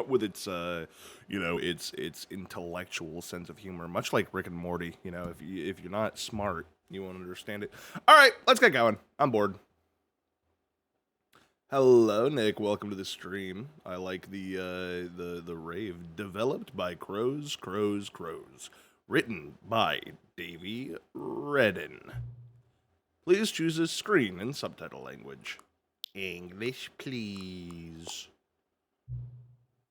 With its, its intellectual sense of humor, much like Rick and Morty. You know, if you're not smart, you won't understand it. All right, let's get going. I'm bored. Hello, Nick. Welcome to the stream. I like the rave. Developed by Crows. Written by Davey Redden. Please choose a screen and subtitle language. English, please.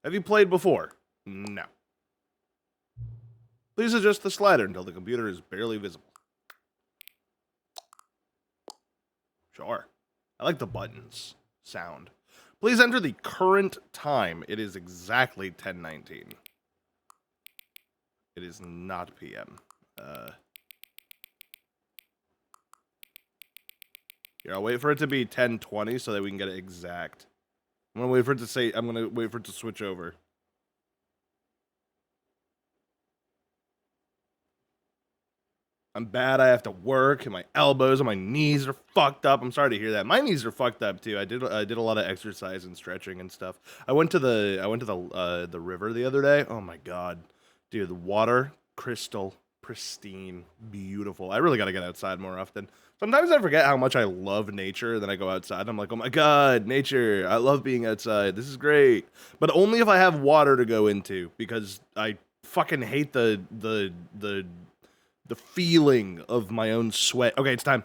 Have you played before? No. Please adjust the slider until the computer is barely visible. Sure. I like the buttons sound. Please enter the current time. It is exactly 10:19. It is not PM. Here, I'll wait for it to be 10:20 so that we can get it exact. I'm gonna wait for it to switch over. I'm bad. I have to work, and my elbows and my knees are fucked up. I'm sorry to hear that. My knees are fucked up too. I did a lot of exercise and stretching and stuff. I went to the river the other day. Oh my god, dude, the water crystal pristine, beautiful. I really got to get outside more often. Sometimes I forget how much I love nature, and then I go outside and I'm like, oh my god, nature, I love being outside, this is great. But only if I have water to go into, because I fucking hate the feeling of my own sweat. Okay, it's time.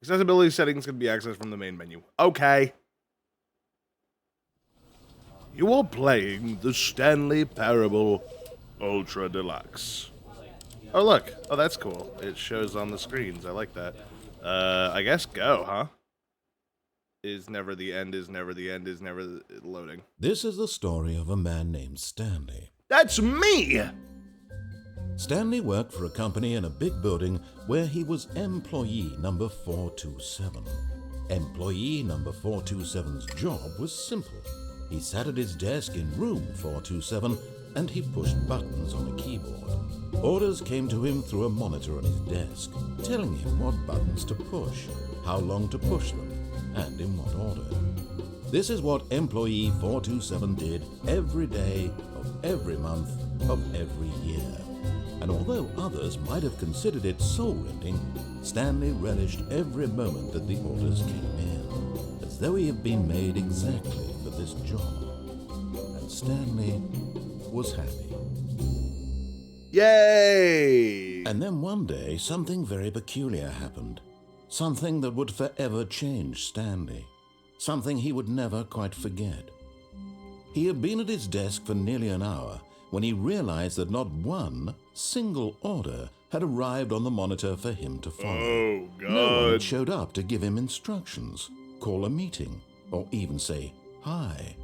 Accessibility settings can be accessed from the main menu. Okay. You are playing the Stanley Parable Ultra Deluxe. Oh, look. Oh, that's cool. It shows on the screens. I like that. I guess go, huh? Is never the end, is never the end, is never loading. This is the story of a man named Stanley. That's me! Stanley worked for a company in a big building where he was employee number 427. Employee number 427's job was simple. He sat at his desk in room 427 and he pushed buttons on a keyboard. Orders came to him through a monitor on his desk, telling him what buttons to push, how long to push them, and in what order. This is what employee 427 did every day of every month of every year. And although others might have considered it soul-rending, Stanley relished every moment that the orders came in, as though he had been made exactly for this job. And Stanley was happy. Yay! And then one day, something very peculiar happened. Something that would forever change Stanley. Something he would never quite forget. He had been at his desk for nearly an hour when he realized that not one single order had arrived on the monitor for him to follow. Oh, God. No one had showed up to give him instructions, call a meeting, or even say hi.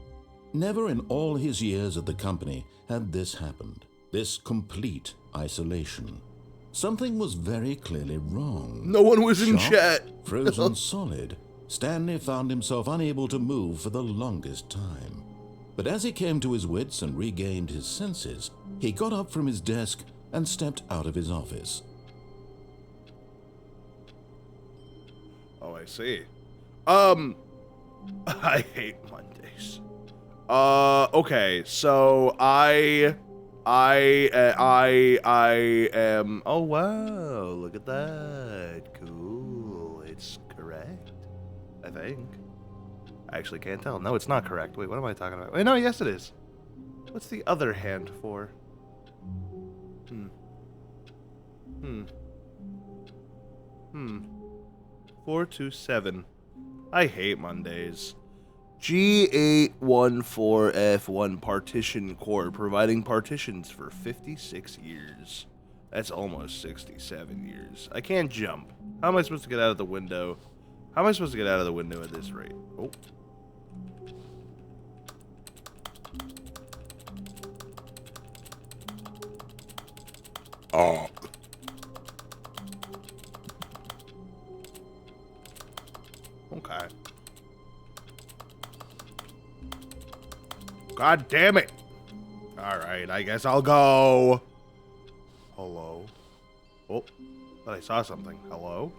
Never in all his years at the company had this happened, this complete isolation. Something was very clearly wrong. No one was in Shocked, chat. Frozen solid, Stanley found himself unable to move for the longest time. But as he came to his wits and regained his senses, he got up from his desk and stepped out of his office. Oh, I see. I hate Mondays. Okay, so I am, oh wow, look at that, cool, it's correct, I think. I actually can't tell. No, it's not correct. Wait, what am I talking about? Wait, no, yes it is. What's the other hand for? 427. I hate Mondays. G814F1 Partition Core, providing partitions for 56 years. That's almost 67 years. I can't jump. How am I supposed to get out of the window? How am I supposed to get out of the window at this rate? Oh. Oh. Okay. God damn it. Alright, I guess I'll go. Hello? Oh, thought I saw something. Hello?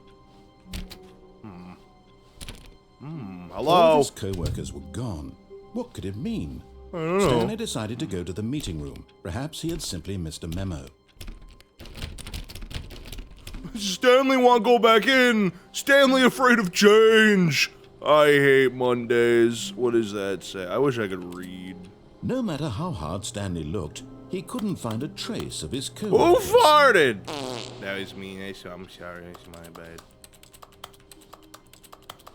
room. All Hello? of his co-workers were gone. What could it mean? I don't know. Stanley decided to go to the meeting room. Perhaps he had simply missed a memo. Stanley won't go back in. Stanley afraid of change. I hate Mondays. What does that say? I wish I could read. No matter how hard Stanley looked, he couldn't find a trace of his Who co-workers. farted? That was me. I'm sorry. It's my bad.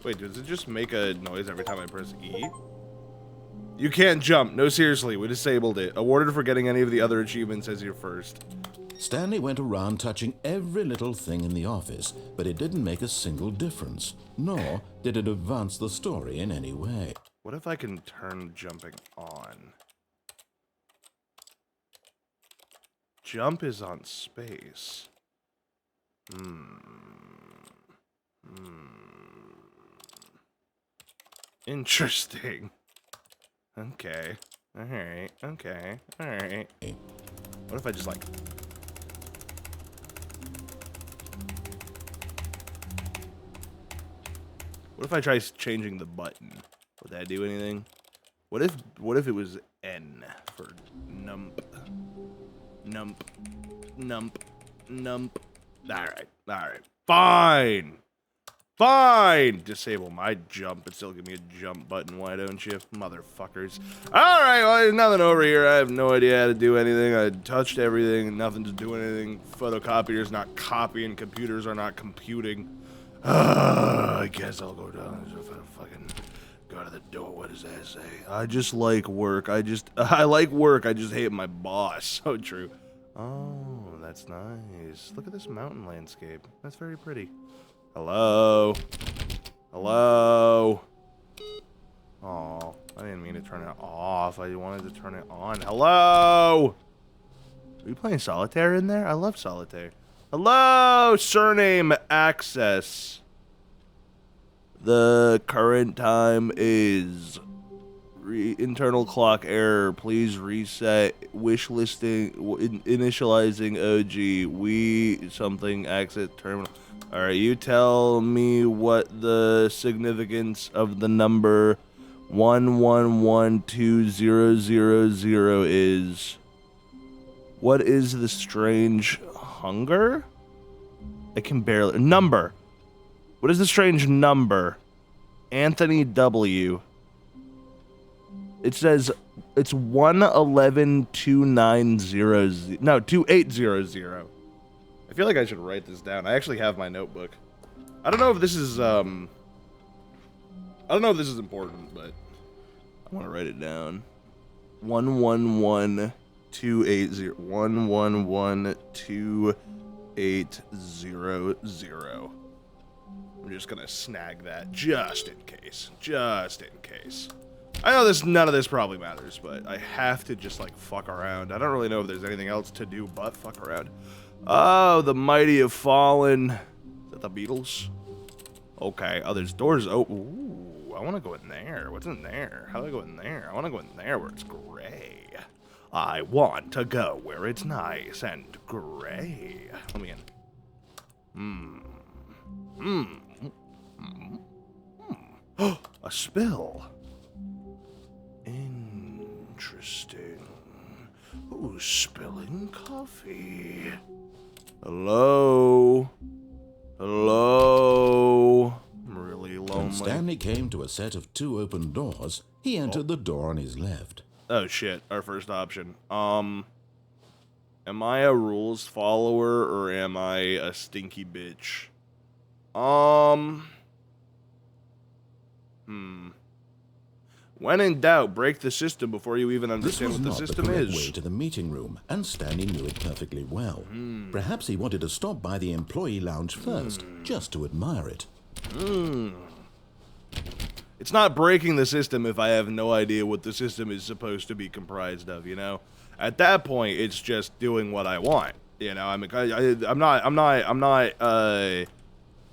Wait, does it just make a noise every time I press E? You can't jump. No, seriously. We disabled it. Awarded for getting any of the other achievements as your first. Stanley went around touching every little thing in the office, but it didn't make a single difference, nor did it advance the story in any way. What if I can turn jumping on? Jump is on space. Interesting. Okay. Alright. Okay. Alright. What if I just like... What if I try changing the button? Would that do anything? What if it was N for nump? Nump. Nump. Nump. Alright. Fine! Fine! Disable my jump, but still give me a jump button, why don't you? Motherfuckers. Alright, well, there's nothing over here. I have no idea how to do anything. I touched everything, nothing's doing anything. Photocopier's not copying, computers are not computing. I guess I'll go down. Fucking go to the door. What does that say? I just like work. I like work. I just hate my boss. So true. Oh, that's nice. Look at this mountain landscape. That's very pretty. Hello? Hello? Oh, I didn't mean to turn it off. I wanted to turn it on. Hello? Are you playing solitaire in there? I love solitaire. Hello? Surname access. The current time is internal clock error. Please reset. Wish listing. Initializing OG. We something exit terminal. Alright, you tell me what the significance of the number 11120000 is. What is the strange hunger? I can barely... Number. What is the strange number? Anthony W. It says it's 1112900. No, 2800. I feel like I should write this down. I actually have my notebook. I don't know if this is important, but I want to write it down. 111280. 111280. I'm just gonna snag that just in case. Just in case. I know none of this probably matters, but I have to just like fuck around. I don't really know if there's anything else to do but fuck around. Oh, the mighty have fallen. Is that the Beatles? Okay. Oh, there's doors open. Ooh, I want to go in there. What's in there? How do I go in there? I want to go in there where it's gray. I want to go where it's nice and gray. Let me in. A spill. Interesting. Who's spilling coffee? Hello? Hello? I'm really lonely. When Stanley came to a set of 2 open doors, he entered the door on his left. Oh shit, our first option. Am I a rules follower or am I a stinky bitch? When in doubt, break the system before you even understand what the system This was not the correct is. way to the meeting room, and Stanley knew it perfectly well. Perhaps he wanted to stop by the employee lounge first, just to admire it. It's not breaking the system if I have no idea what the system is supposed to be comprised of, you know? At that point, it's just doing what I want. You know, I'm not,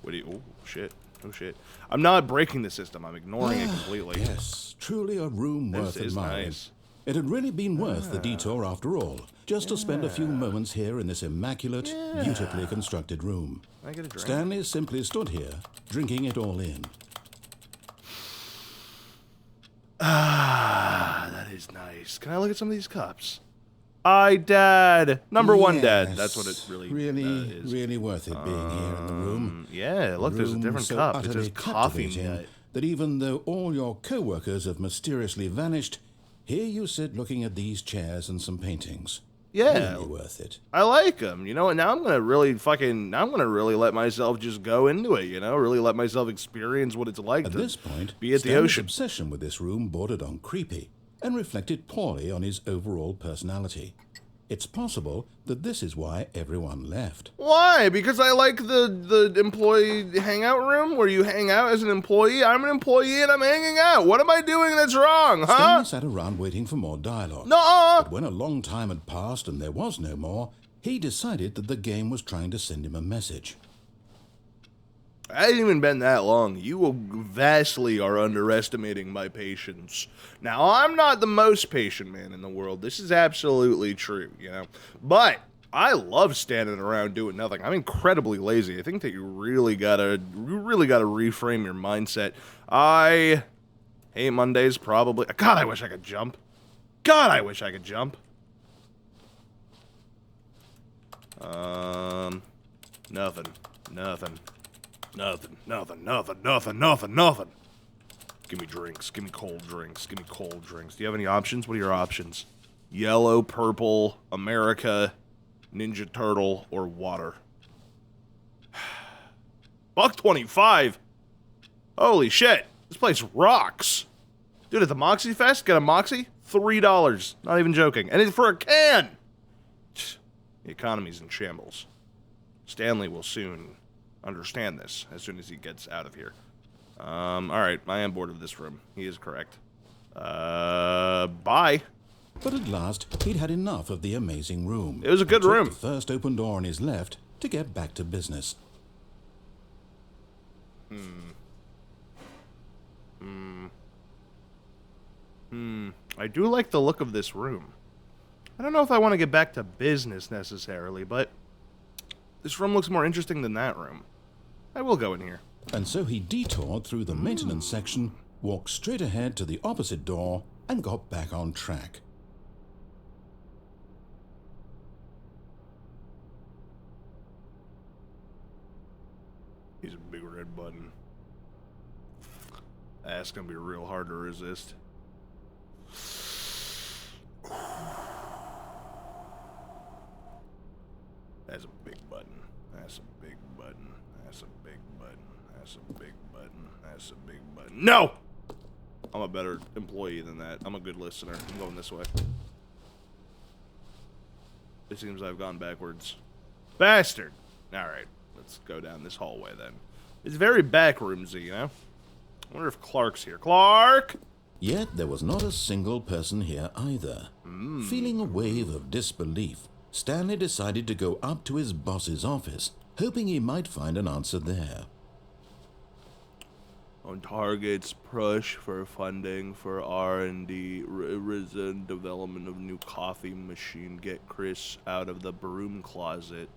what do you, oh shit, oh shit. I'm not breaking the system, I'm ignoring it completely. Yes, truly a room worth This is admiring. nice. It had really been worth the detour after all, just to spend a few moments here in this immaculate, beautifully constructed room. Can I get a drink? Stanley simply stood here, drinking it all in. Ah, that is nice. Can I look at some of these cups? Dad. Number one, Dad. That's what it really is. Really worth it being here in the room. Yeah, look, there's a different so cup. It utterly says coffee captivating nut. that even though all your co-workers have mysteriously vanished, here you sit looking at these chairs and some paintings. Yeah. Really worth it. I like them. You know what? Now I'm going to really let myself just go into it, you know? Really let myself experience what it's like At to this point, be at the Stanley's ocean. obsession with this room bordered on creepy and reflected poorly on his overall personality. It's possible that this is why everyone left. Why? Because I like the employee hangout room where you hang out as an employee. I'm an employee and I'm hanging out. What am I doing that's wrong, huh? Stanley sat around waiting for more dialogue. Nuh-uh. But when a long time had passed and there was no more, he decided that the game was trying to send him a message. I ain't even been that long. You vastly are underestimating my patience. Now, I'm not the most patient man in the world. This is absolutely true, you know. But I love standing around doing nothing. I'm incredibly lazy. I think that you really gotta reframe your mindset. I hate Mondays, probably. God, I wish I could jump. God, I wish I could jump. Nothing. Give me drinks. Give me cold drinks. Give me cold drinks. Do you have any options? What are your options? Yellow, purple, America, Ninja Turtle, or water? $1.25. Holy shit. This place rocks. Dude, at the Moxie Fest, get a Moxie? $3. Not even joking. And it's for a can. The economy's in shambles. Stanley will soon understand this as soon as he gets out of here. Alright, I am bored of this room. He is correct. Bye. But at last, he'd had enough of the amazing room. It was a good Took room. The first open door on his left to get back to business. I do like the look of this room. I don't know if I want to get back to business necessarily, but this room looks more interesting than that room. I will go in here. And so he detoured through the maintenance section, walked straight ahead to the opposite door, and got back on track. He's a big red button. That's gonna be real hard to resist. That's a big button. That's a big button. That's a big button. That's a big button. That's a big button. No! I'm a better employee than that. I'm a good listener. I'm going this way. It seems I've gone backwards. Bastard! Alright, let's go down this hallway then. It's very backroomsy, you know? I wonder if Clark's here. Clark! Yet there was not a single person here either. Feeling a wave of disbelief, Stanley decided to go up to his boss's office, hoping he might find an answer there. On targets, push for funding for R&D, risen development of new coffee machine. Get Chris out of the broom closet.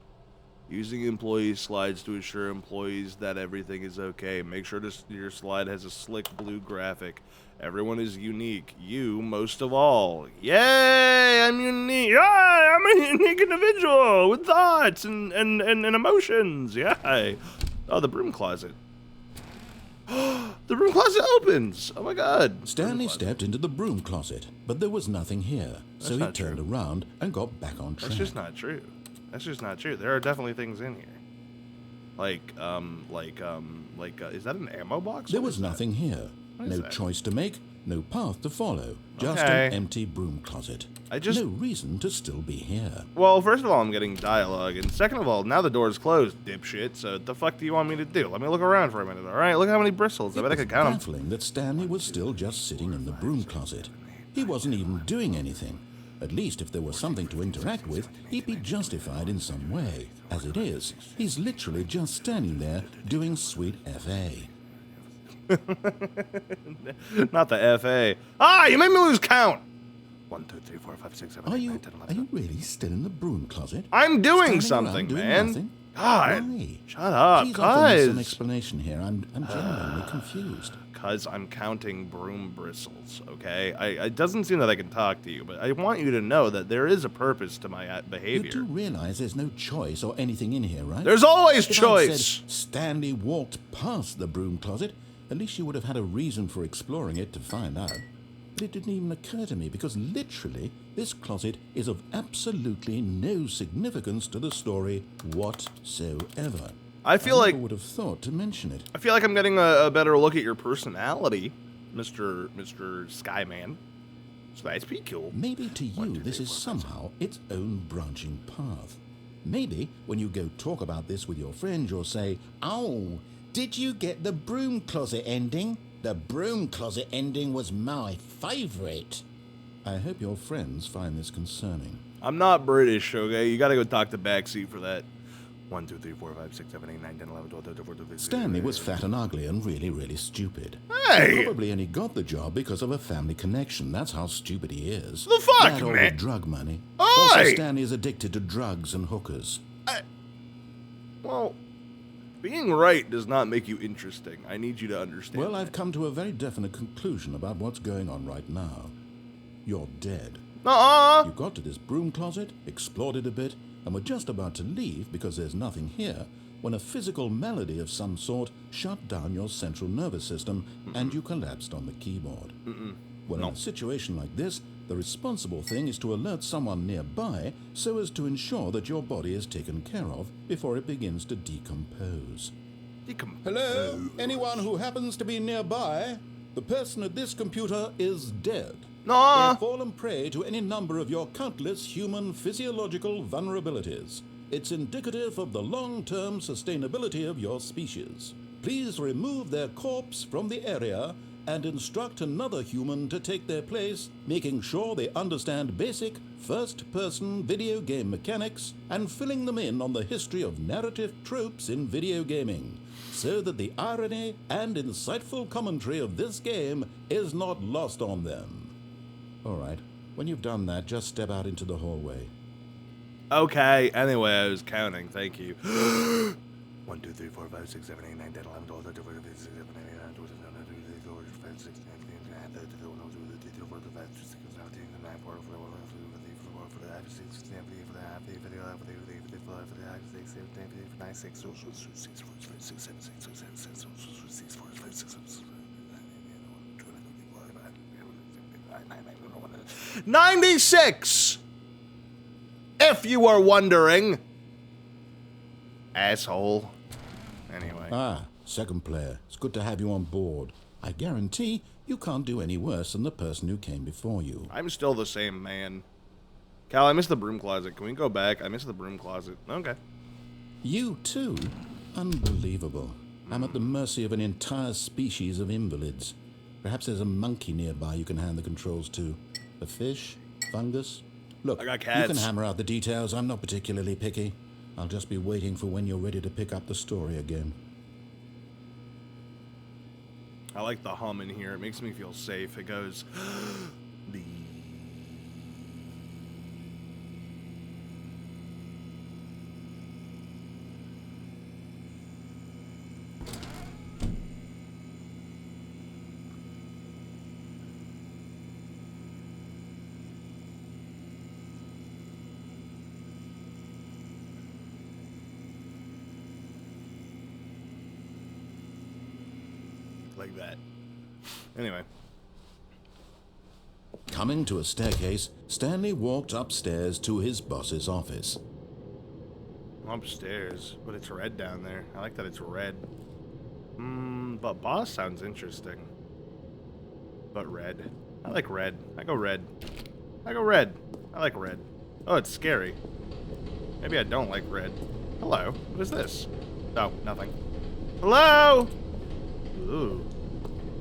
Using employee slides to assure employees that everything is okay. Make sure your slide has a slick blue graphic. Everyone is unique. You most of all. Yay! I'm unique. Yay! I'm a unique individual with thoughts and emotions. Yay! Oh, the broom closet. The broom closet opens. Oh my god. Stanley stepped into the broom closet, but there was nothing here, so he turned around and got back on track. That's just not true. That's just not true. There are definitely things in here. Is that an ammo box? There was nothing here. No choice to make, no path to follow. Just an empty broom closet. No reason to still be here. Well, first of all, I'm getting dialogue, and second of all, now the door's closed, dipshit, so what the fuck do you want me to do? Let me look around for a minute, alright? Look how many bristles. I bet I could count them. It was baffling that Stanley was still just sitting in the broom closet. He wasn't even doing anything. At least if there was something to interact with, he'd be justified in some way. As it is, he's literally just standing there doing sweet FA. Not the FA. Ah, you made me lose count! 1, 2, 3, 4, 5, 6, 7, 8, 9, 10, 11. Are you really still in the broom closet? I'm doing Standing something, doing man. Nothing? God, Why? shut up, Please offer me some guys. explanation here. I'm genuinely confused. because I'm counting broom bristles, okay? It doesn't seem that I can talk to you, but I want you to know that there is a purpose to my behavior. You do realize there's no choice or anything in here, right? There's always If choice! I'd said Stanley walked past the broom closet, at least you would have had a reason for exploring it to find out. But it didn't even occur to me, because literally, this closet is of absolutely no significance to the story whatsoever. I feel like I would have thought to mention it. I feel like I'm getting a better look at your personality, Mr. Skyman. So that's pretty cool. Maybe to you, this is somehow its own branching path. Maybe when you go talk about this with your friends, you'll say, "Oh, did you get the broom closet ending? The broom closet ending was my favorite." I hope your friends find this concerning. I'm not British, okay? You gotta go talk to Backseat for that. 1, 2, 3, 4, 5, 6, 7, 8, 9, 10, 11, 12, 13, 14, 15, 16, Stanley was fat and ugly and really, really stupid. Hey! He probably only got the job because of a family connection. That's how stupid he is. The fuck, That or man? the drug money. Oi! Also, Stanley is addicted to drugs and hookers. Well, being right does not make you interesting. I need you to understand. Well, I've come to a very definite conclusion about what's going on right now. You're dead. Nuh-uh! You got to this broom closet, explored it a bit, and were just about to leave because there's nothing here when a physical malady of some sort shut down your central nervous system and you collapsed on the keyboard. Well, in a situation like this, the responsible thing is to alert someone nearby so as to ensure that your body is taken care of before it begins to decompose. Hello? Anyone who happens to be nearby? The person at this computer is dead. They Nuh-uh! have fallen prey to any number of your countless human physiological vulnerabilities. It's indicative of the long-term sustainability of your species. Please remove their corpse from the area and instruct another human to take their place, making sure they understand basic first-person video game mechanics and filling them in on the history of narrative tropes in video gaming, so that the irony and insightful commentary of this game is not lost on them. All right, when you've done that, just step out into the hallway. Okay, anyway, I was counting. Thank you. 1, 2, 3, 4, 5, 6, 7, 8, 9, 10, 11, 12, 13, 14, 15, 16, 17, 18, 19, 20, 21, 22, 23, 24, 25, 26, 27, 28, 29, 96! If you were wondering. Asshole. Anyway. Ah, second player. It's good to have you on board. I guarantee you can't do any worse than the person who came before you. I'm still the same man. Cal, I missed the broom closet. Can we go back? I missed the broom closet. Okay. You too? Unbelievable. I'm at the mercy of an entire species of invalids. Perhaps there's a monkey nearby you can hand the controls to. A fish? Fungus? Look, I got you cats. can hammer out the details. I'm not particularly picky. I'll just be waiting for when you're ready to pick up the story again. I like the hum in here. It makes me feel safe. It goes... the... like that. Anyway. Coming to a staircase, Stanley walked upstairs to his boss's office. Upstairs, but it's red down there. I like that it's red. But boss sounds interesting. But red. I like red. I go red. I go red. I like red. Oh, it's scary. Maybe I don't like red. Hello. What is this? Oh, nothing. Hello? Ooh.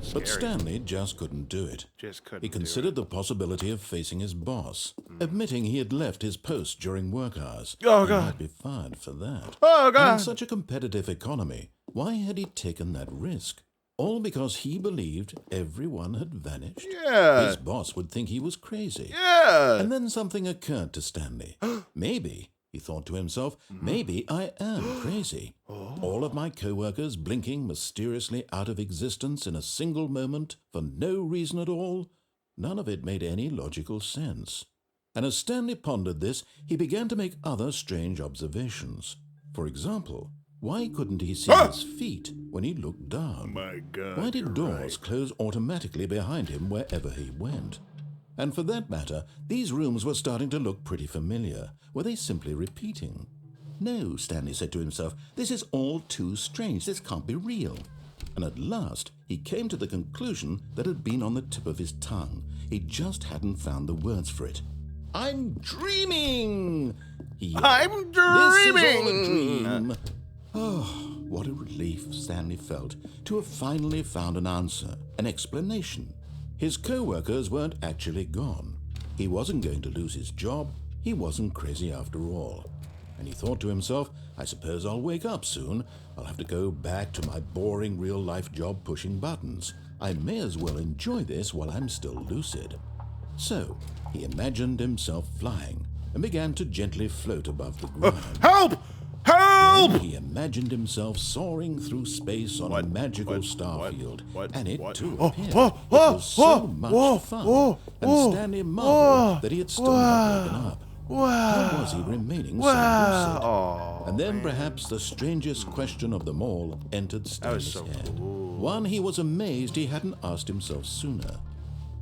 Scary. But Stanley just couldn't do it. Just couldn't He considered the possibility of facing his boss, admitting he had left his post during work hours. Oh, He God. might be fired for that. Oh, God. In such a competitive economy, why had he taken that risk? All because he believed everyone had vanished? Yeah. His boss would think he was crazy. Yeah. And then something occurred to Stanley. Maybe He thought to himself, maybe I am crazy. All of my co-workers blinking mysteriously out of existence in a single moment for no reason at all. None of it made any logical sense. And as Stanley pondered this, he began to make other strange observations. For example, why couldn't he see his feet when he looked down? My God. Why did doors close automatically behind him wherever he went? And for that matter, these rooms were starting to look pretty familiar. Were they simply repeating? No, Stanley said to himself, this is all too strange. This can't be real. And at last, he came to the conclusion that had been on the tip of his tongue. He just hadn't found the words for it. I'm dreaming! He yelled. I'm This is all a dreaming! dream. Oh, what a relief Stanley felt to have finally found an answer, an explanation. His co-workers weren't actually gone. He wasn't going to lose his job. He wasn't crazy after all. And he thought to himself, I suppose I'll wake up soon. I'll have to go back to my boring real-life job pushing buttons. I may as well enjoy this while I'm still lucid. So, he imagined himself flying and began to gently float above the ground. Help! Help! Then he imagined himself soaring through space on a magical star field, and it too appeared. It was so much fun, and Stanley marveled that he had still not woken up. How was he remaining so lucid? And then perhaps the strangest question of them all entered Stanley's head. One he was amazed he hadn't asked himself sooner.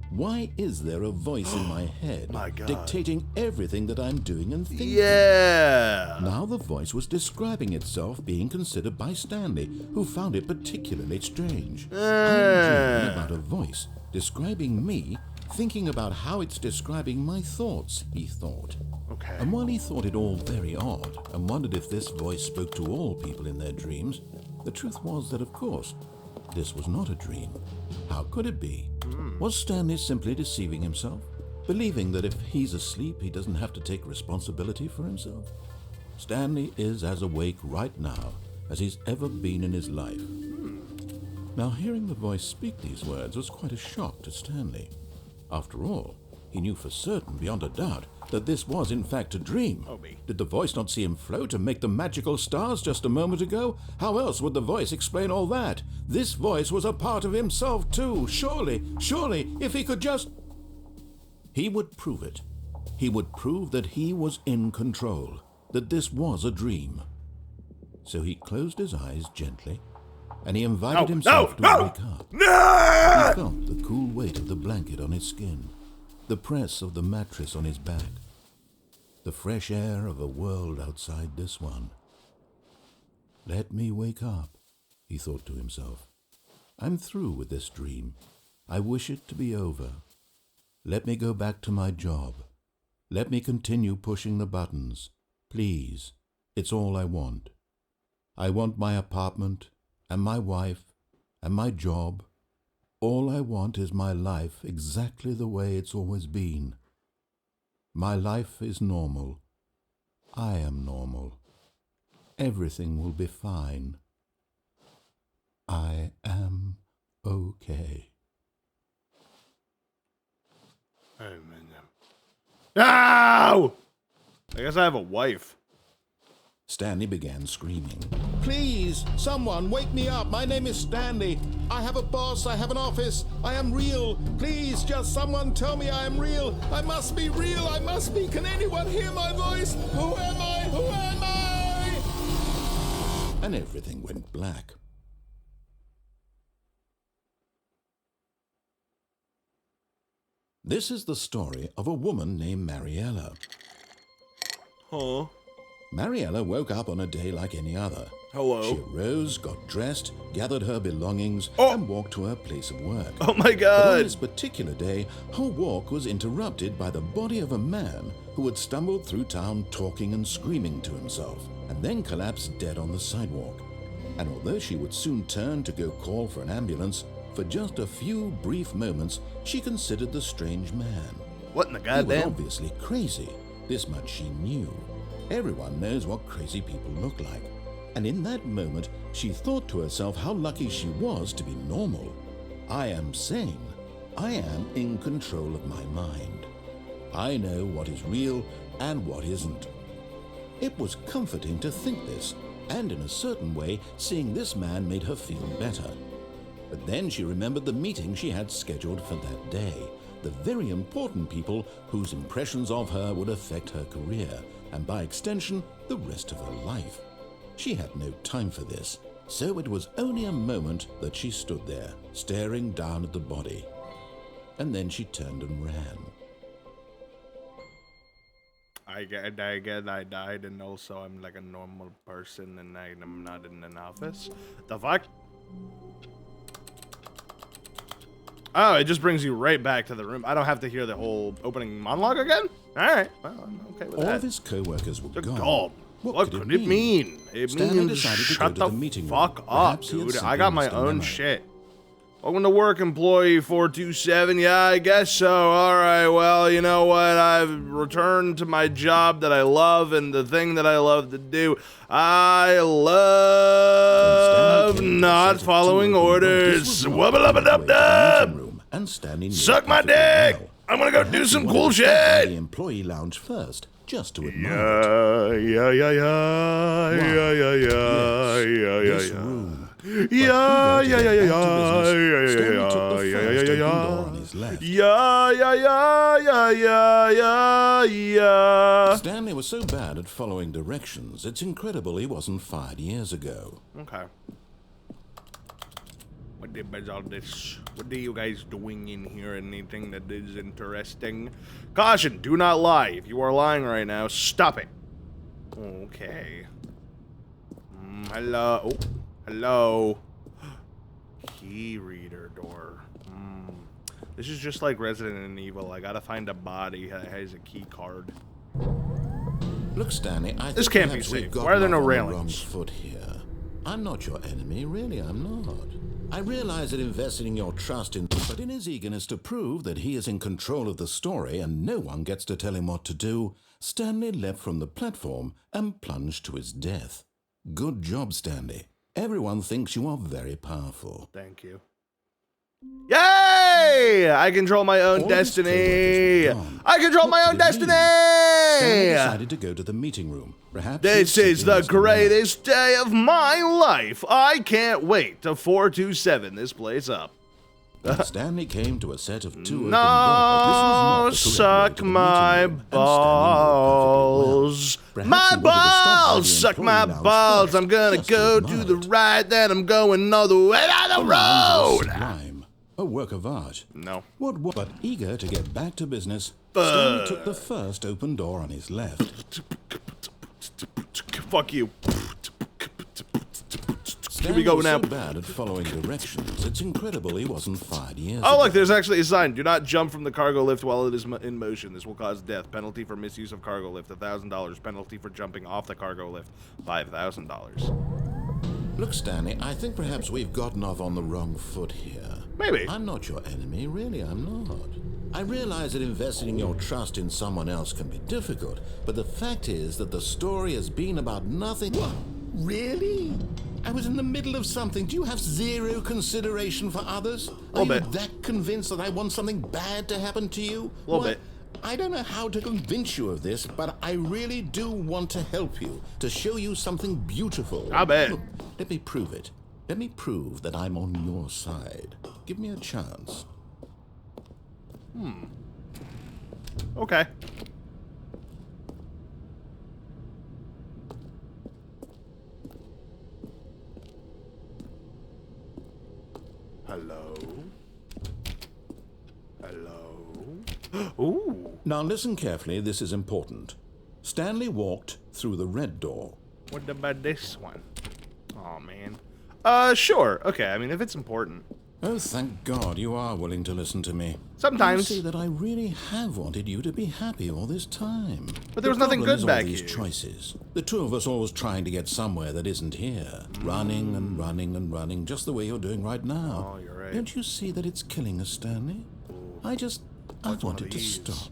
Why is there a voice in my head dictating everything that I'm doing and thinking? Yeah! Now the voice was describing itself being considered by Stanley, who found it particularly strange. I'm dreaming about a voice describing me, thinking about how it's describing my thoughts, he thought. Okay. And while he thought it all very odd and wondered if this voice spoke to all people in their dreams, the truth was that, of course, this was not a dream. How could it be? Was Stanley simply deceiving himself, believing that if he's asleep, he doesn't have to take responsibility for himself? Stanley is as awake right now as he's ever been in his life. Now, hearing the voice speak these words was quite a shock to Stanley. After all, he knew for certain, beyond a doubt, that this was in fact a dream. Did the voice not see him float and make the magical stars just a moment ago? How else would the voice explain all that? This voice was a part of himself too. Surely, if he could just... He would prove it. He would prove that he was in control, that this was a dream. So he closed his eyes gently, and he invited himself to wake up. He felt the cool weight of the blanket on his skin, the press of the mattress on his back, the fresh air of a world outside this one. Let me wake up, he thought to himself. I'm through with this dream. I wish it to be over. Let me go back to my job. Let me continue pushing the buttons. Please, it's all I want. I want my apartment and my wife and my job. All I want is my life exactly the way it's always been. My life is normal. I am normal. Everything will be fine. I am okay. Ow! I guess I have a wife. Stanley began screaming. Please, someone, wake me up. My name is Stanley. I have a boss. I have an office. I am real. Please, just someone tell me I am real. I must be real. I must be. Can anyone hear my voice? Who am I? Who am I? And everything went black. This is the story of a woman named Mariella. Huh? Mariella woke up on a day like any other. Hello? She arose, got dressed, gathered her belongings, and walked to her place of work. Oh my But on God! this particular day, her walk was interrupted by the body of a man who had stumbled through town talking and screaming to himself, and then collapsed dead on the sidewalk. And although she would soon turn to go call for an ambulance, for just a few brief moments, she considered the strange man. What in the He was goddamn? obviously crazy. This much she knew. Everyone knows what crazy people look like. And in that moment, she thought to herself how lucky she was to be normal. I am sane. I am in control of my mind. I know what is real and what isn't. It was comforting to think this, and in a certain way, seeing this man made her feel better. But then she remembered the meeting she had scheduled for that day, the very important people whose impressions of her would affect her career, and by extension, the rest of her life. She had no time for this, so it was only a moment that she stood there, staring down at the body. And then she turned and ran. I died, and also I'm like a normal person, and I'm not in an office. The fuck? Oh, it just brings you right back to the room. I don't have to hear the whole opening monologue again? Alright, well, I'm okay with that. All of his co-workers were gone. God. What could it mean? It Stanley means decided to shut go to the the meeting fuck room. up, Perhaps he had dude. I simply got my missed a own memo. shit. Welcome to work, employee 427. Yeah, I guess so. All right, well, you know what? I've returned to my job that I love and the thing that I love to do. I love not following orders. Wubba-lubba-dub-dub. Suck my dick. I'm gonna go do some cool shit. The employee lounge first, just to admire it. This room. Stanley was so bad at following directions, it's incredible he wasn't fired years ago. Okay. What is all this? What are you guys doing in here? Anything that is interesting? Caution, do not lie. If you are lying right now, stop it. Okay. Hello. Oh, hello. Key reader door. This is just like Resident Evil. I gotta find a body that has a key card. Look, Stanley, I This think can't be perhaps we've safe. gotten Why are there no off on the railings? wrong foot here. I'm not your enemy, really, I'm not. I realize that investing your trust in, but in his eagerness to prove that he is in control of the story and no one gets to tell him what to do, Stanley leapt from the platform and plunged to his death. Good job, Stanley. Everyone thinks you are very powerful. Thank you. Yay! I control my own All his destiny. coworkers were gone. I control my What own could it mean? Stanley destiny. decided to go to the meeting room. Perhaps This he'd is sit in the his dilemma. greatest day of my life. I can't wait to 427 this place up. Stanley came to a set of two open No, doors. This was not the correct way suck to the my meeting room, and Stanley knew it perfectly well. balls. Perhaps My he wanted to stop by the balls, suck employee my lounge balls. first, I'm gonna just go to to admire the it. right, then I'm going all the way down the The lounge was road. sublime, a work of art. No. But eager to get back to business, Stanley took the first open door on his left. Fuck you. Stanley Here we go was now. so bad at following directions, it's incredible he wasn't fired years Oh, ago. look, there's actually a sign. Do not jump from the cargo lift while it is in motion. This will cause death. Penalty for misuse of cargo lift, $1,000. Penalty for jumping off the cargo lift, $5,000. Look, Stanley, I think perhaps we've gotten off on the wrong foot here. Maybe. I'm not your enemy, really, I'm not. I realize that investing your trust in someone else can be difficult, but the fact is that the story has been about nothing. What? Really? I was in the middle of something. Do you have zero consideration for others? Are you bit. that convinced that I want something bad to happen to you? Little bit. I don't know how to convince you of this, but I really do want to help you, to show you something beautiful. I bet. Look, let me prove it. Let me prove that I'm on your side. Give me a chance. Okay. Hello? Hello? Ooh. Now listen carefully, this is important. Stanley walked through the red door. What about this one? Oh man. Sure. Okay, I mean, if it's important. Oh, thank God you are willing to listen to me. Sometimes. You see that I really have wanted you to be happy all this time. But there was nothing problem good is back all these here. choices. The two of us always trying to get somewhere that isn't here. Running and running and running, just the way you're doing right now. Oh, you're right. Don't you see that it's killing us, Stanley? I wanted to these? stop.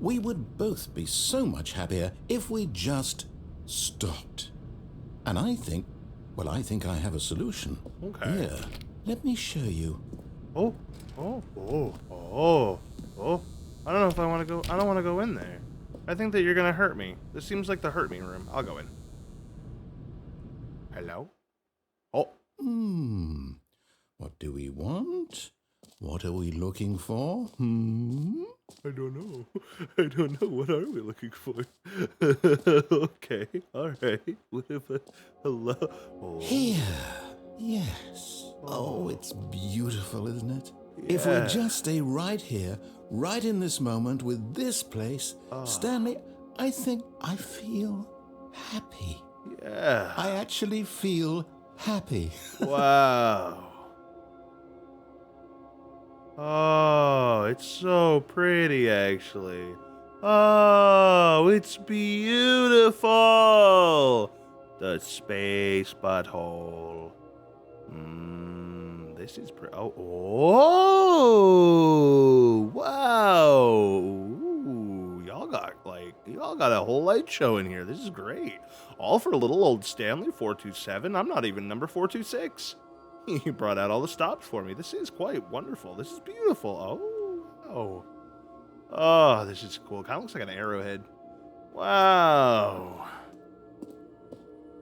We would both be so much happier if we just stopped. And I think I have a solution. Okay. Here, let me show you. Oh. I don't know if I want to go. I don't want to go in there. I think that you're gonna hurt me. This seems like the hurt me room. I'll go in. Hello? Oh. What do we want? What are we looking for? I don't know. I don't know. What are we looking for? Okay. All right. Hello. Oh. Here. Yes. Oh, it's beautiful, isn't it? Yeah. If we just stay right here, right in this moment with this place, Stanley, I think I feel happy. Yeah. I actually feel happy. Wow. Oh, it's so pretty, actually. Oh, it's beautiful. The space butthole. This is pretty. Oh, wow. Ooh, y'all got a whole light show in here. This is great. All for little old Stanley 427. I'm not even number 426. He brought out all the stops for me. This is quite wonderful. This is beautiful. Oh, wow. Oh, this is cool. Kind of looks like an arrowhead. Wow.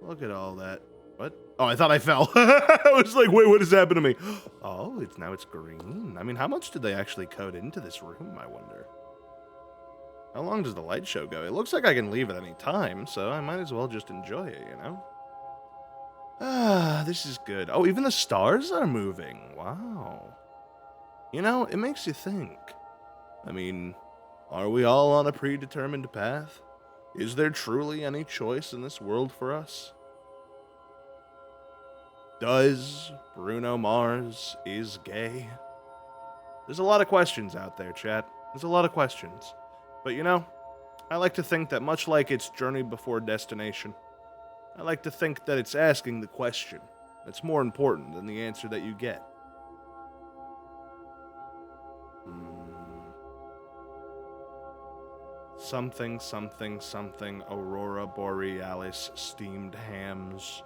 Look at all that. What? Oh, I thought I fell. I was like, wait, what has happened to me? Oh, now it's green. I mean, how much did they actually code into this room, I wonder? How long does the light show go? It looks like I can leave at any time, so I might as well just enjoy it, you know? Ah, this is good. Oh, even the stars are moving. Wow. You know, it makes you think. I mean, are we all on a predetermined path? Is there truly any choice in this world for us? Does Bruno Mars is gay? There's a lot of questions out there, chat. There's a lot of questions. But you know, I like to think that much like its journey before destination, I like to think that it's asking the question that's more important than the answer that you get. Something, something, something, Aurora Borealis steamed hams.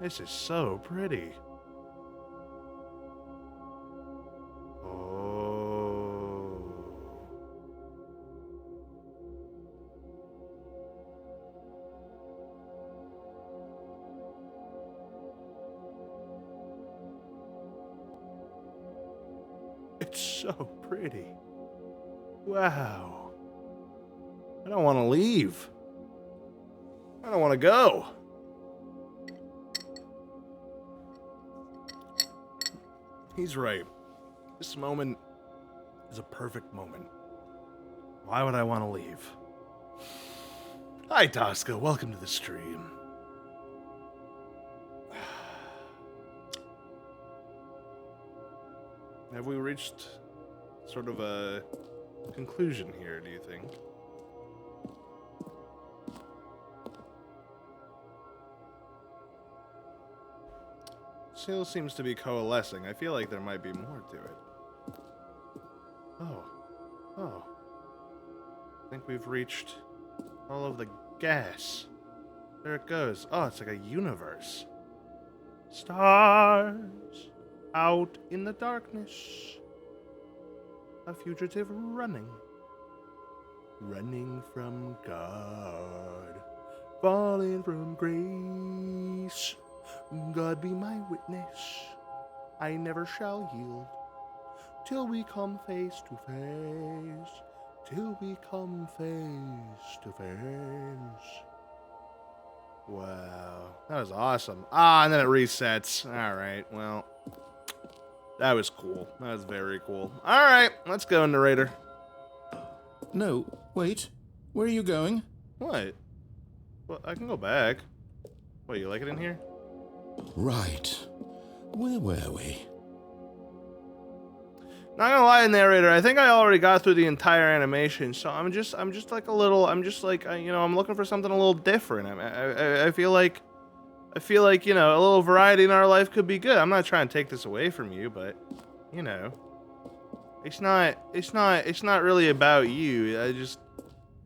This is so pretty. Oh. It's so pretty. Wow. I don't want to leave. I don't want to go. He's right. This moment is a perfect moment. Why would I want to leave? Hi, Tosca. Welcome to the stream. Have we reached sort of a conclusion here, do you think? Still seems to be coalescing. I feel like there might be more to it. Oh. I think we've reached all of the gas. There it goes. Oh, it's like a universe. Stars out in the darkness. A fugitive running. Running from God. Falling from grace. God be my witness, I never shall yield, till we come face to face, till we come face to face. Wow, that was awesome. Ah, and then it resets. Alright, well, that was cool. That was very cool. Alright, let's go, narrator. No, wait. Where are you going? What? Well, I can go back. What, you like it in here? Right. Where were we? Not gonna lie, narrator, I think I already got through the entire animation, so I'm just like a little, you know, I'm looking for something a little different. I feel like, you know, a little variety in our life could be good. I'm not trying to take this away from you, but, you know, it's not really about you. I just,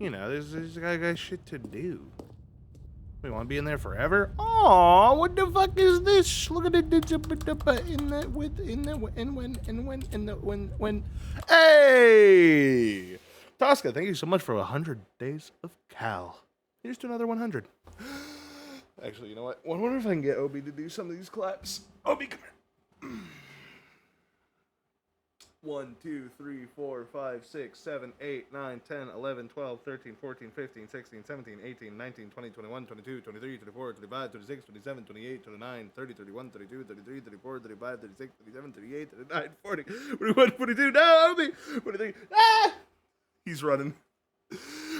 you know, there's I got shit to do. We want to be in there forever? Aw, what the fuck is this? Look at it. Hey! Tosca, thank you so much for 100 days of Cal. Here's to another 100. Actually, you know what? I wonder if I can get Obi to do some of these claps. Obi, come here. 1, 2, 3, 4, 5, 6, 7, 8, 9, 10, 11, 12, 13, 14, 15, 16, 17, 18, 19, 20, 21, 22, 23, 24, 25, 26, 27, 28, 29, 30, 31, 32, 33, 34, 35, 36, 37, 38, 39, 40, 41, 42. No, Obi! 43. Ah! He's running.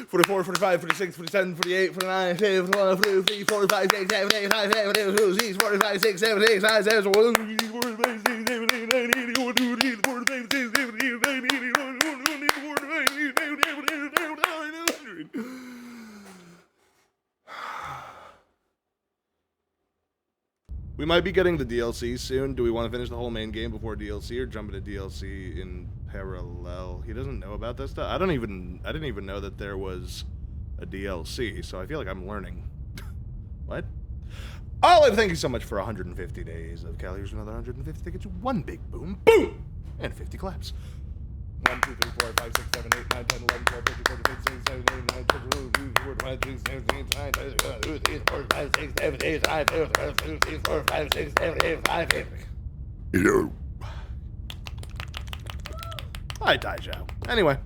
44, 45, 46, 47, 48, 49, 50, 51, 52, 45, 46, 47, 48, 46, 45, 6, 7, 8, 9, 10, 11, 12, 13, 14, 15, 16, 17, 18, 19, 20, 21, 22, 23, 24, 25, 26, 27, 28, 29, 40. We might be getting the DLC soon. Do we want to finish the whole main game before DLC or jump into DLC in parallel? He doesn't know about this stuff. I didn't even know that there was a DLC, so I feel like I'm learning. What? Olive, thank you so much for 150 days of Cal. Here's another 150 to get you one big boom, boom, and 50 claps. 1, 2, 3, 4, 5, 6, 7, 8, 9, 10, 11, 12, 13, 14, 15, 16, 17, 18, 19, 20, 21, 22, 23, 24, 25, 26, 27, 28, 29, 40, 45, 6, 7, 8, 9, 10. Yo. Hi, Taijao. Anyway.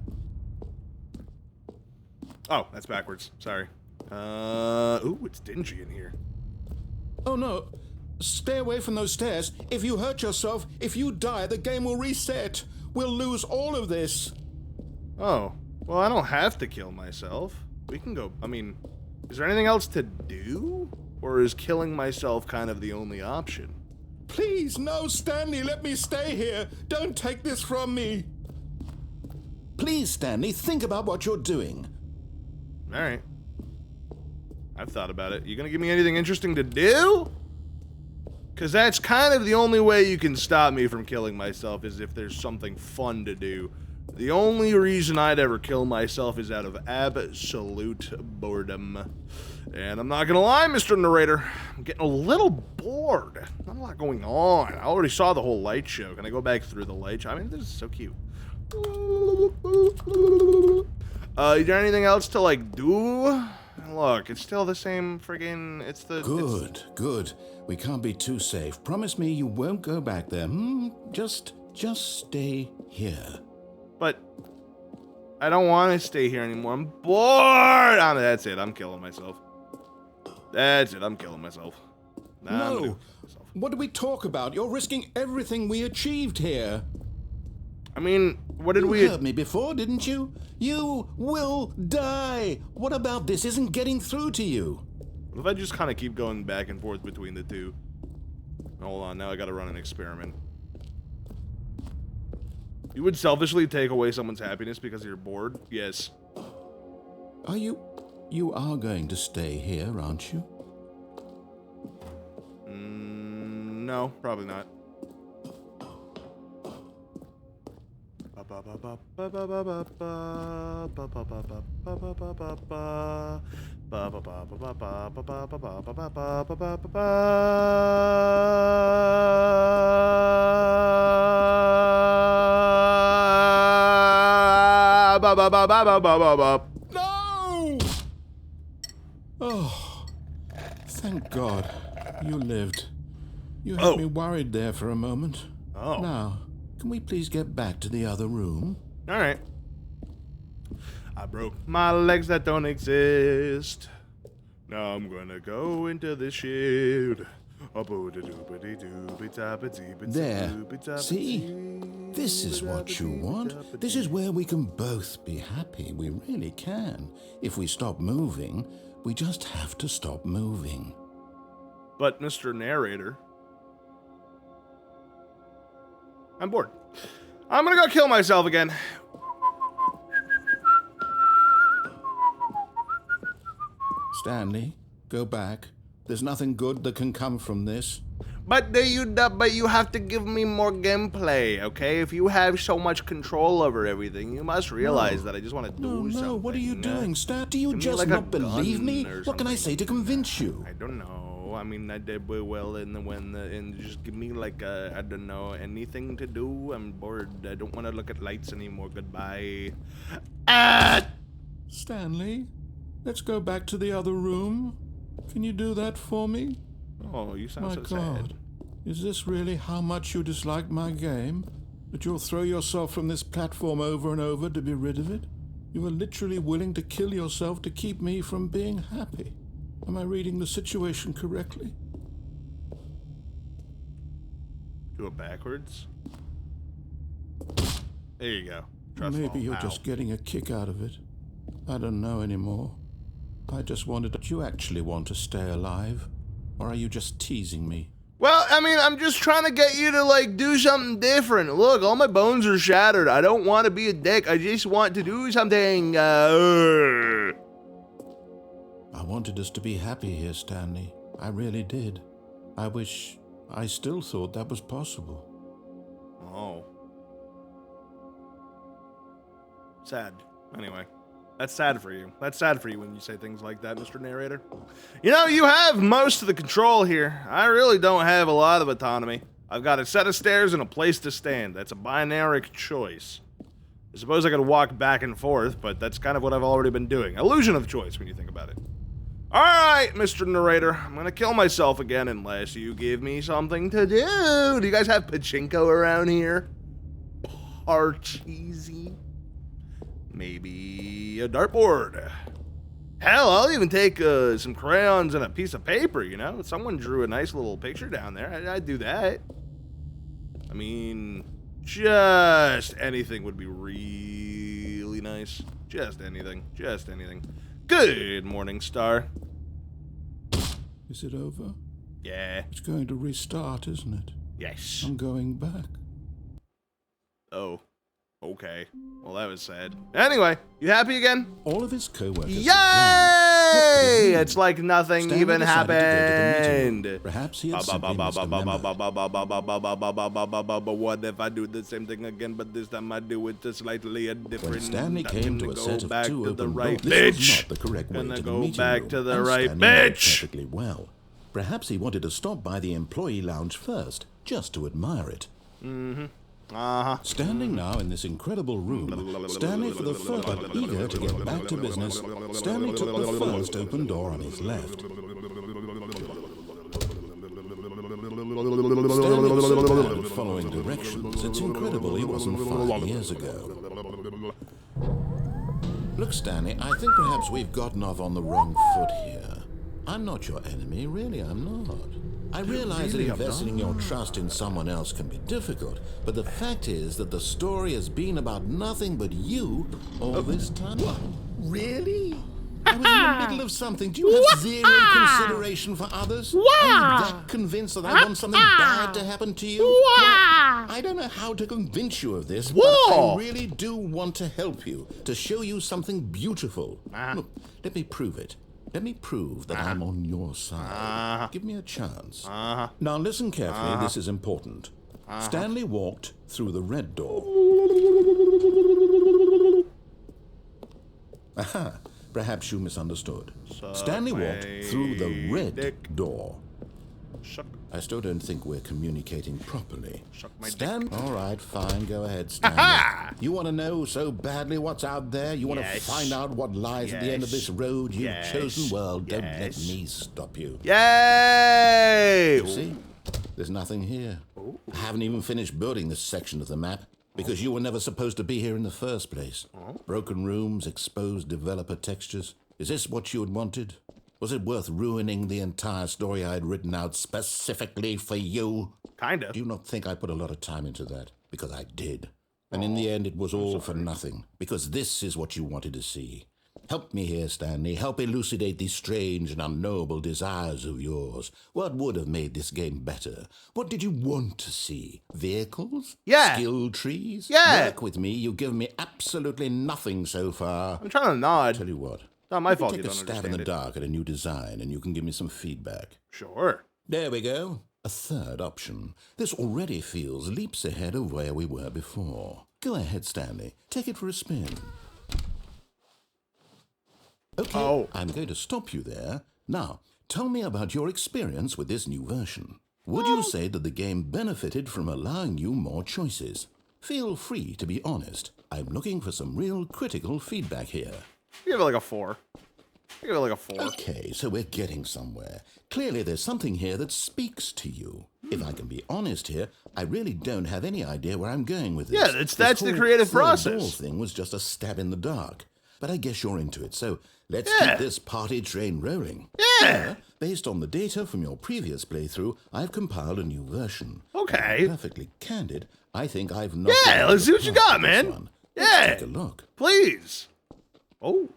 Oh, that's backwards. Sorry. Ooh, it's dingy in here. Oh no, stay away from those stairs. If you hurt yourself, if you die, the game will reset. We'll lose all of this. Oh, well, I don't have to kill myself. We can go, I mean, is there anything else to do? Or is killing myself kind of the only option? Please, no, Stanley, let me stay here. Don't take this from me. Please, Stanley, think about what you're doing. All right. I've thought about it. You gonna give me anything interesting to do? Because that's kind of the only way you can stop me from killing myself is if there's something fun to do. The only reason I'd ever kill myself is out of absolute boredom. And I'm not gonna lie, Mr. Narrator, I'm getting a little bored. Not a lot going on. I already saw the whole light show. Can I go back through the light show? I mean, this is so cute. Is there anything else to, like, do? Look, it's still the same friggin', it's the... Good. We can't be too safe. Promise me you won't go back there. Just stay here. But I don't want to stay here anymore. I'm bored. That's it. I'm killing myself. That's it. I'm killing myself. No. What do we talk about? You're risking everything we achieved here. I mean, what did we... You heard me before, didn't you? You will die. What about this isn't getting through to you? What if I just kind of keep going back and forth between the two? Hold on. Now I got to run an experiment. You would selfishly take away someone's happiness because you're bored? Yes. Are you... You are going to stay here, aren't you? No, probably not. No! Oh, thank God you lived. You had me worried there for a moment. Oh. Now, can we please get back to the other room? All right. I broke my legs that don't exist. Now I'm gonna go into the shed. There. See? This is what you want. This is where we can both be happy. We really can. If we stop moving, we just have to stop moving. But, Mr. Narrator, I'm bored. I'm gonna go kill myself again. Stanley, go back. There's nothing good that can come from this. But you have to give me more gameplay, okay? If you have so much control over everything, you must realize that I just want to do something. What are you doing, Stan? Do you Give me just like a not believe gun me? or What can I something. say to convince you? I don't know. know. I mean, I did well and just give me like I don't know, anything to do. I'm bored. I don't want to look at lights anymore. Goodbye. Stanley, let's go back to the other room. Can you do that for me? Oh, you sound My so God, sad. is this really how much you dislike my game? That you'll throw yourself from this platform over and over to be rid of it? You are literally willing to kill yourself to keep me from being happy. Am I reading the situation correctly? Do it backwards. There you go. Trust Maybe fall. you're Ow. just getting a kick out of it. I don't know anymore. I just wondered, do you actually want to stay alive? Or are you just teasing me? Well, I mean, I'm just trying to get you to, like, do something different. Look, all my bones are shattered. I don't want to be a dick. I just want to do something. I wanted us to be happy here, Stanley. I really did. I still thought that was possible. Oh. Sad. Anyway. That's sad for you. That's sad for you when you say things like that, Mr. Narrator. You know, you have most of the control here. I really don't have a lot of autonomy. I've got a set of stairs and a place to stand. That's a binary choice. I suppose I could walk back and forth, but that's kind of what I've already been doing. Illusion of choice when you think about it. Alright, Mr. Narrator. I'm gonna kill myself again unless you give me something to do. Do you guys have pachinko around here? Parcheesi? Maybe a dartboard. Hell, I'll even take some crayons and a piece of paper, you know? Someone drew a nice little picture down there. I'd do that. I mean, just anything would be really nice. Just anything. Just anything. Good morning, Star. Is it over? Yeah. It's going to restart, isn't it? Yes. I'm going back. Oh. Okay. Well, that was sad. Anyway, you happy again? All of his co-workers Yay! had gone. It's like nothing Stanley even decided to go to the happened. meeting. Perhaps he had simply missed a memo. But what if I do the same thing again, but this time I do it just slightly a different. When Stanley came to a set of two to the open right doors, this was bitch. not the correct way And to then the go meeting back room, to the and right Stanley knew it bitch. perfectly well. Perhaps he wanted to stop by the employee lounge first, just to admire it. Standing now in this incredible room, Stanley for the first but eager to get back to business, Stanley took the first open door on his left. Stanley was so bad at following directions, it's incredible he wasn't 5 years ago. Look, Stanley, I think perhaps we've gotten off on the wrong foot here. I'm not your enemy, really, I'm not. I realize that investing your trust in someone else can be difficult, but the fact is that the story has been about nothing but you all this time. What? Really? I was in the middle of something. Do you have zero consideration for others? Are you that convinced that I want something bad to happen to you? I don't know how to convince you of this, but I really do want to help you, to show you something beautiful. Look, let me prove it. Let me prove that I'm on your side. Give me a chance. Now listen carefully, this is important. Stanley walked through the red door. Aha, perhaps you misunderstood. Stanley walked through the red door. I still don't think we're communicating properly. All right, fine, go ahead, Stanley. You want to know so badly what's out there? You want to find out what lies at the end of this road you've chosen? Well, don't let me stop you. Yay! See? There's nothing here. I haven't even finished building this section of the map because you were never supposed to be here in the first place. Broken rooms, exposed developer textures. Is this what you had wanted? Was it worth ruining the entire story I had written out specifically for you? Kinda. Do you not think I put a lot of time into that? Because I did. And in the end, it was all for nothing. Because this is what you wanted to see. Help me here, Stanley. Help elucidate these strange and unknowable desires of yours. What would have made this game better? What did you want to see? Vehicles? Yeah. Skill trees? Yeah. Work with me. You've given me absolutely nothing so far. I'm trying to nod. Tell you what. Not my fault Take you a don't stab in understand the it. dark at a new design, and you can give me some feedback. Sure. There we go. A third option. This already feels leaps ahead of where we were before. Go ahead, Stanley. Take it for a spin. Okay, I'm going to stop you there. Now, Tell me about your experience with this new version. Would you say that the game benefited from allowing you more choices? Feel free to be honest. I'm looking for some real critical feedback here. Give it like a 4. Give it like a 4. Okay, so we're getting somewhere. Clearly there's something here that speaks to you. If I can be honest here, I really don't have any idea where I'm going with this. Yeah, that's the creative process. This thing was just a stab in the dark. But I guess you're into it, so let's keep this party train rolling. Yeah. Based on the data from your previous playthrough, I've compiled a new version. Okay. To be perfectly candid, I think I've not. Yeah, let's see what you got, man. Let's take a look. Please. Oh.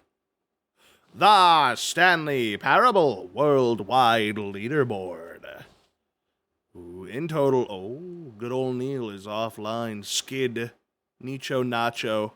The Stanley Parable Worldwide Leaderboard. Ooh, in total, good old Neil is offline. Skid. Nicho Nacho.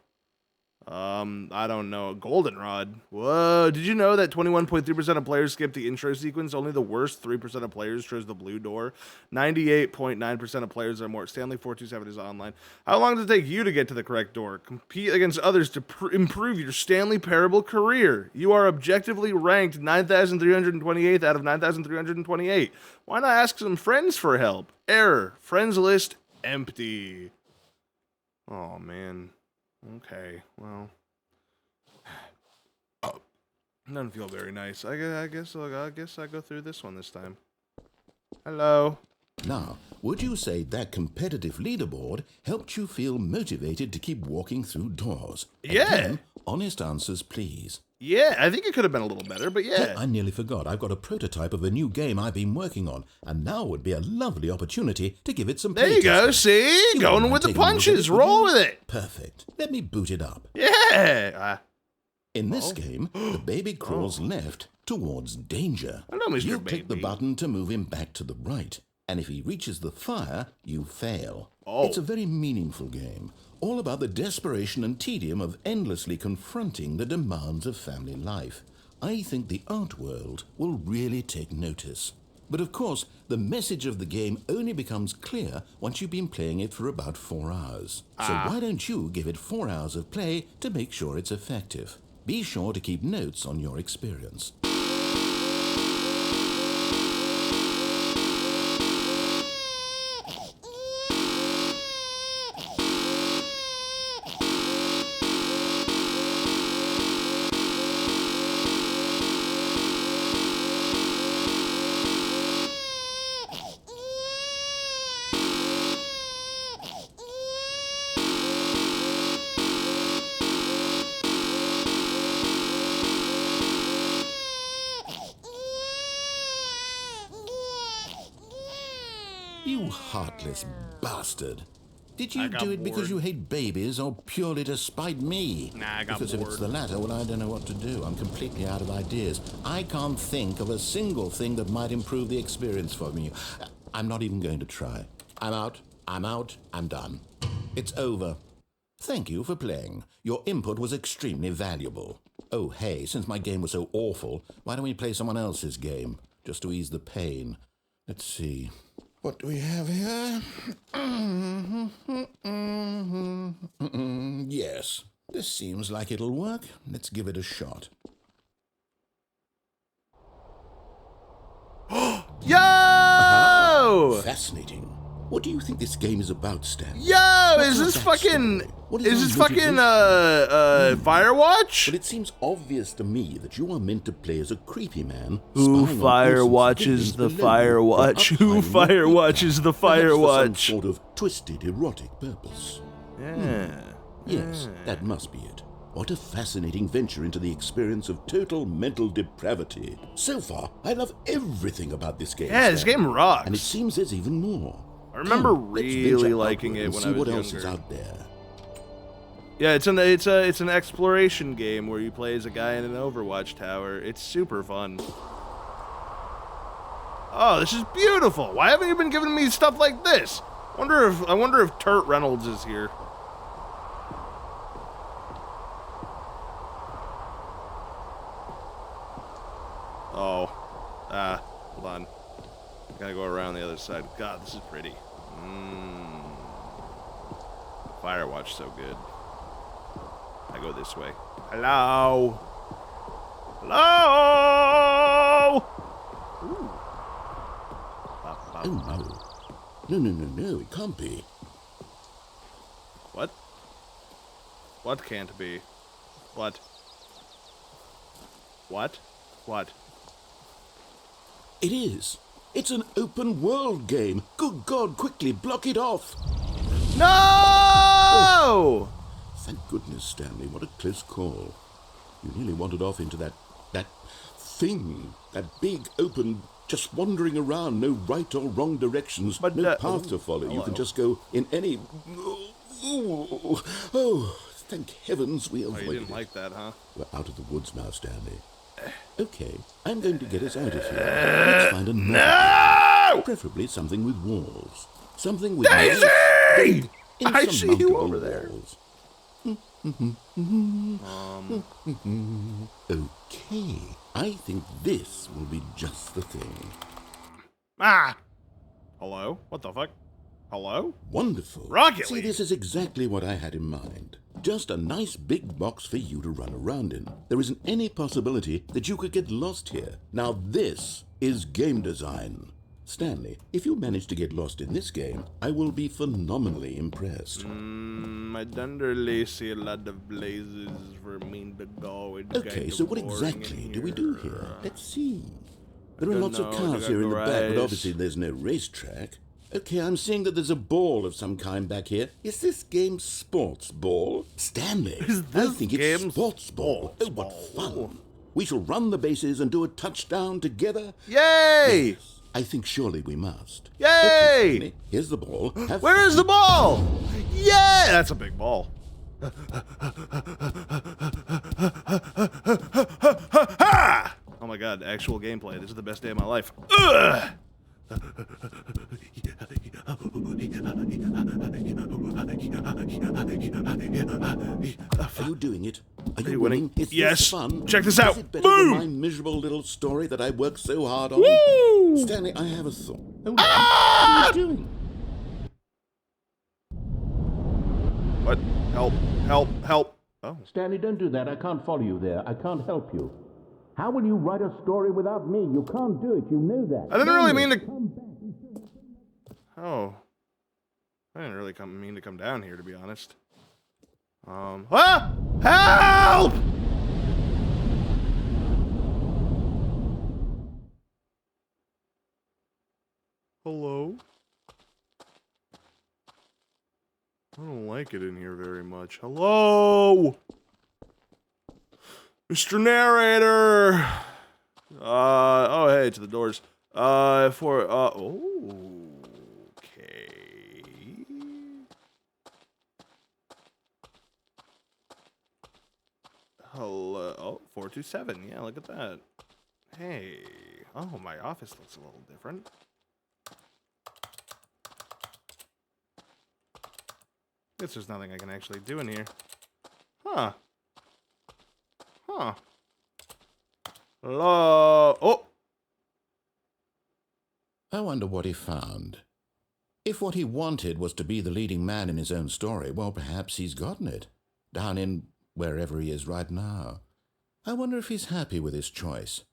I don't know. Goldenrod. Whoa, did you know that 21.3% of players skipped the intro sequence? Only the worst 3% of players chose the blue door. 98.9% of players are more. Stanley 427 is online. How long does it take you to get to the correct door? Compete against others to improve your Stanley Parable career. You are objectively ranked 9,328th out of 9,328. Why not ask some friends for help? Error. Friends list empty. Oh, man. Okay, well, doesn't feel very nice. I guess I go through this one this time. Hello. Now, would you say that competitive leaderboard helped you feel motivated to keep walking through doors? Yeah. Again, honest answers, please. Yeah, I think it could have been a little better, but yeah. I nearly forgot. I've got a prototype of a new game I've been working on, and now would be a lovely opportunity to give it some There you go, see? Going with the punches. Roll with it. Perfect. Let me boot it up. Yeah. In this game, the baby crawls left towards danger. Hello, Mr. You Baby. click the button to move him back to the right, and if he reaches the fire, you fail. Oh. It's a very meaningful game, all about the desperation and tedium of endlessly confronting the demands of family life. I think the art world will really take notice. But of course, the message of the game only becomes clear once you've been playing it for about 4 hours. So why don't you give it 4 hours of play to make sure it's effective? Be sure to keep notes on your experience. You heartless bastard. Did you do it because you hate babies or purely to spite me? Nah, I got because if it's the latter, well, I don't know what to do. I'm completely out of ideas. I can't think of a single thing that might improve the experience for me. I'm not even going to try. I'm out. I'm done. It's over. Thank you for playing. Your input was extremely valuable. Oh, hey, since my game was so awful, why don't we play someone else's game? Just to ease the pain. Let's see. What do we have here? Yes, this seems like it'll work. Let's give it a shot. Yo! Fascinating. What do you think this game is about, Stan? Yo, is this fucking Firewatch? But it seems obvious to me that you are meant to play as a creepy man. Who firewatches the Firewatch? Who firewatches the Firewatch? Some sort of twisted erotic purpose. Yeah. Yes, that must be it. What a fascinating venture into the experience of total mental depravity. So far, I love everything about this game. Yeah, this game rocks. And it seems there's even more. I remember really liking it when I was what younger. else is out there. Yeah, it's an exploration game where you play as a guy in an Overwatch tower. It's super fun. Oh, this is beautiful. Why haven't you been giving me stuff like this? I wonder if Turt Reynolds is here. Oh. Hold on. Gotta go around the other side. God, this is pretty. Firewatch so good. I go this way. Hello? Hello? Oh, no. No, no, no, no, it can't be. What? What can't be? What? What? What? It is. It's an open world game. Good God, quickly block it off. No! Oh, thank goodness, Stanley. What a close call. You nearly wandered off into that thing. That big, open, just wandering around. No right or wrong directions. But, no path to follow. hello. You can just go in any... Oh, thank heavens we Oh, avoided you didn't it. like that, huh? We're out of the woods now, Stanley. Okay, I'm going to get us out of here. Let's find another. No! Preferably something with walls. Something with Daisy! big, I see you insurmountable over there. walls. Okay, I think this will be just the thing. Ah! Hello? What the fuck? Hello? Wonderful. Rocket See, League. this is exactly what I had in mind. Just a nice big box for you to run around in. There isn't any possibility that you could get lost here. Now this is game design. Stanley, if you manage to get lost in this game, I will be phenomenally impressed. I don't really see a lot of places for me to go. It's Okay, kind so of what boring exactly in do we do here? Let's see. There are don't lots of know. cars They here in the got back, but garage. obviously there's no racetrack. Okay, I'm seeing that there's a ball of some kind back here. Is this game sports ball? Stanley, Is I this think it's game sports ball. sports Oh, what ball? fun. We shall run the bases and do a touchdown together. Yay! Yes, I think surely we must. Yay! Okay, Stanley, here's the ball. Have Where fun. is the ball? Yeah! That's a big ball. Oh my god, actual gameplay. This is the best day of my life. Ugh! Are you doing it? Are you winning? Is Yes. this fun? Check this out. Is it better Boom! than my miserable little story that I worked so hard on? Woo! Stanley, I have a thought. Oh, Ah! what are you doing? What? Help, help, help. Oh. Stanley, don't do that. I can't follow you there. I can't help you. How will you write a story without me? You can't do it. You know that. I didn't really mean to... Come back. Oh. I didn't really mean to come down here, to be honest. Help! Hello? I don't like it in here very much. Hello? Mr. Narrator! Oh, hey, to the doors. Okay. Hello. Oh, 427. Yeah, look at that. Hey. Oh, my office looks a little different. Guess there's nothing I can actually do in here. Huh. Huh. Hello. Oh! I wonder what he found. If what he wanted was to be the leading man in his own story, well, perhaps he's gotten it. Down in wherever he is right now. I wonder if he's happy with his choice,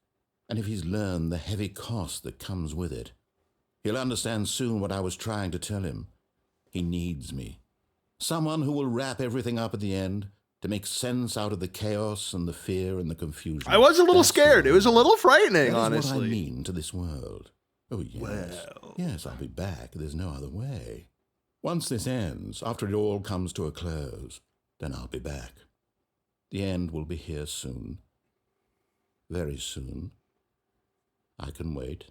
and if he's learned the heavy cost that comes with it. He'll understand soon what I was trying to tell him. He needs me. Someone who will wrap everything up at the end, to make sense out of the chaos and the fear and the confusion. I was a little That's scared. all. It was a little frightening, That is honestly. what I mean to this world. Oh, yes. Well. Yes, I'll be back. There's no other way. Once this ends, after it all comes to a close, then I'll be back. The end will be here soon. Very soon. I can wait.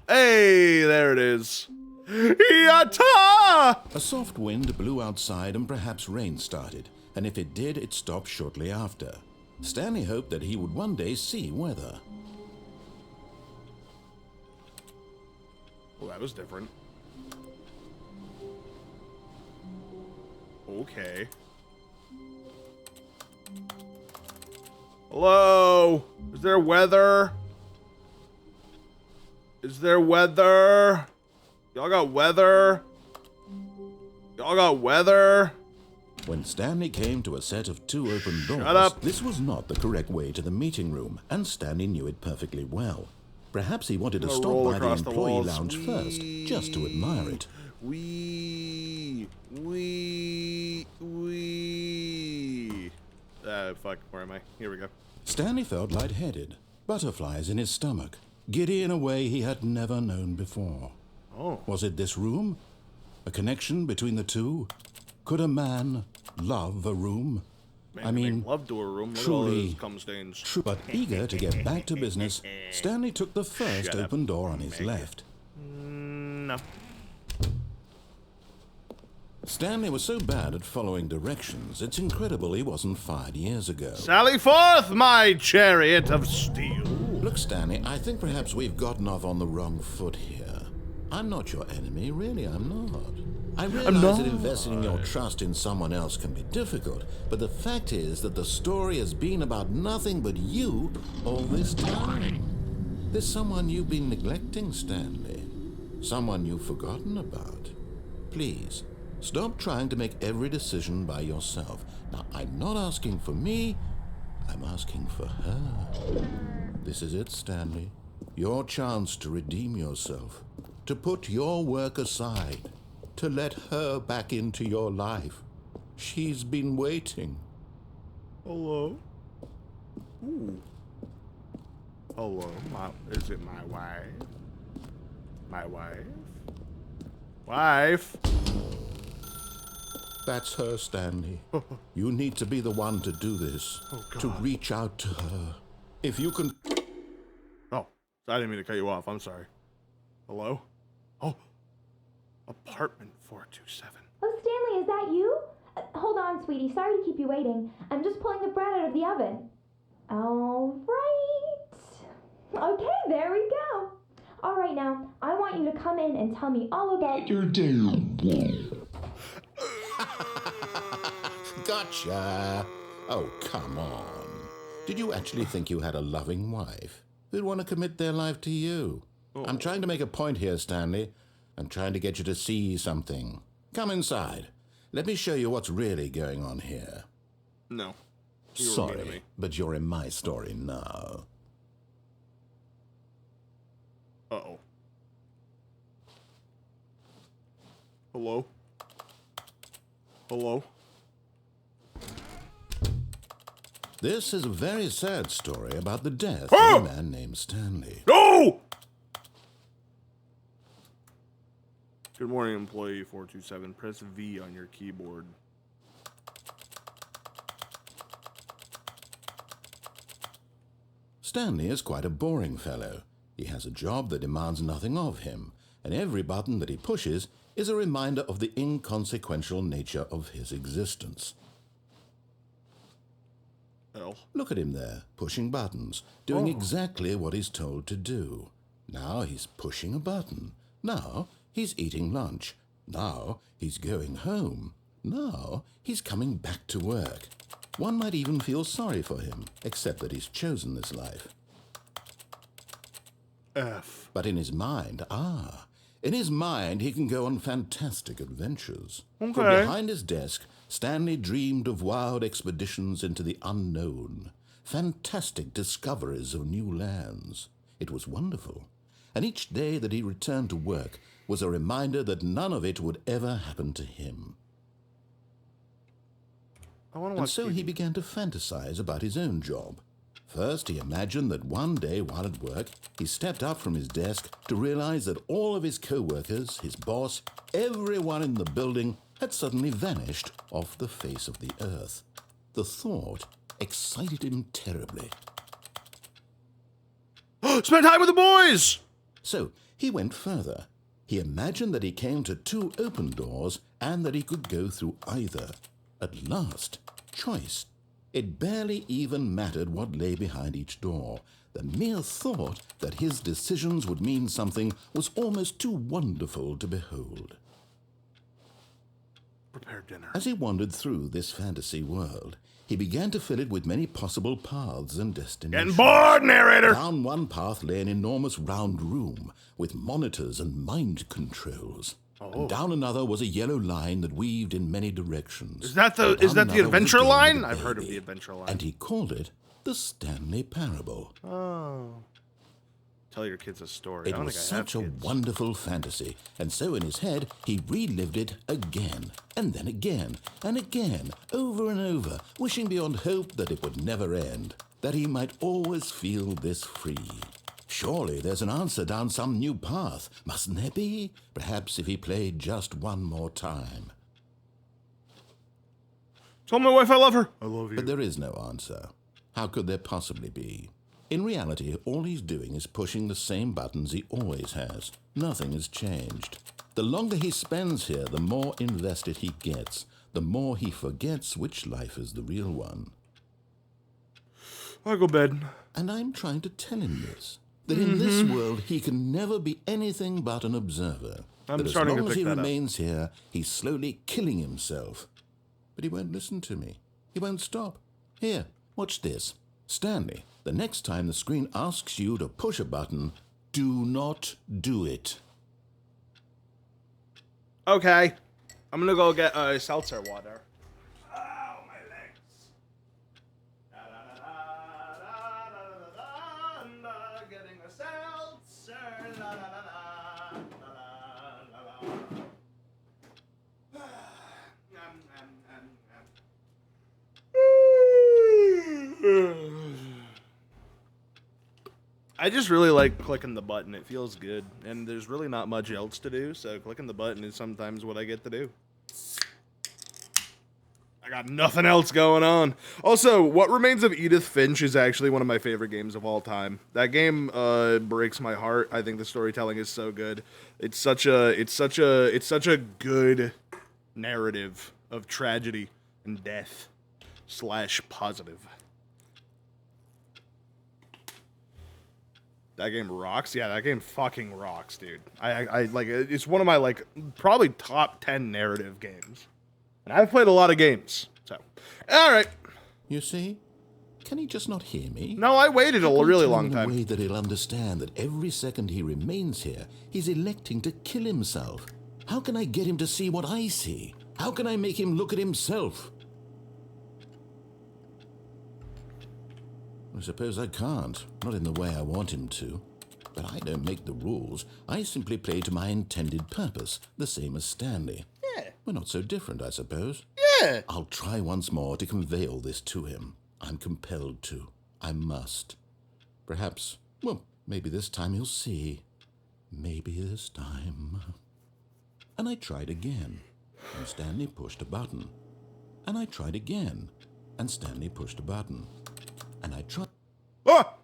Hey, there it is. Yatta! A soft wind blew outside and perhaps rain started, and if it did, it stopped shortly after. Stanley hoped that he would one day see weather. Well, that was different. Okay. Hello? Is there weather? Is there weather? Y'all got weather? Y'all got weather? When Stanley came to a set of 2 open doors, up. this was not the correct way to the meeting room, and Stanley knew it perfectly well. Perhaps he wanted to I'm gonna stop roll by the across the employee walls. lounge first, just to admire it. Fuck, where am I? Here we go. Stanley felt lightheaded, butterflies in his stomach, giddy in a way he had never known before. Oh. Was it this room? A connection between the two? Could a man love a room? Man, I mean, love to a room. Look at all truly, those cum stains. but eager to get back to business, Stanley took the first Shut up. open door on his left. No. Stanley was so bad at following directions, it's incredible he wasn't fired years ago. Sally forth, my chariot of steel. Look, Stanley, I think perhaps we've gotten off on the wrong foot here. I'm not your enemy, really, I'm not. I realize that investing your trust in someone else can be difficult, but the fact is that the story has been about nothing but you all this time. There's someone you've been neglecting, Stanley. Someone you've forgotten about. Please, stop trying to make every decision by yourself. Now, I'm not asking for me, I'm asking for her. This is it, Stanley. Your chance to redeem yourself. To put your work aside. To let her back into your life. She's been waiting. Hello? Ooh. Hello? Is it my wife? My wife? Wife? That's her, Stanley. You need to be the one to do this. To reach out to her. If you can... Oh, I didn't mean to cut you off. I'm sorry. Hello? Oh. Apartment 427. Oh, Stanley, is that you? Hold on, sweetie. Sorry to keep you waiting. I'm just pulling the bread out of the oven. All right. Okay, there we go. All right, now, I want you to come in and tell me all about your day. Gotcha. Oh, come on. Did you actually think you had a loving wife who'd want to commit their life to you? I'm trying to make a point here, Stanley. I'm trying to get you to see something. Come inside. Let me show you what's really going on here. No. You were mean to Sorry, me. but you're in my story now. Uh-oh. Hello? Hello? This is a very sad story about the death Oh! of a man named Stanley. No! Good morning, employee 427. Press V on your keyboard. Stanley is quite a boring fellow. He has a job that demands nothing of him, and every button that he pushes is a reminder of the inconsequential nature of his existence. L. Look at him there, pushing buttons, doing exactly what he's told to do. Now he's pushing a button. Now he's eating lunch. Now he's going home. Now he's coming back to work. One might even feel sorry for him, except that he's chosen this life. F. But in his mind, in his mind he can go on fantastic adventures. From Okay. behind his desk, Stanley dreamed of wild expeditions into the unknown, fantastic discoveries of new lands. It was wonderful. And each day that he returned to work was a reminder that none of it would ever happen to him. I want to And watch so TV. he began to fantasize about his own job. First, he imagined that one day while at work, he stepped up from his desk to realize that all of his co-workers, his boss, everyone in the building had suddenly vanished off the face of the earth. The thought excited him terribly. Spend time with the boys! So he went further. He imagined that he came to 2 open doors and that he could go through either. At last, choice. It barely even mattered what lay behind each door. The mere thought that his decisions would mean something was almost too wonderful to behold. Prepare dinner. As he wandered through this fantasy world, he began to fill it with many possible paths and destinations. Getting bored, narrator! Down one path lay an enormous round room with monitors and mind controls. And down another was a yellow line that weaved in many directions. Is that the And down another was a adventure game line? with a I've heard of baby. the adventure line. And he called it the Stanley Parable. Oh. Tell your kids a story. It I don't was think I have such a kids. wonderful fantasy, and so in his head he relived it again, and then again, and again, over and over, wishing beyond hope that it would never end, that he might always feel this free. Surely there's an answer down some new path, mustn't there be? Perhaps if he played just one more time. Tell my wife I love her. I love you. But there is no answer. How could there possibly be? In reality, all he's doing is pushing the same buttons he always has. Nothing has changed. The longer he spends here, the more invested he gets, the more he forgets which life is the real one. I'll go bed. And I'm trying to tell him this, that in this world he can never be anything but an observer. I'm that as starting to long as pick he that up. remains here, he's slowly killing himself. But he won't listen to me. He won't stop. Here, watch this. Stanley, the next time the screen asks you to push a button, do not do it. Okay. I'm gonna go get seltzer water. Ow, my legs. Getting a seltzer. La, la, la, la, la, la, la, la. I just really like clicking the button. It feels good. And there's really not much else to do, so clicking the button is sometimes what I get to do. I got nothing else going on. Also, What Remains of Edith Finch is actually one of my favorite games of all time. That game breaks my heart. I think the storytelling is so good. It's such a good narrative of tragedy and death / positive. That game rocks. Yeah, that game fucking rocks, dude. I like it's one of my probably top 10 narrative games. And I've played a lot of games. So, all right. You see? Can he just not hear me? No, I waited a really long In a time. way that he'll understand that every second he remains here, he's electing to kill himself. How can I get him to see what I see? How can I make him look at himself? I suppose I can't, not in the way I want him to. But I don't make the rules. I simply play to my intended purpose, the same as Stanley. Yeah. We're not so different, I suppose. Yeah. I'll try once more to convey all this to him. I'm compelled to. I must. Perhaps, well, maybe this time he'll see. Maybe this time. And I tried again, and Stanley pushed a button. And I tried again, and Stanley pushed a button. And I tried... Ah!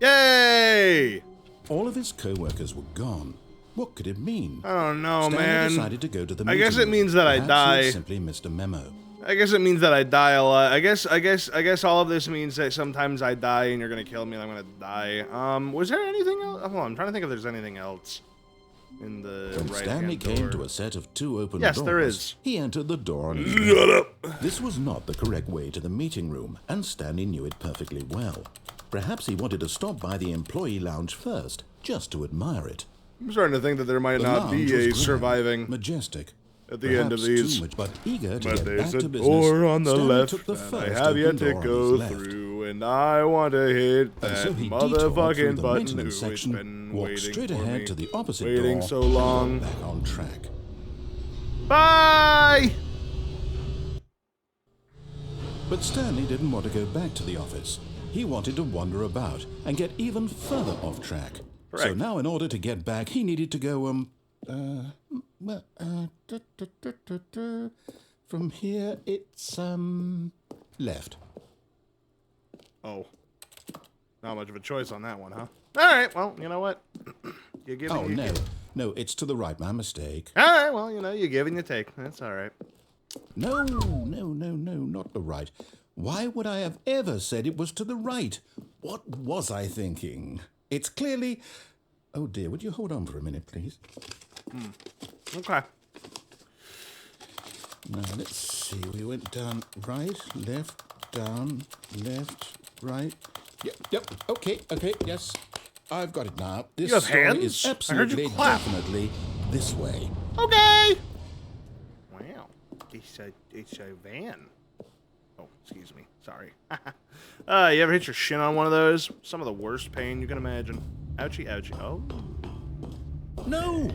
Yay! All of his co-workers were gone. What could it mean? I don't know, Stanley man. decided to go to the I guess meeting it means room. that I Perhaps he had die. simply missed a memo. I guess it means that I die a lot. I guess all of this means that sometimes I die and you're gonna kill me and I'm gonna die. Was there anything else? Hold on, I'm trying to think if there's anything else in the When right Stanley hand came door. to a set of 2 open Yes, doors, there is. he entered the door on his Shut left. up. This was not the correct way to the meeting room, and Stanley knew it perfectly well. Perhaps he wanted to stop by the employee lounge first, just to admire it. I'm starting to think that there might The not lounge be was a grand, surviving majestic. at the end of Perhaps these. too much, but eager to But get there's back a to business, door on the Stanley left took the that I first have yet open to door on go his left. through, and I want to hit And that so he detoured through motherfucking the button who maintenance has section, been walked waiting straight for ahead me, to the opposite waiting door, so and got long. back on track. Bye! But Stanley didn't want to go back to the office. He wanted to wander about and get even further off track. So Correct. now, in order to get back, he needed to go, from here, it's, left. Oh. Not much of a choice on that one, huh? Alright, well, you know what? You give Oh, and you no. give. No, it's to the right. My mistake. Alright, well, you know, you give and you take. That's alright. No, not the right. Why would I have ever said it was to the right? What was I thinking? It's clearly... Oh, dear, would you hold on for a minute, please? Okay. Now, let's see. We went down right, left, down, left, right. Yep, okay, yes. I've got it now. This You have story hands? is I heard you absolutely, clap. definitely this way. Okay. Wow. It's a van. Oh, excuse me. Sorry. You ever hit your shin on one of those? Some of the worst pain you can imagine. Ouchie, ouchie. Oh. No.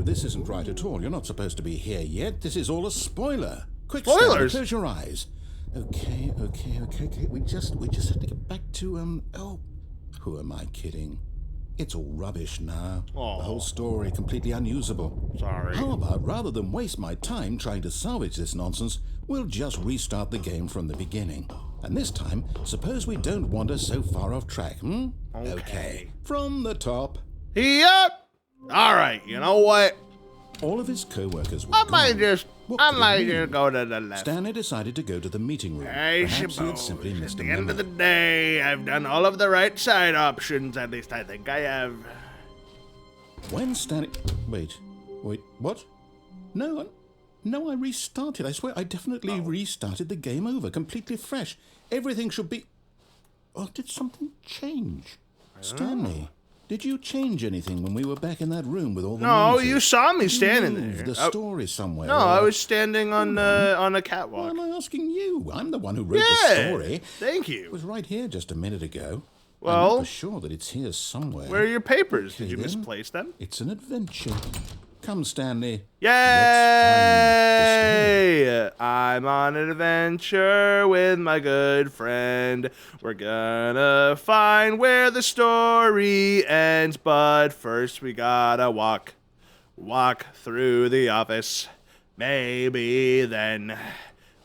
This isn't right at all. You're not supposed to be here yet. This is all a spoiler. Quick, Stanley, Spoilers? close your eyes. Okay. We just have to get back to, oh, who am I kidding? It's all rubbish now. Aw. The whole story completely unusable. Sorry. How about, rather than waste my time trying to salvage this nonsense, we'll just restart the game from the beginning. And this time, suppose we don't wander so far off track, Okay. From the top. Yep. All right. You know what? All of his co-workers were I might gone. just What I could it might mean? just go to the left. Stanley decided to go to the meeting room. I Perhaps he had suppose. simply At missed a the end of the memo. day, I've done all of the right side options. At least I think I have. When Stanley... Wait, what? No, I restarted. I swear, I definitely restarted the game over, completely fresh. Everything should be... Oh, did something change? Stanley, did you change anything when we were back in that room with all the No, monitors? you saw me Did you standing move there. the story somewhere? No, I or- was standing on a Why catwalk. am I asking you? I'm the one who wrote Yeah. the story. Thank It you. was right here just a minute ago. I'm Well, not for sure that it's here somewhere. where are your papers? Okay, Did you then. misplace them? It's an adventure. Come, Stanley. Yay! I'm on an adventure with my good friend. We're gonna find where the story ends, but first we gotta walk through the office. Maybe then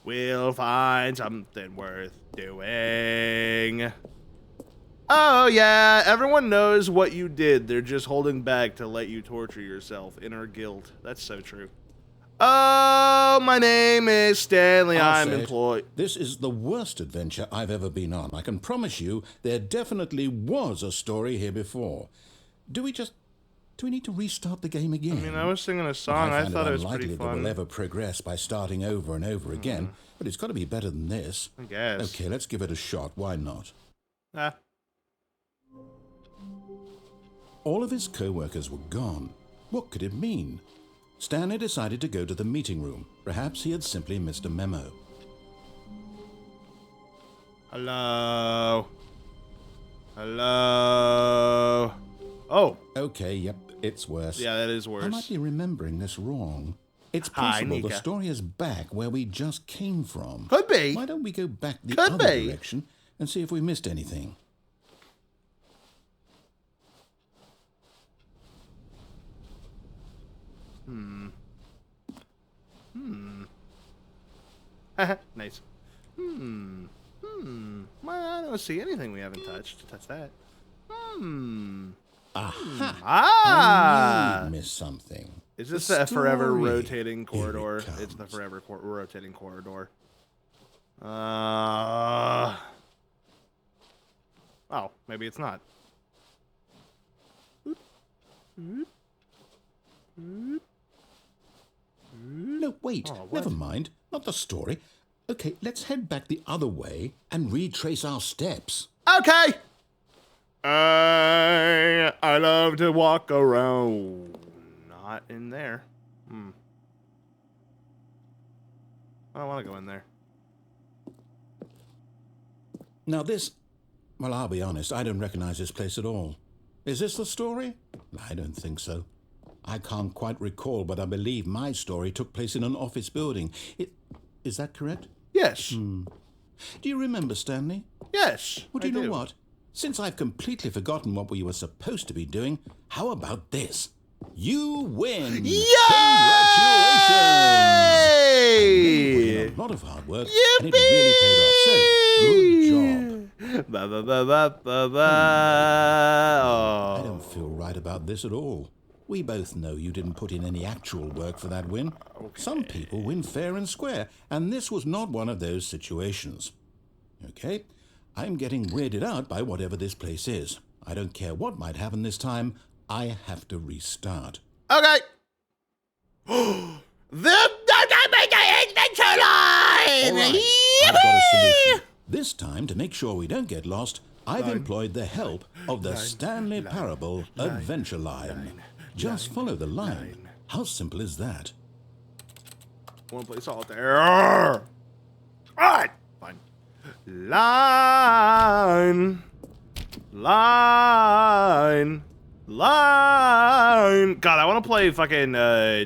we'll find something worth doing. Oh, yeah, everyone knows what you did. They're just holding back to let you torture yourself. Inner guilt. That's so true. Oh, my name is Stanley. I'll I'm say it. employed. This is the worst adventure I've ever been on. I can promise you there definitely was a story here before. Do we need to restart the game again? I mean, I was singing a song. I find thought it was unlikely pretty that fun. we'll ever progress by starting over and over again, but it's got to be better than this. I guess. Okay, let's give it a shot. Why not? Ah. All of his co-workers were gone. What could it mean? Stanley decided to go to the meeting room. Perhaps he had simply missed a memo. Hello. Hello. Oh, Okay, yep, it's worse. yeah, that is I worse. might be remembering this wrong. It's Hi, possible the Nika. story is back where we just came from. Could be. Why don't we go back the Could other be. direction and see if we missed anything? Nice. Well, I don't see anything we haven't touched. Touch that. Aha! Ah! You missed something. Is this The the forever story. rotating Here it corridor? It's the comes. forever rotating corridor. Oh, maybe it's not. No, wait. Oh, what? Never mind. Not the story. Okay, let's head back the other way and retrace our steps. Okay. I love to walk around. Not in there. I don't want to go in there. Now this... Well, I'll be honest, I don't recognize this place at all. Is this the story? I don't think so. I can't quite recall, but I believe my story took place in an office building. Is that correct? Yes. Do you remember, Stanley? Yes. Well, do I you know what? Since I've completely forgotten what we were supposed to be doing, how about this? You win! Yay! Congratulations! A lot of hard work, and it really paid off. So, good job. Ba, ba, ba, ba, ba, ba. I Oh. don't feel right about this at all. We both know you didn't put in any actual work for that win. Some people win fair and square, and this was not one of those situations. Okay, I'm getting weirded out by whatever this place is. I don't care what might happen this time. I have to restart. Okay. The adventure line. All right, I've solution. This time, to make sure we don't get lost, I've employed the help of the Stanley Parable Adventure Line. Just follow the line. How simple is that? One play solitaire. Alright, fine. Line. God, I want to play fucking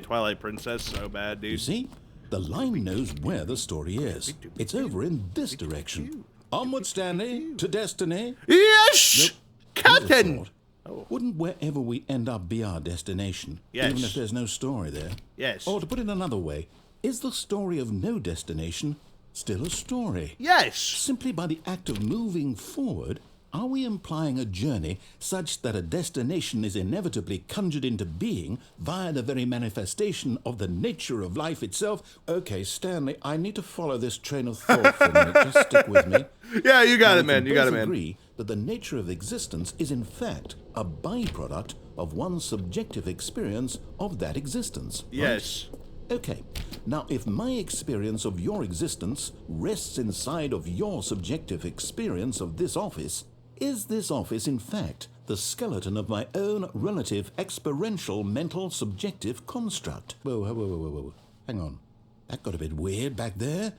Twilight Princess so bad, dude. You see? The line knows where the story is. It's over in this direction. Onward, Stanley, to destiny. Yes, Nope. Captain. Here's a thought. Wouldn't wherever we end up be our destination, Yes. even if there's no story there? Yes. Or to put it another way, is the story of no destination still a story? Yes. Simply by the act of moving forward, are we implying a journey such that a destination is inevitably conjured into being via the very manifestation of the nature of life itself? Okay, Stanley, I need to follow this train of thought for a minute. Just stick with me. Yeah, you got Now, it, man. we You got it, both man. agree that the nature of existence is in fact a byproduct of one's subjective experience of that existence. Right? Yes. Okay, now if my experience of your existence rests inside of your subjective experience of this office, is this office in fact the skeleton of my own relative experiential mental subjective construct? Whoa. Hang on. That got a bit weird back there.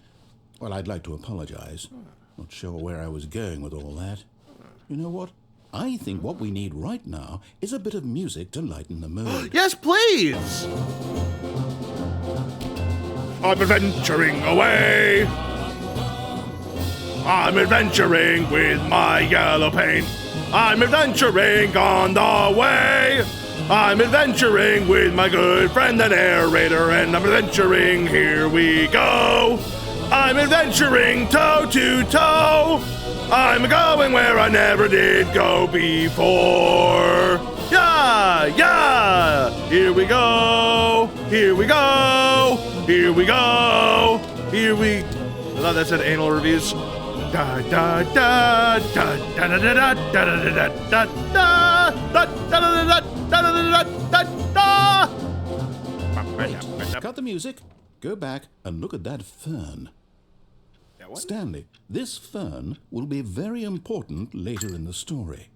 Well, I'd like to apologize. Not sure where I was going with all that. You know what? I think what we need right now is a bit of music to lighten the mood. Yes, please. I'm adventuring away. I'm adventuring with my yellow paint. I'm adventuring on the way. I'm adventuring with my good friend the narrator, and I'm adventuring, here we go. I'm adventuring toe to toe. I'm going where I never did go before. Yeah, here we go. Here we go. Here we go. Here we. I thought that said anal reviews. Da da da da da da da da da da da da da da. Wait, cut the music. Go back and look at that fern. Stanley, this fern will be very important later in the story.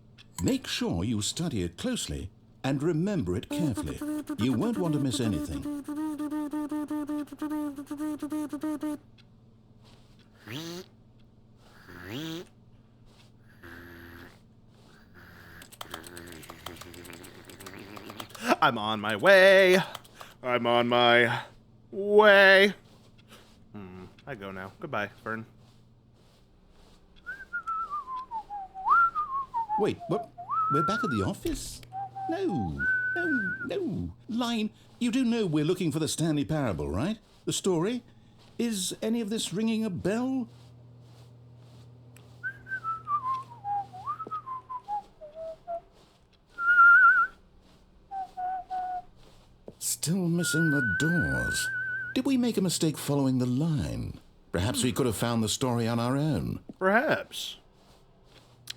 Make sure you study it closely and remember it carefully. You won't want to miss anything. I'm on my way. I'm on my way. I go now. Goodbye, Fern. Wait, what? We're back at the office? No. Line, you do know we're looking for the Stanley Parable, right? The story? Is any of this ringing a bell? Still missing the doors. Did we make a mistake following the line? Perhaps we could have found the story on our own. Perhaps.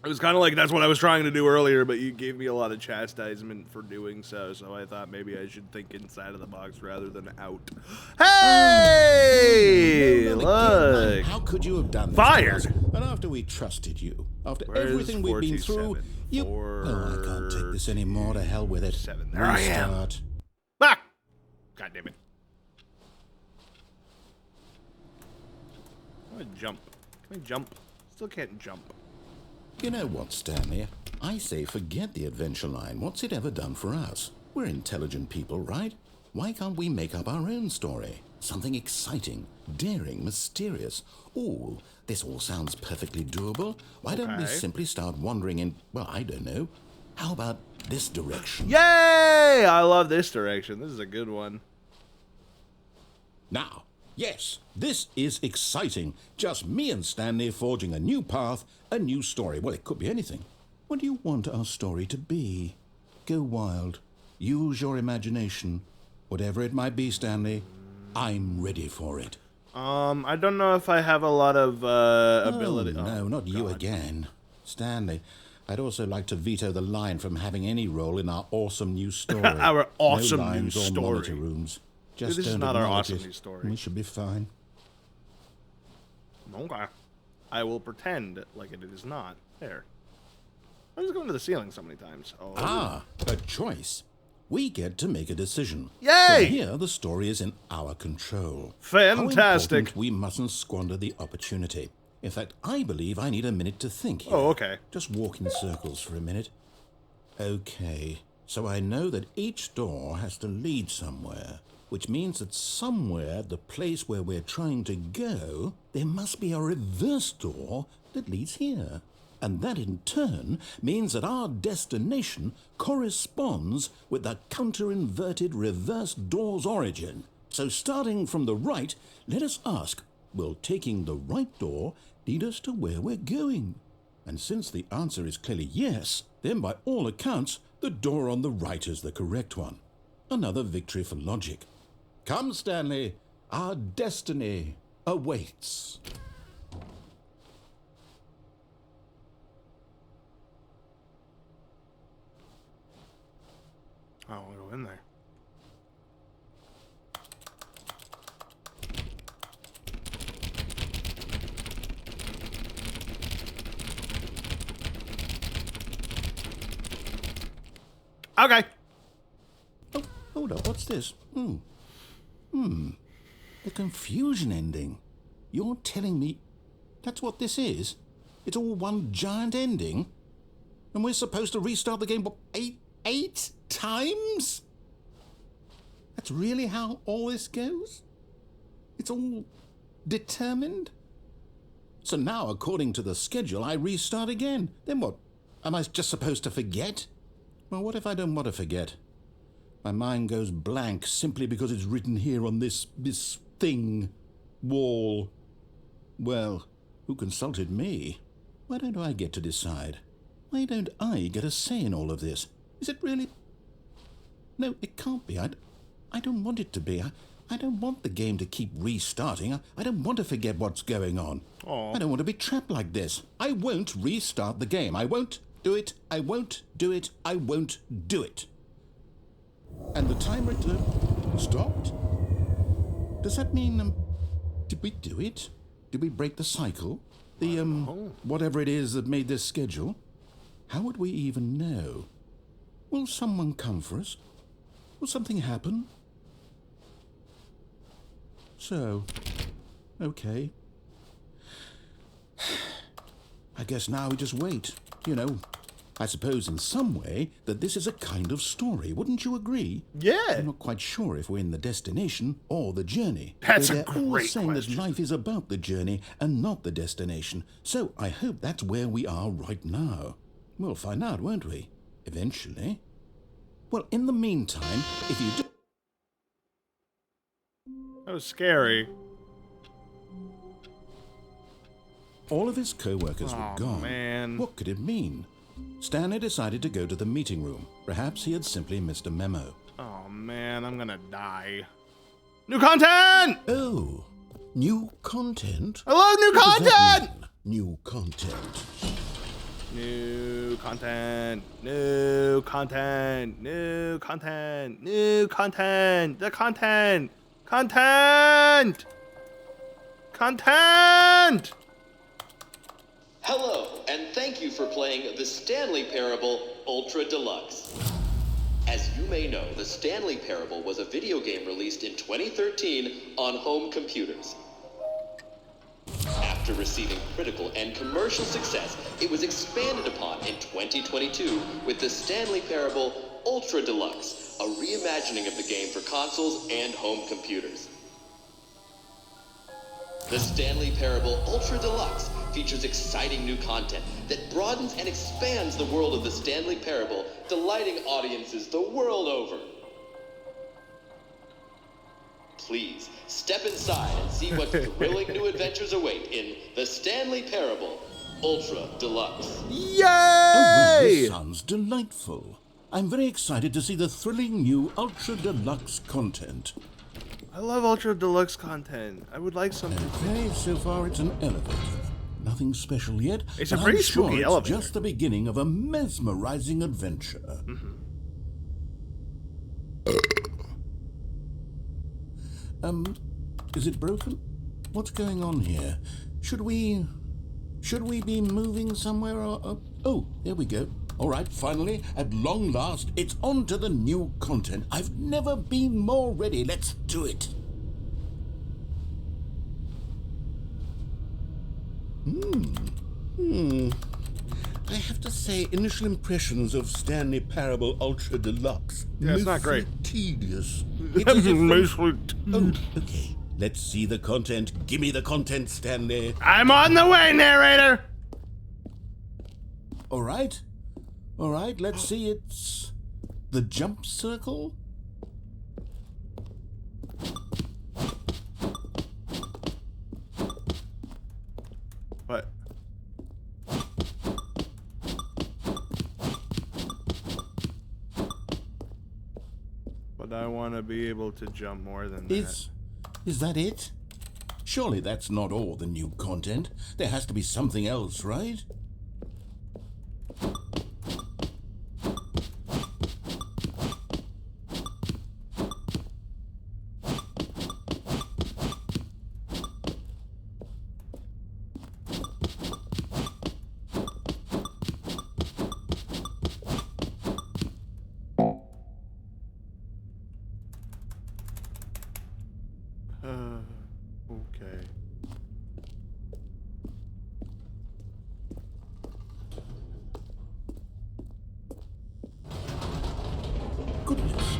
It was kind of like that's what I was trying to do earlier, but you gave me a lot of chastisement for doing so, so I thought maybe I should think inside of the box rather than out. Hey! No, Look! again, how could you have done this? Fired! To us? And after we trusted you, after Where's everything we've been through, 427? you... Oh, I can't take this anymore. To hell with it. 7. There I am. Restart. Ah! God damn it. Can I jump? Can I jump? Still can't jump. You know what, Stanley? I say forget the adventure line. What's it ever done for us? We're intelligent people, right? Why can't we make up our own story? Something exciting, daring, mysterious. Ooh, this all sounds perfectly doable. Why don't we Okay. simply start wandering in, well, I don't know. How about this direction? Yay! I love this direction. This is a good one. Now, yes, this is exciting. Just me and Stanley forging a new path, a new story. Well, it could be anything. What do you want our story to be? Go wild. Use your imagination. Whatever it might be, Stanley, I'm ready for it. I don't know if I have a lot of ability. Oh, no, not you God. again. Stanley, I'd also like to veto the line from having any role in our awesome new story. Our awesome no new lines or story. monitor rooms. Just This is don't not our acknowledge awesome it. new story. We should be fine. Okay. I will pretend like it is not. There. I was going to the ceiling so many times. Oh. Ah, a choice. We get to make a decision. Yay! From here, the story is in our control. Fantastic. How important we mustn't squander the opportunity. In fact, I believe I need a minute to think here. Oh, okay. Just walk in circles for a minute. Okay, so I know that each door has to lead somewhere, which means that somewhere, the place where we're trying to go, there must be a reverse door that leads here. And that in turn means that our destination corresponds with the counter-inverted reverse door's origin. So starting from the right, let us ask, will taking the right door lead us to where we're going? And since the answer is clearly yes, then by all accounts, the door on the right is the correct one. Another victory for logic. Come, Stanley, our destiny awaits. I want to go in there. Okay. Oh, hold up, what's this? The confusion ending. You're telling me that's what this is? It's all one giant ending? And we're supposed to restart the game, what, eight times? That's really how all this goes? It's all determined? So now, according to the schedule, I restart again. Then what? Am I just supposed to forget? Well, what if I don't want to forget? My mind goes blank simply because it's written here on this thing, wall. Well, who consulted me? Why don't I get to decide? Why don't I get a say in all of this? Is it really? No, it can't be. I don't want it to be. I don't want the game to keep restarting. I don't want to forget what's going on. Aww. I don't want to be trapped like this. I won't restart the game. I won't do it. I won't do it. I won't do it. And the timer stopped? Does that mean, did we do it? Did we break the cycle? The, whatever it is that made this schedule? How would we even know? Will someone come for us? Will something happen? So, okay. I guess now we just wait. You know, I suppose in some way that this is a kind of story. Wouldn't you agree? Yeah. I'm not quite sure if we're in the destination or the journey. That's Though a they're all great saying question. that life is about the journey and not the destination. So I hope that's where we are right now. We'll find out, won't we? Eventually. Well, in the meantime, if you do... That was scary. All of his co-workers Oh, were gone. man. What could it mean? Stanley decided to go to the meeting room. Perhaps he had simply missed a memo. Oh man, I'm gonna die. New content! Oh, new content? I love new What does that content! mean, new content? New content, new content, new content, new content, the content, content, content! Hello, and thank you for playing the Stanley Parable Ultra Deluxe. As you may know, the Stanley Parable was a video game released in 2013 on home computers. After receiving critical and commercial success, it was expanded upon in 2022 with the Stanley Parable Ultra Deluxe, a reimagining of the game for consoles and home computers. The Stanley Parable Ultra Deluxe features exciting new content that broadens and expands the world of the Stanley Parable, delighting audiences the world over. Please, step inside and see what thrilling new adventures await in the Stanley Parable Ultra Deluxe. Oh, well, Yay! this sounds delightful. I'm very excited to see the thrilling new Ultra Deluxe content. I love Ultra Deluxe content. I would like some. Okay, so far it's an elevator. Nothing special yet. It's a but pretty I'm sure spooky it's elevator. just the beginning of a mesmerizing adventure. Is it broken? What's going on here? Should we Should we be moving somewhere or... Oh, there we go. All right, finally, at long last, it's on to the new content. I've never been more ready. Let's do it. I have to say, initial impressions of Stanley Parable Ultra Deluxe. Yeah, it's not great. Tedious. It's as if from- Mostly. Oh, okay. Let's see the content. Give me the content, Stanley. I'm on the way, narrator. All right. All right, let's see. It's the jump circle. What? But I want to be able to jump more than that. Is that it? Surely that's not all the new content. There has to be something else, right? Okay. Goodness.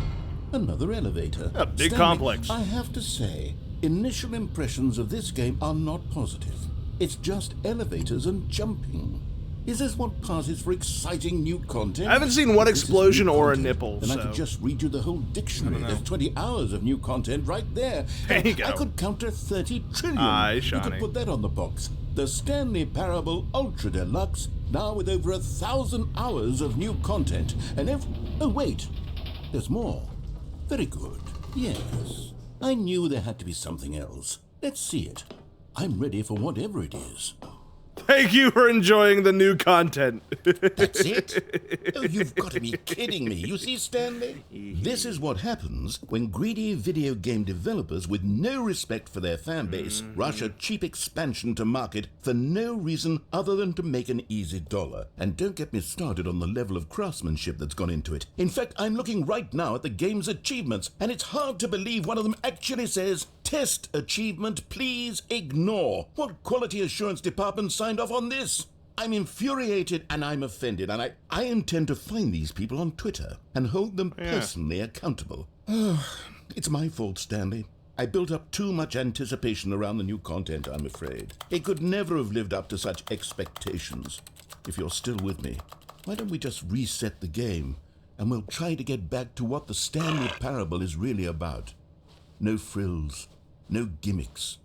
Another elevator. A big Stanley, complex. I have to say, initial impressions of this game are not positive. It's just elevators and jumping. Is this what passes for exciting new content? I haven't seen one If this is explosion new or a content, nipple, then I so- could just read you the whole dictionary. There's 20 hours of new content right there. There you go. I could counter 30 trillion. Aye, You Shawnee. could put that on the box. The Stanley Parable Ultra Deluxe, now with over 1,000 hours of new content. And oh wait, there's more. Very good. Yes. I knew there had to be something else. Let's see it. I'm ready for whatever it is. Thank you for enjoying the new content. That's it? Oh, you've got to be kidding me. You see, Stanley? This is what happens when greedy video game developers with no respect for their fan base rush a cheap expansion to market for no reason other than to make an easy dollar. And don't get me started on the level of craftsmanship that's gone into it. In fact, I'm looking right now at the game's achievements, and it's hard to believe one of them actually says, "Test achievement, please ignore." What quality assurance department signed off on this? I'm infuriated and I'm offended, and I intend to find these people on Twitter and hold them personally accountable. It's my fault, Stanley. I built up too much anticipation around the new content, I'm afraid. It could never have lived up to such expectations. If you're still with me, why don't we just reset the game and we'll try to get back to what the Stanley Parable is really about. No frills, no gimmicks.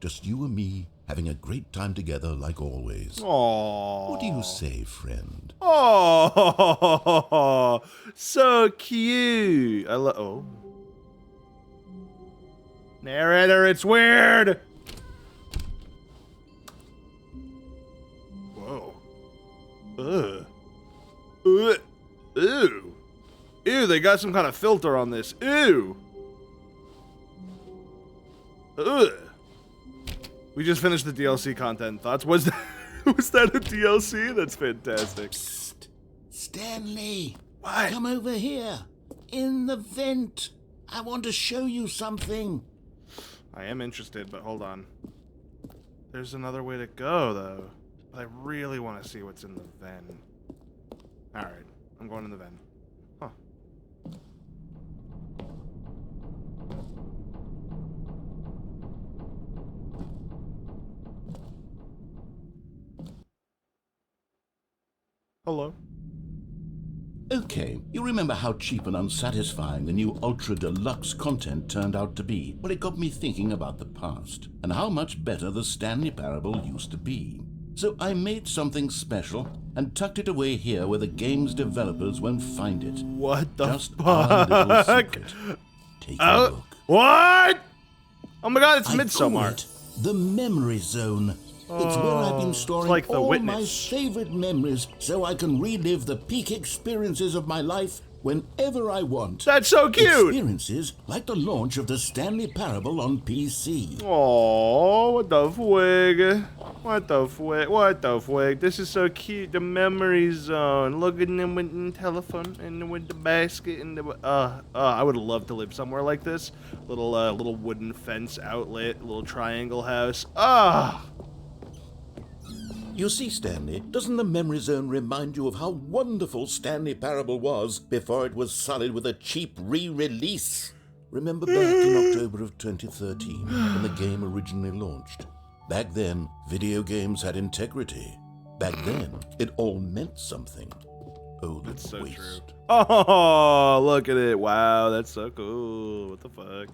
Just you and me having a great time together like always. Aww. What do you say, friend? Oh, so cute. I love. Oh, narrator, it's weird. Whoa. Ugh. Ugh. Ew. Ew. They got some kind of filter on this. Ew. Ugh. We just finished the DLC content. Thoughts? Was that a DLC? That's fantastic. Psst. Stanley. What? Come over here. In the vent. I want to show you something. I am interested, but hold on. There's another way to go, though. But I really want to see what's in the ven. Alright, I'm going in the ven. Huh. Hello. Okay, you remember how cheap and unsatisfying the new Ultra Deluxe content turned out to be? Well, it got me thinking about the past and how much better the Stanley Parable used to be. So I made something special and tucked it away here where the game's developers won't find it. What the Just our little fuck? secret. Take a look. What? Oh my god, it's I call Midsommar. it the Memory Zone. It's where I've been storing like The all Witness. my favorite memories so I can relive the peak experiences of my life whenever I want. That's so cute. Experiences like the launch of the Stanley Parable on PC. Oh, what the fwig? What the fwick? What the fwick? This is so cute. The memory zone. Look at them with the telephone and with the basket and the. I would love to live somewhere like this. Little wooden fence outlet, little triangle house. You see, Stanley, doesn't the memory zone remind you of how wonderful Stanley Parable was before it was sullied with a cheap re-release? Remember back in October of 2013 when the game originally launched? Back then, video games had integrity. Back then, it all meant something. Oh, That's so waste. true. Oh, look at it. Wow, that's so cool. What the fuck?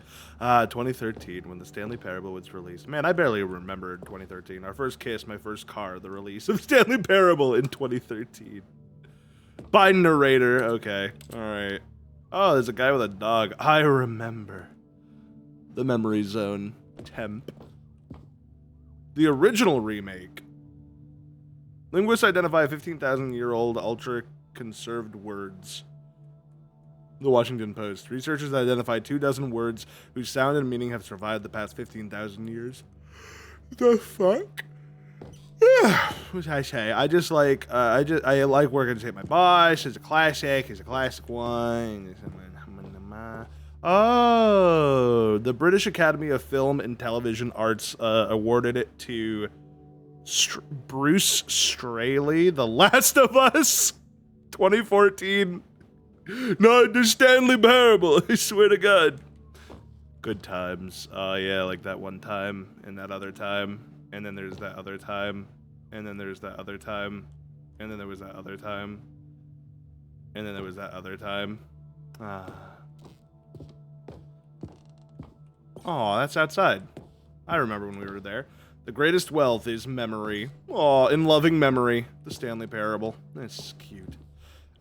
2013, when the Stanley Parable was released. Man, I barely remembered 2013. Our first kiss, my first car, the release of Stanley Parable in 2013. By narrator. Okay. All right. Oh, there's a guy with a dog. I remember. The Memory Zone temp. The original remake. Linguists identify 15,000-year-old ultra-conserved words. The Washington Post. Researchers identified 24 words whose sound and meaning have survived the past 15,000 years. The fuck? What should I say? I like working to save my boss. It's a classic. It's a classic one. Oh, the British Academy of Film and Television Arts awarded it to Bruce Straley, The Last of Us, 2014. Not the Stanley Parable, I swear to God. Good times. Oh, yeah, like that one time, and that other time, and then there's that other time, and then there's that other time, and then there was that other time, and then there was that other time. Oh, that's outside. I remember when we were there. The greatest wealth is memory. Oh, in loving memory. The Stanley Parable. That's cute.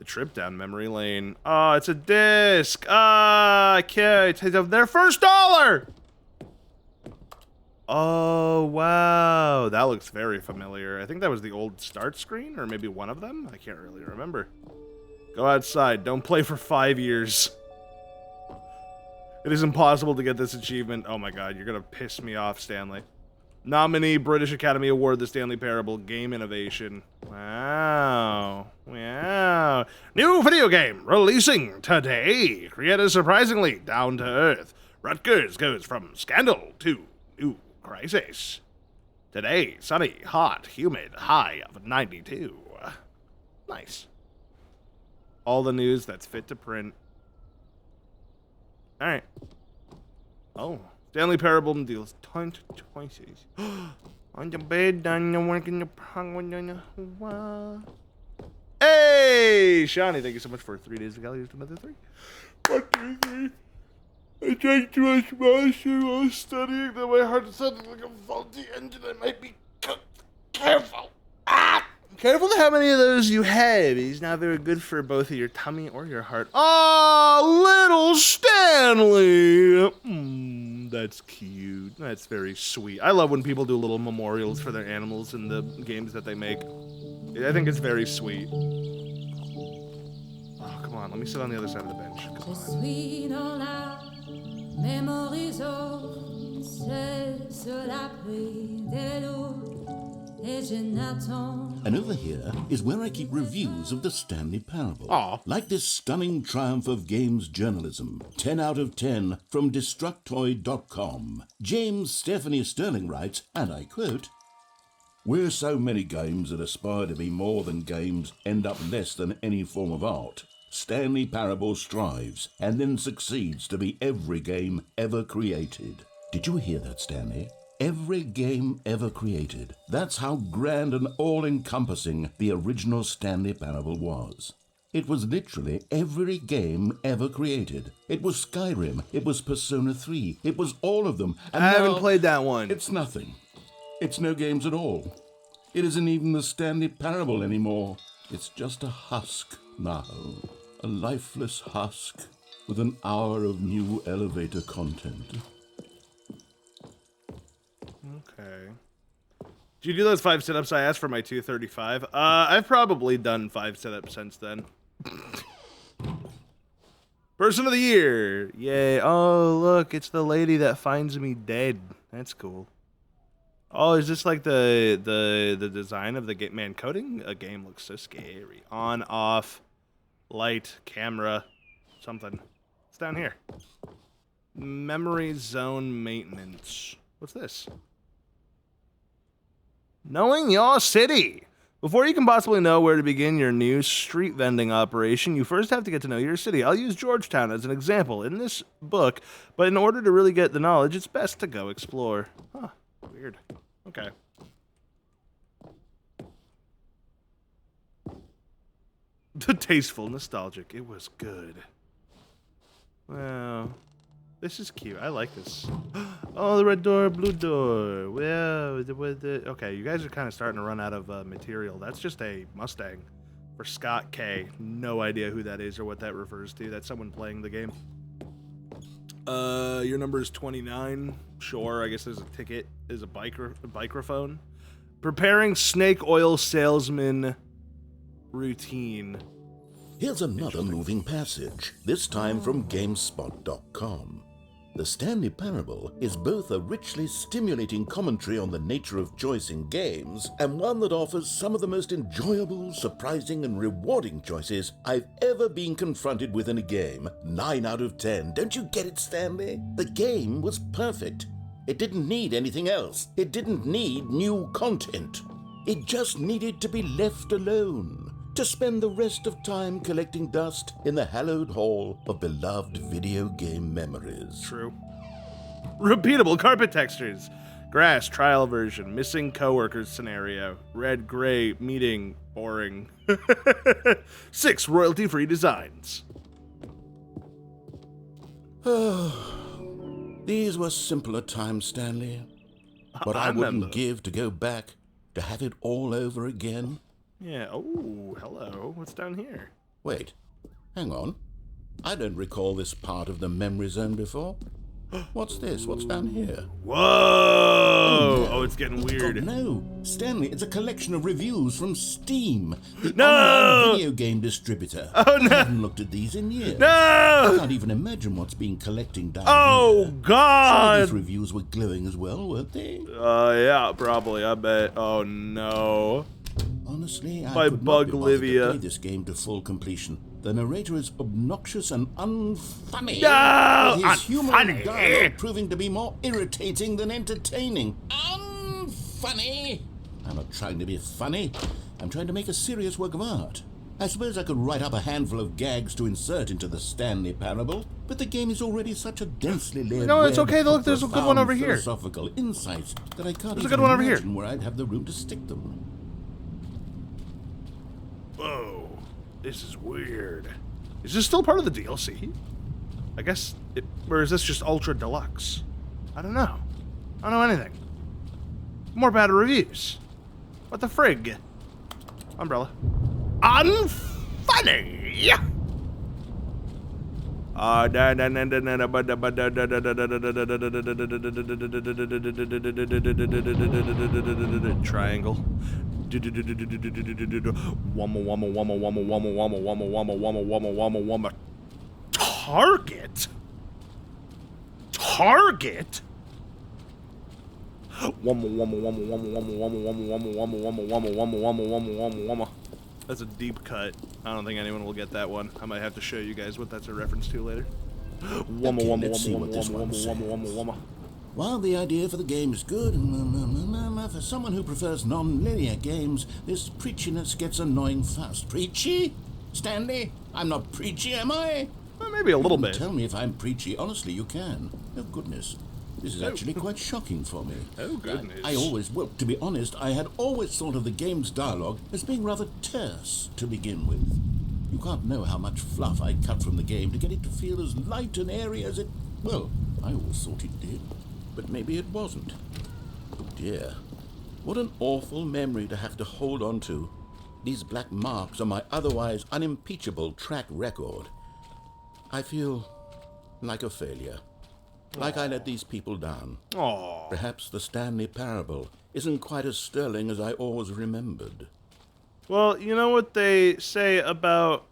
A trip down memory lane. Oh, it's a disc. Okay. Take their first dollar. Oh, wow. That looks very familiar. I think that was the old start screen, or maybe one of them. I can't really remember. Go outside. Don't play for 5 years. It is impossible to get this achievement. Oh my god, you're gonna piss me off, Stanley. Nominee, British Academy Award, The Stanley Parable, Game Innovation. Wow. Wow. New video game releasing today. Created surprisingly down to earth. Rutgers goes from scandal to new crisis. Today, sunny, hot, humid, high of 92. Nice. All the news that's fit to print. Alright. Oh. Stanley Parable deals ton choices. On the bed, on the work in the penguin. Hey! Shawnee, thank you so much for 3 days of gallery to Mother 3. 1, 2, 3. I drank too much monster while studying that my heart sounded like a faulty engine. I might be careful. Careful how many of those you have. He's not very good for both of your tummy or your heart. Oh, little Stanley. That's cute. That's very sweet. I love when people do little memorials for their animals in the games that they make. I think it's very sweet. Oh, come on. Let me sit on the other side of the bench. Come on. And over here is where I keep reviews of the Stanley Parable. Aw. Like this stunning triumph of games journalism. 10 out of 10 from Destructoid.com. James Stephanie Sterling writes, and I quote, "Where so many games that aspire to be more than games end up less than any form of art, Stanley Parable strives and then succeeds to be every game ever created." Did you hear that, Stanley? Every game ever created. That's how grand and all-encompassing the original Stanley Parable was. It was literally every game ever created. It was Skyrim. It was Persona 3. It was all of them. And I now haven't played that one. It's nothing. It's no games at all. It isn't even the Stanley Parable anymore. It's just a husk now. A lifeless husk with an hour of new elevator content. Okay. Did you do those 5 sit-ups I asked for my 235? I've probably done 5 sit-ups since then. Person of the year. Yay. Oh, look, it's the lady that finds me dead. That's cool. Oh, is this like the design of the game? Man, coding a game looks so scary. On, off, light, camera, something. It's down here. Memory zone maintenance. What's this? Knowing your city. Before you can possibly know where to begin your new street vending operation, you first have to get to know your city. I'll use Georgetown as an example in this book, but in order to really get the knowledge, it's best to go explore. Huh, weird. Okay. The tasteful, nostalgic. It was good. Well, this is cute. I like this. Oh, the red door, blue door. Well, okay, you guys are kind of starting to run out of material. That's just a Mustang for Scott K. No idea who that is or what that refers to. That's someone playing the game. Your number is 29. Sure, I guess there's a ticket. There's a microphone. Preparing snake oil salesman routine. Here's another moving passage, this time from GameSpot.com. The Stanley Parable is both a richly stimulating commentary on the nature of choice in games and one that offers some of the most enjoyable, surprising, and rewarding choices I've ever been confronted with in a game. 9 out of 10. Don't you get it, Stanley? The game was perfect. It didn't need anything else. It didn't need new content. It just needed to be left alone, to spend the rest of time collecting dust in the hallowed hall of beloved video game memories. True. Repeatable carpet textures. Grass, trial version. Missing coworkers scenario. Red, gray, meeting, boring. 6 royalty-free designs. These were simpler times, Stanley. But I wouldn't give to go back, to have it all over again. Yeah, oh, hello. What's down here? Wait, hang on. I don't recall this part of the memory zone before. What's this? What's down here? Whoa! Oh, it's getting weird. God, no, Stanley, it's a collection of reviews from Steam, the No! online video game distributor. Oh, no! I haven't looked at these in years. No! I can't even imagine what's been collecting down Oh, here. Some of God! these reviews were glowing as well, weren't they? Yeah, probably. I bet. Oh, no. Honestly, I By could not be bothered Buglivia. to play this game to full completion. The narrator is obnoxious and unfunny. No! With his humor Unfunny. and dialogue proving to be more irritating than entertaining. Unfunny! I'm not trying to be funny. I'm trying to make a serious work of art. I suppose I could write up a handful of gags to insert into the Stanley Parable, but the game is already such a densely layered No, it's web okay. Look, of there's a good one profound over here. philosophical insights that I can't There's a even good one over here. imagine where I'd have the room to stick them. Whoa. This is weird. Is this still part of the DLC? I guess or is this just Ultra Deluxe? I don't know. I don't know anything. More bad reviews. What the frig? Umbrella. Unfunny! Triangle. Wumma wumma wumma wumma wumma wumma wumma wumma wumma wumma wumma wumma. Target? Target? Wumma wumma wumma wumma wumma wumma wumma wumma wumma wumma wumma wumma wumma wumma wumma wumma. That's a deep cut. I don't think anyone will get that one. I might have to show you guys what that's a reference to later. Wumma wumma let's see wumma what this wumma one wumma says. wumma wumma wumma. While the idea for the game is good, for someone who prefers non-linear games, this preachiness gets annoying fast. Preachy? Stanley? I'm not preachy, am I? Well, maybe a little bit. Tell me if I'm preachy. Honestly, you can. Oh, goodness. This is actually quite shocking for me. Oh, goodness. I always, well, to be honest, I had always thought of the game's dialogue as being rather terse to begin with. You can't know how much fluff I cut from the game to get it to feel as light and airy as it... Well, I always thought it did. But maybe it wasn't. Oh dear. What an awful memory to have to hold on to. These black marks on my otherwise unimpeachable track record. I feel like a failure. Like I let these people down. Aww. Perhaps the Stanley Parable isn't quite as sterling as I always remembered. Well, you know what they say about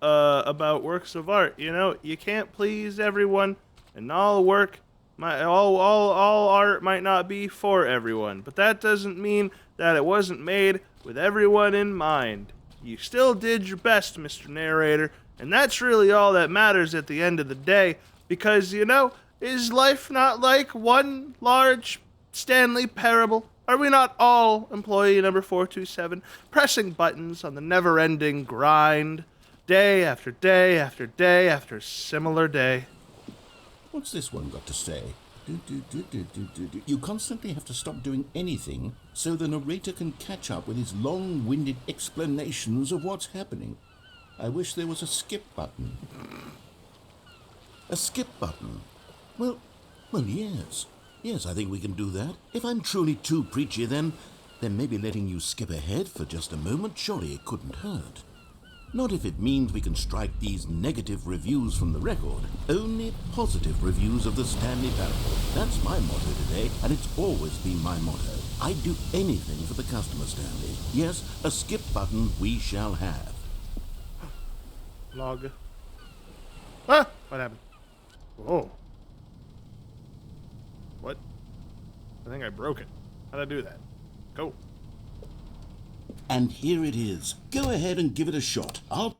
works of art. You know, you can't please everyone, and all the work All art might not be for everyone, but that doesn't mean that it wasn't made with everyone in mind. You still did your best, Mr. Narrator, and that's really all that matters at the end of the day, because, is life not like one large Stanley parable? Are we not all employee number 427, pressing buttons on the never-ending grind, day after day after day after similar day? What's this one got to say? You constantly have to stop doing anything so the narrator can catch up with his long-winded explanations of what's happening. I wish there was a skip button. A skip button? Well, yes. Yes, I think we can do that. If I'm truly too preachy, then maybe letting you skip ahead for just a moment, surely it couldn't hurt. Not if it means we can strike these negative reviews from the record. Only positive reviews of the Stanley Parable. That's my motto today, and it's always been my motto. I'd do anything for the customer, Stanley. Yes, a skip button we shall have. Log. Ah! What happened? Whoa. What? I think I broke it. How'd I do that? Go. And here it is. Go ahead and give it a shot. Oh,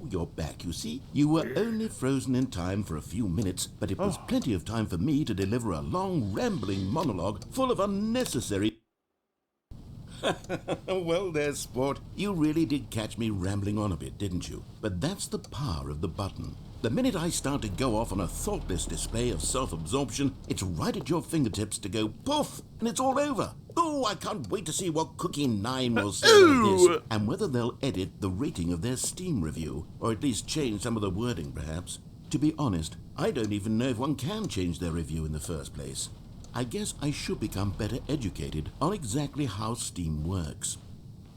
you're back, you see. You were only frozen in time for a few minutes, but it was plenty of time for me to deliver a long, rambling monologue full of unnecessary... Well, there's sport. You really did catch me rambling on a bit, didn't you? But that's the power of the button. The minute I start to go off on a thoughtless display of self-absorption, it's right at your fingertips to go poof, and it's all over. Oh, I can't wait to see what Cookie 9 will say about this, and whether they'll edit the rating of their Steam review, or at least change some of the wording, perhaps. To be honest, I don't even know if one can change their review in the first place. I guess I should become better educated on exactly how Steam works.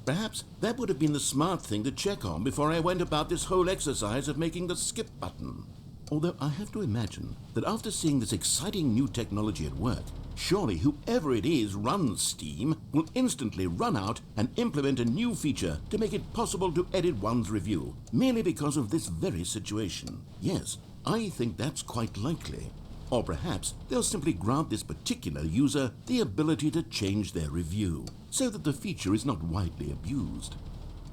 Perhaps that would have been the smart thing to check on before I went about this whole exercise of making the skip button. Although I have to imagine that after seeing this exciting new technology at work, surely whoever it is runs Steam will instantly run out and implement a new feature to make it possible to edit one's review, merely because of this very situation. Yes, I think that's quite likely. Or perhaps they'll simply grant this particular user the ability to change their review, so that the feature is not widely abused.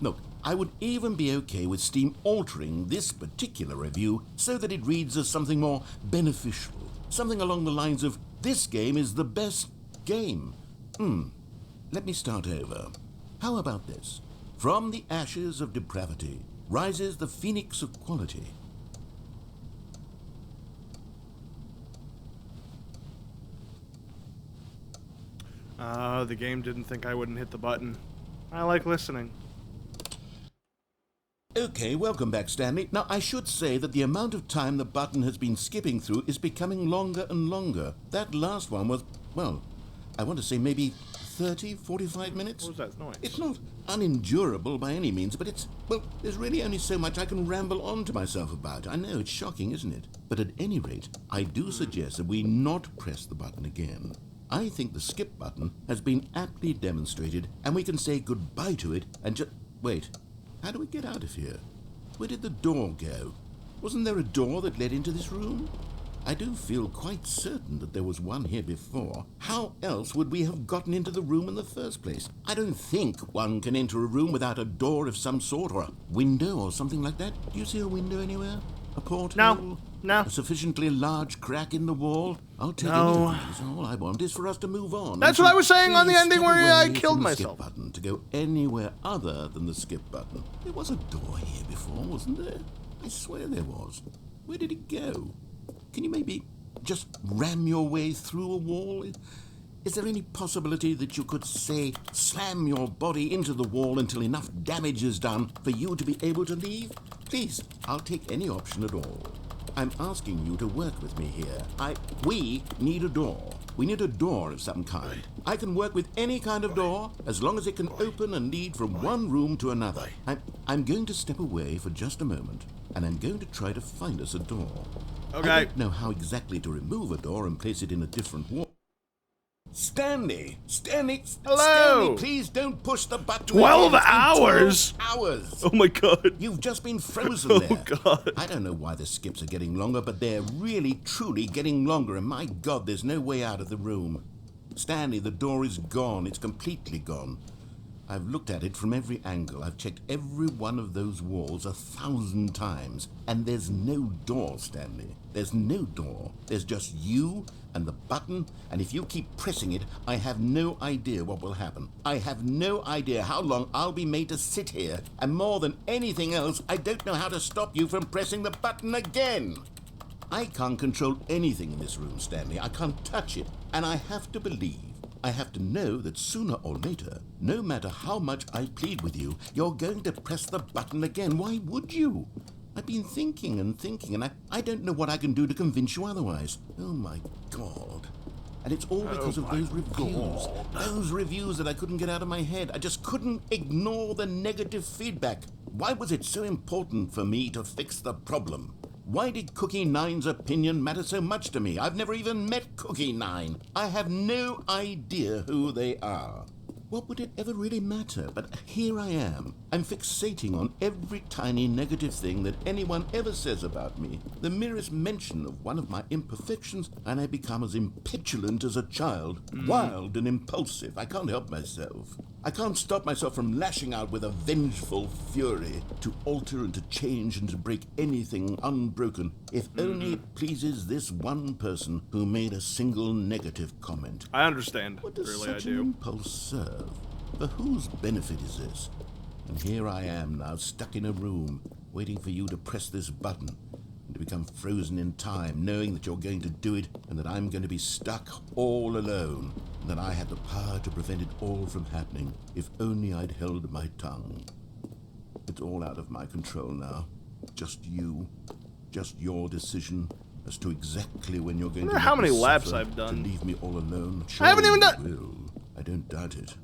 Look, I would even be okay with Steam altering this particular review so that it reads as something more beneficial, something along the lines of, "This game is the best game." Let me start over. How about this? "From the ashes of depravity rises the phoenix of quality." The game didn't think I wouldn't hit the button. I like listening. Okay, welcome back, Stanley. Now, I should say that the amount of time the button has been skipping through is becoming longer and longer. That last one was, well, I want to say maybe 30, 45 minutes. What was that noise? It's not unendurable by any means, but it's, well, there's really only so much I can ramble on to myself about. I know, it's shocking, isn't it? But at any rate, I do suggest that we not press the button again. I think the skip button has been aptly demonstrated, and we can say goodbye to it and just... Wait, how do we get out of here? Where did the door go? Wasn't there a door that led into this room? I do feel quite certain that there was one here before. How else would we have gotten into the room in the first place? I don't think one can enter a room without a door of some sort, or a window or something like that. Do you see a window anywhere? A porthole? No. A sufficiently large crack in the wall? I'll take any of these. All I want is for us to move on. That's what I was saying on the Please ending step where I away killed from the myself. Skip button to go anywhere other than the skip button. There was a door here before, wasn't there? I swear there was. Where did it go? Can you maybe just ram your way through a wall? Is there any possibility that you could, say, slam your body into the wall until enough damage is done for you to be able to leave? Please, I'll take any option at all. I'm asking you to work with me here. We need a door. We need a door of some kind. I can work with any kind of door as long as it can open and lead from one room to another. I'm going to step away for just a moment, and I'm going to try to find us a door. Okay. I don't know how exactly to remove a door and place it in a different wall. Stanley! Stanley! Hello! Stanley, please don't push the button. 12 again. It's been hours? 12 hours! Oh my god. You've just been frozen Oh there. god. I don't know why the skips are getting longer, but they're really, truly getting longer, and my god, there's no way out of the room. Stanley, the door is gone. It's completely gone. I've looked at it from every angle. I've checked every one of those walls 1,000 times, and there's no door, Stanley. There's no door. There's just you and the button, and if you keep pressing it, I have no idea what will happen. I have no idea how long I'll be made to sit here, and more than anything else, I don't know how to stop you from pressing the button again. I can't control anything in this room, Stanley. I can't touch it, and I have to believe, I have to know that sooner or later, no matter how much I plead with you, you're going to press the button again. Why would you? I've been thinking and thinking, and I don't know what I can do to convince you otherwise. Oh, my God. And it's all because of those reviews. Those reviews that I couldn't get out of my head. I just couldn't ignore the negative feedback. Why was it so important for me to fix the problem? Why did Cookie Nine's opinion matter so much to me? I've never even met Cookie Nine. I have no idea who they are. What would it ever really matter? But here I am. I'm fixating on every tiny negative thing that anyone ever says about me. The merest mention of one of my imperfections, and I become as impetulant as a child. Wild and impulsive. I can't help myself. I can't stop myself from lashing out with a vengeful fury to alter and to change and to break anything unbroken, if only it pleases this one person who made a single negative comment. I understand. What does Really, such I an do. impulse serve? For whose benefit is this? And here I am now, stuck in a room, waiting for you to press this button, and to become frozen in time, knowing that you're going to do it, and that I'm going to be stuck all alone, and that I had the power to prevent it all from happening, if only I'd held my tongue. It's all out of my control now. Just you. Just your decision as to exactly when you're going to wonder how let me many laps suffer, I've done. to leave me all alone. I haven't even Surely you will. I don't doubt it.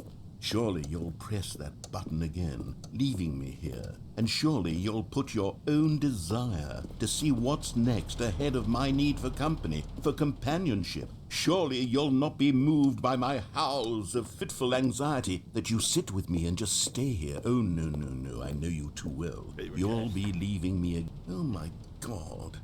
Surely you'll press that button again, leaving me here. And surely you'll put your own desire to see what's next ahead of my need for company, for companionship. Surely you'll not be moved by my howls of fitful anxiety that you sit with me and just stay here. Oh, no, no, no, I know you too well. You'll be leaving me again. Oh, my God.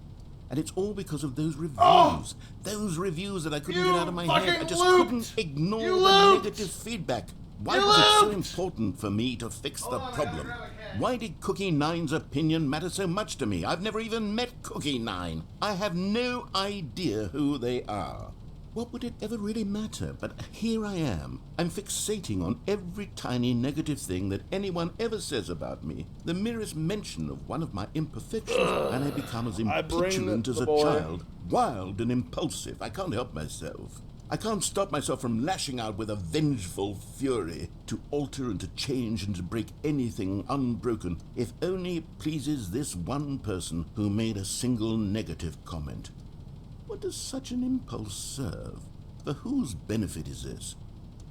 And it's all because of those reviews. Those reviews that I couldn't get out of my head. I just couldn't ignore the negative feedback. Why was it so important for me to fix the problem? Why did Cookie Nine's opinion matter so much to me? I've never even met Cookie Nine. I have no idea who they are. What would it ever really matter? But here I am. I'm fixating on every tiny negative thing that anyone ever says about me. The merest mention of one of my imperfections, and I become as impetulant as a child. Wild and impulsive. I can't help myself. I can't stop myself from lashing out with a vengeful fury to alter and to change and to break anything unbroken, if only it pleases this one person who made a single negative comment. What does such an impulse serve? For whose benefit is this?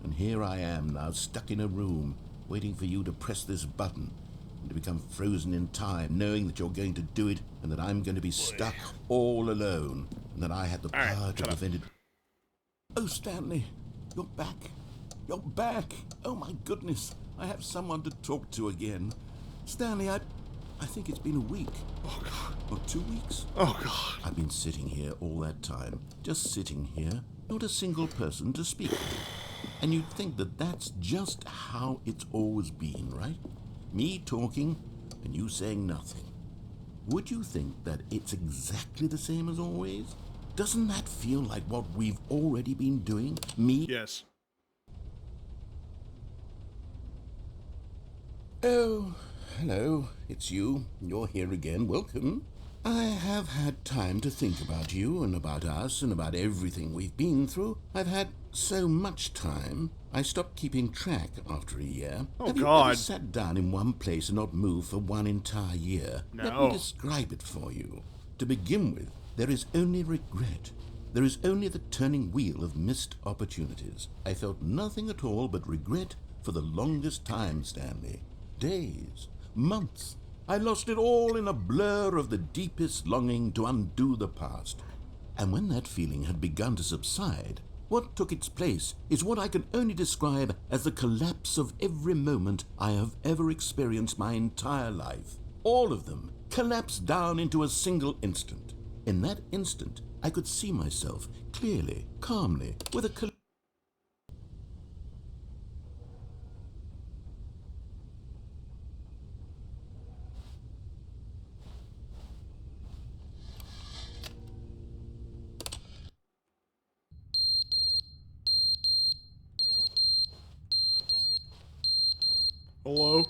And here I am now, stuck in a room, waiting for you to press this button, and to become frozen in time, knowing that you're going to do it, and that I'm going to be stuck all alone, and that I had the power to prevent it. Oh, Stanley, you're back. You're back. Oh, my goodness. I have someone to talk to again. Stanley, I think it's been a week. Oh, God. Or 2 weeks. Oh, God. I've been sitting here all that time. Just sitting here. Not a single person to speak to. And you'd think that that's just how it's always been, right? Me talking and you saying nothing. Would you think that it's exactly the same as always? Doesn't that feel like what we've already been doing? Me? Yes. Oh, hello. It's you. You're here again. Welcome. I have had time to think about you and about us and about everything we've been through. I've had so much time. I stopped keeping track after a year. Oh, have you God. ever sat down in one place and not moved for one entire year? Let No. me describe it for you. To begin with, there is only regret. There is only the turning wheel of missed opportunities. I felt nothing at all but regret for the longest time, Stanley. Days, months. I lost it all in a blur of the deepest longing to undo the past. And when that feeling had begun to subside, What took its place is what I can only describe as the collapse of every moment I have ever experienced my entire life. All of them collapsed down into a single instant. In that instant, I could see myself clearly, calmly, with a Hello?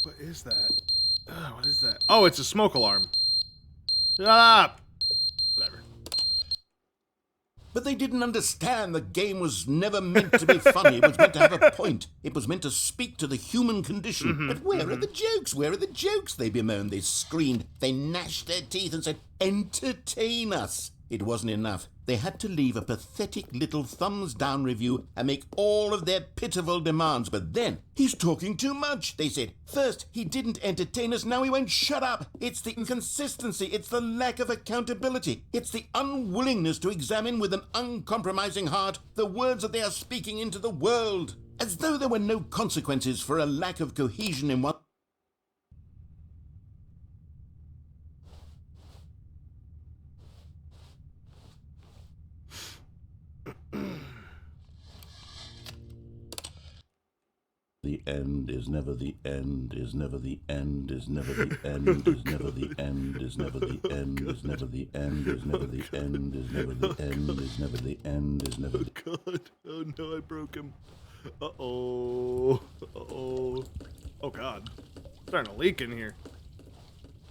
What is that? What is that? Oh, it's a smoke alarm. Shut up! Whatever. But they didn't understand the game was never meant to be funny. It was meant to have a point. It was meant to speak to the human condition. But where are the jokes? Where are the jokes? They bemoaned, they screamed, they gnashed their teeth and said, entertain us. It wasn't enough. They had to leave a pathetic little thumbs-down review and make all of their pitiful demands. But then, he's talking too much, they said. First, he didn't entertain us, now he won't shut up. It's the inconsistency, it's the lack of accountability. It's the unwillingness to examine with an uncompromising heart the words that they are speaking into the world. As though there were no consequences for a lack of cohesion in one... The end is never the end, is never the end, is never the end, is never the end, is never the end, is never the end, is never the end, is never the end, is never the end, is never the... God. Oh no, I broke him. Uh-oh. Uh-oh. Oh God. Starting to leak in here.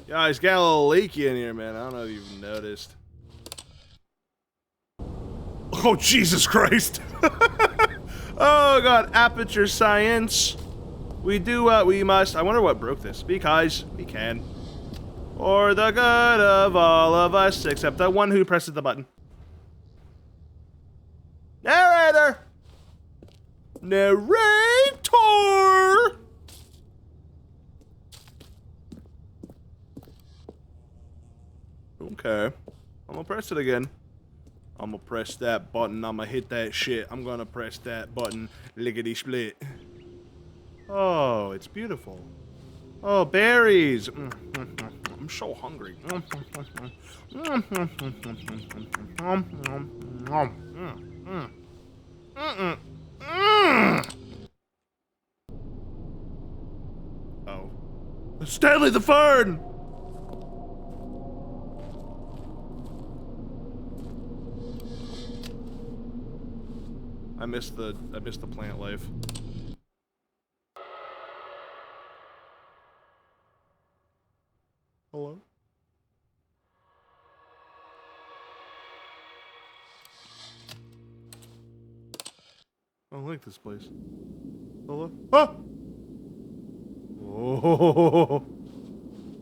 Yeah, it's got a little leaky in here, man. I don't know if you've noticed. Oh, Jesus Christ. Oh God, aperture science. We do what we must. I wonder what broke this. Because we can. For the good of all of us, except the one who presses the button. Narrator! Narrator! Okay. I'm gonna press it again. I'm gonna press that button. I'm gonna hit that shit. I'm gonna press that button. Lickety split. Oh, it's beautiful. Oh, berries. I'm so hungry. Oh. Stanley the Fern! I missed the plant life. Hello? I don't like this place. Hello? Ah! Oh!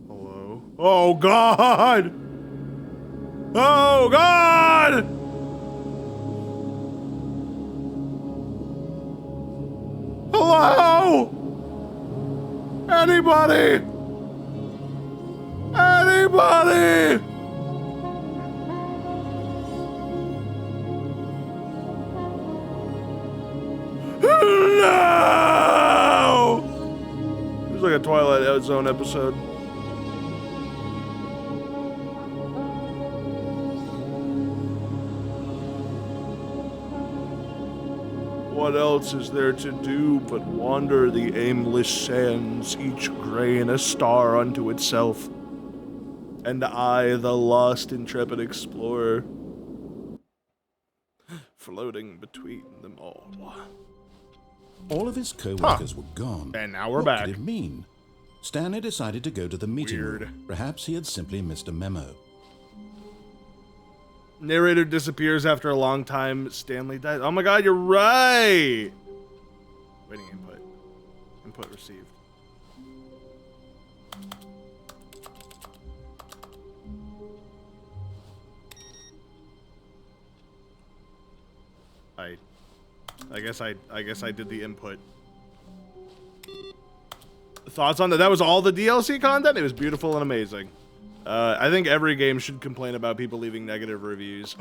Hello? Oh God! Oh God! Hello? Anybody? Anybody? No! It's like a Twilight Zone episode. What else is there to do but wander the aimless sands, each grain a star unto itself? And I, the lost, intrepid explorer, floating between them all. All of his co-workers were gone. And now we're what back. What could it mean? Stanley decided to go to the meeting Weird. room. Perhaps he had simply missed a memo. Narrator disappears after a long time. Stanley dies. Oh my God, you're right! Waiting input. Input received. I guess I did the input. Thoughts on that? That was all the DLC content? It was beautiful and amazing. I think every game should complain about people leaving negative reviews.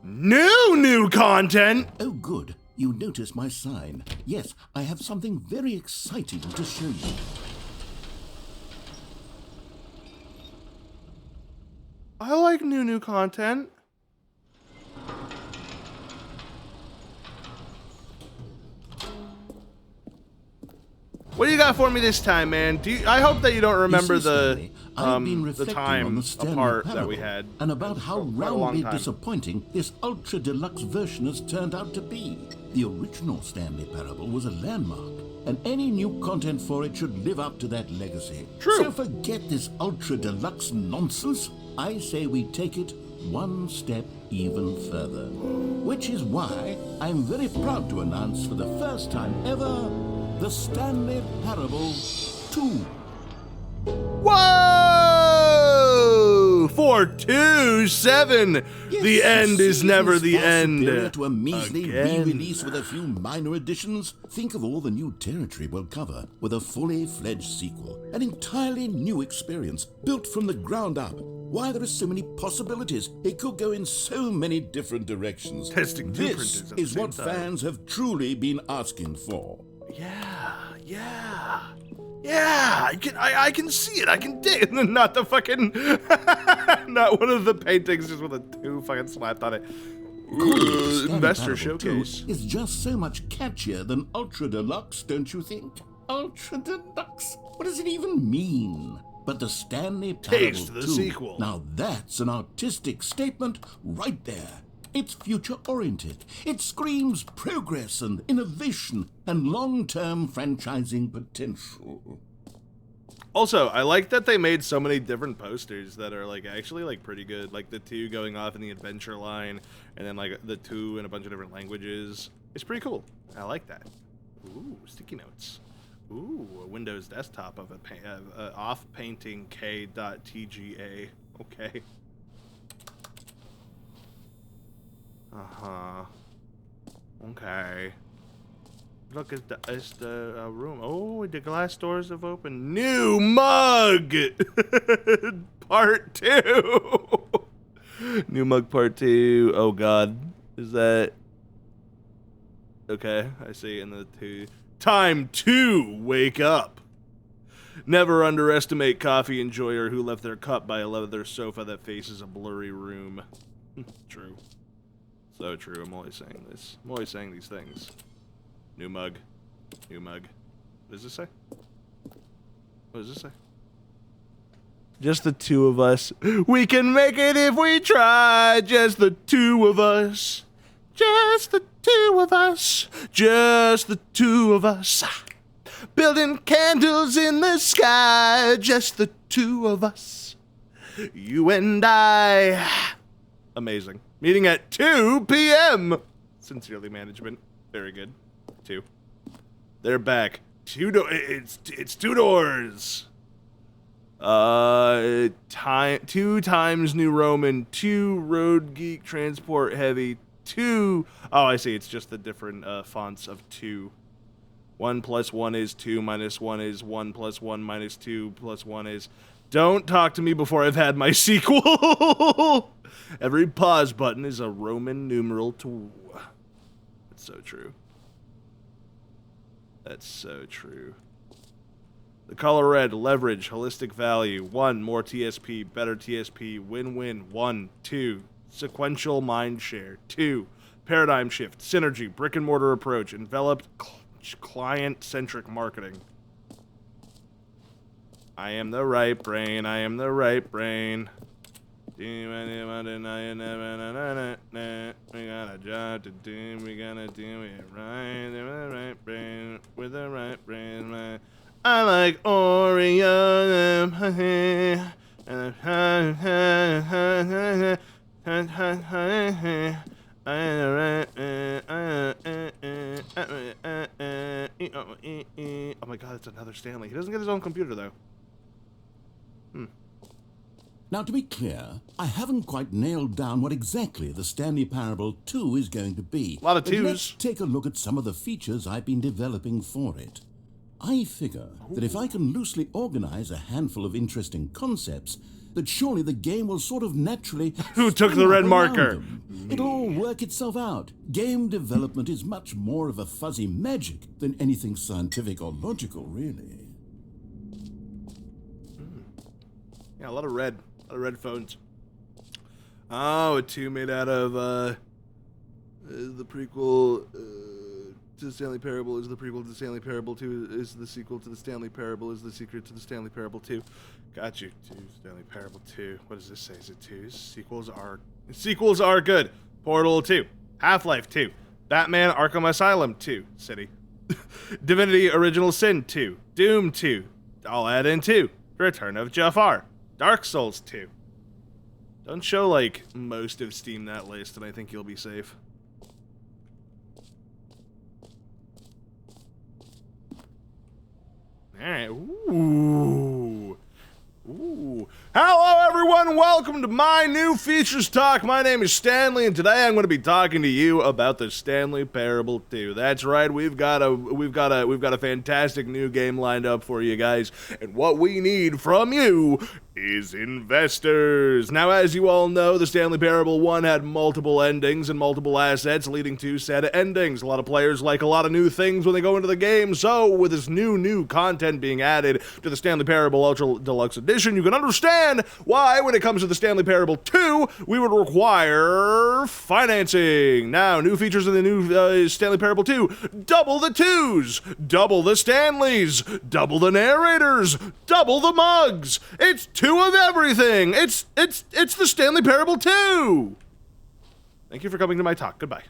New content! Oh, good. You noticed my sign. Yes, I have something very exciting to show you. I like new content. What do you got for me this time, man? I hope that you don't remember Stanley, I've been the reflecting time on the Stanley apart parable that we had. and about how quite a long roundly time. disappointing this ultra deluxe version has turned out to be. The original Stanley parable was a landmark, and any new content for it should live up to that legacy. True. So forget this ultra deluxe nonsense. I say we take it one step even further. Which is why I'm very proud to announce for the first time ever the Stanley Parable 2. Whoa! 427. The Yes, end is series never the far end. superior to a measly Again. re-release with a few minor additions. Think of all the new territory we'll cover with a fully fledged sequel. An entirely new experience built from the ground up. Why there are so many possibilities. It could go in so many different directions. Testing two This printers at the is same what time. fans have truly been asking for. Yeah, I can see it. I can dig it. Not the fucking, not one of the paintings just with a 2 fucking slapped on it. Ooh, investor Stanley Parable 2 showcase. is just so much catchier than Ultra Deluxe, don't you think? Ultra Deluxe? What does it even mean? But the Stanley Parable Taste the 2, sequel. now that's an artistic statement right there. It's future-oriented. It screams progress and innovation and long-term franchising potential. Also, I like that they made so many different posters that are like actually like pretty good. Like the 2 going off in the adventure line, and then like the 2 in a bunch of different languages. It's pretty cool. I like that. Ooh, sticky notes. Ooh, a Windows desktop of a off painting k.tga. Okay. Okay. Look, it's the room. Oh, the glass doors have opened. New mug! Part 2! New mug part 2. Oh, God. Is that... Okay, I see in the 2. Time to wake up. Never underestimate coffee enjoyer who left their cup by a leather sofa that faces a blurry room. True. So true. I'm always saying this. I'm always saying these things. New mug. New mug. What does this say? What does this say? Just the 2 of us. We can make it if we try. Just the 2 of us. Just the 2 of us. Just the 2 of us. Building candles in the sky. Just the 2 of us. You and I. Amazing. Meeting at 2 p.m. Sincerely, management. Very good. 2. They're back. It's 2 doors. 2 times New Roman. 2 Road Geek Transport Heavy. 2. Oh, I see. It's just the different fonts of 2. 1 plus 1 is 2 minus 1 is 1 plus 1 minus 2 plus 1 is... Don't talk to me before I've had my sequel. Every pause button is a Roman numeral 2. That's so true. That's so true. The color red, leverage, holistic value. 1, more TSP, better TSP, win-win. 1, 2, sequential mind share. 2, paradigm shift, synergy, brick and mortar approach, enveloped client-centric marketing. I am the right brain, I am the right brain. We got a job to do, we gotta do it right. With the right brain, with the right brain. I like Oreo. Oh my God, it's another Stanley. He doesn't get his own computer though. Now, to be clear, I haven't quite nailed down what exactly the Stanley Parable 2 is going to be. A lot of But 2s. let's take a look at some of the features I've been developing for it. I figure that if I can loosely organize a handful of interesting concepts, that surely the game will sort of naturally Who took the spring red up marker? around them. It'll all work itself out. Game development is much more of a fuzzy magic than anything scientific or logical, really. Yeah, a lot of red phones. Oh, a 2 made out of the prequel to the Stanley Parable is the prequel to the Stanley Parable 2 is the sequel to the Stanley Parable is the secret to the Stanley Parable 2. Got you. 2 Stanley Parable 2. What does this say? Is it 2? Sequels are good. Portal 2. Half-Life 2. Batman Arkham Asylum 2. City. Divinity Original Sin 2. Doom 2. I'll add in 2. Return of Jafar. Dark Souls 2. Don't show, like, most of Steam that list, and I think you'll be safe. Alright. Ooh. Ooh. Hello, everyone. Welcome to my new Features Talk. My name is Stanley, and today I'm going to be talking to you about the Stanley Parable 2. That's right. We've got a fantastic new game lined up for you guys, and what we need from you is investors. Now, as you all know, the Stanley Parable 1 had multiple endings and multiple assets leading to said endings. A lot of players like a lot of new things when they go into the game, so with this new content being added to the Stanley Parable Ultra Deluxe Edition, you can understand why, when it comes to the Stanley Parable 2, we would require financing. Now, new features in the new Stanley Parable 2, double the 2s, double the Stanleys, double the narrators, double the mugs. It's 2 of everything. It's the Stanley Parable 2. Thank you for coming to my talk. Goodbye.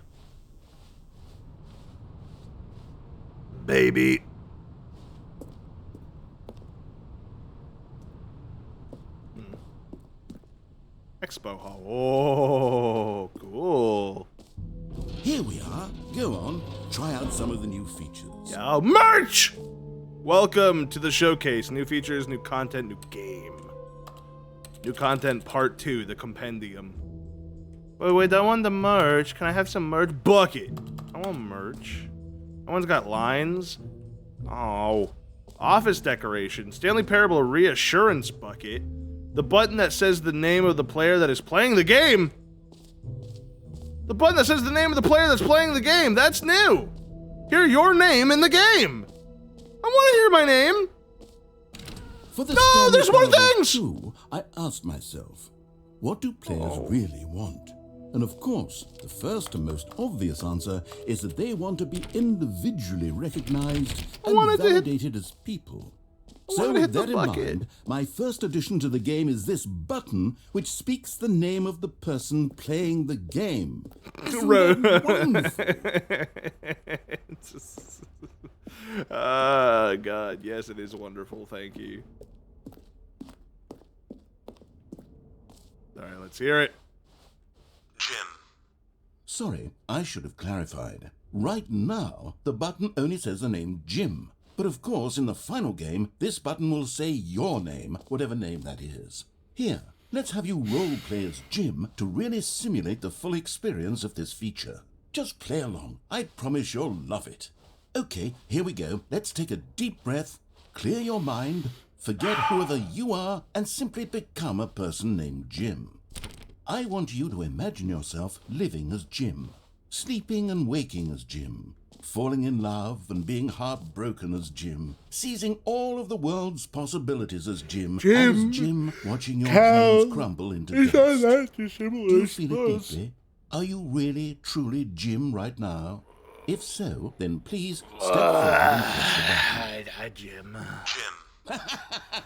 Baby. Expo Hall. Oh, cool. Here we are. Go on, try out some of the new features. Yeah, merch! Welcome to the showcase. New features, new content, new game. New content part 2, the compendium. Wait, I want the merch. Can I have some merch? Bucket. I want merch. That one's got lines. Oh. Office decoration. Stanley Parable reassurance bucket. The button that says the name of the player that is playing the game. The button that says the name of the player that's playing the game. That's new. Hear your name in the game. I want to hear my name. For the No, Stanley there's more Parable things! 2, I asked myself, what do players really want? And of course, the first and most obvious answer is that they want to be individually recognized and validated as people. So with that in mind, my first addition to the game is this button, which speaks the name of the person playing the game. Isn't that wonderful? Oh, God. Yes, it is wonderful. Thank you. All right, let's hear it. Jim. Sorry, I should have clarified. Right now, the button only says the name Jim. But of course, in the final game, this button will say your name, whatever name that is. Here, let's have you role play as Jim to really simulate the full experience of this feature. Just play along. I promise you'll love it. Okay, here we go. Let's take a deep breath, clear your mind, forget whoever you are, and simply become a person named Jim. I want you to imagine yourself living as Jim, sleeping and waking as Jim, falling in love and being heartbroken as Jim, seizing all of the world's possibilities as Jim, and as Jim watching your dreams crumble into dust. Do you feel it deeply? Are you really, truly Jim right now? If so, then please step forward and press the button. Jim.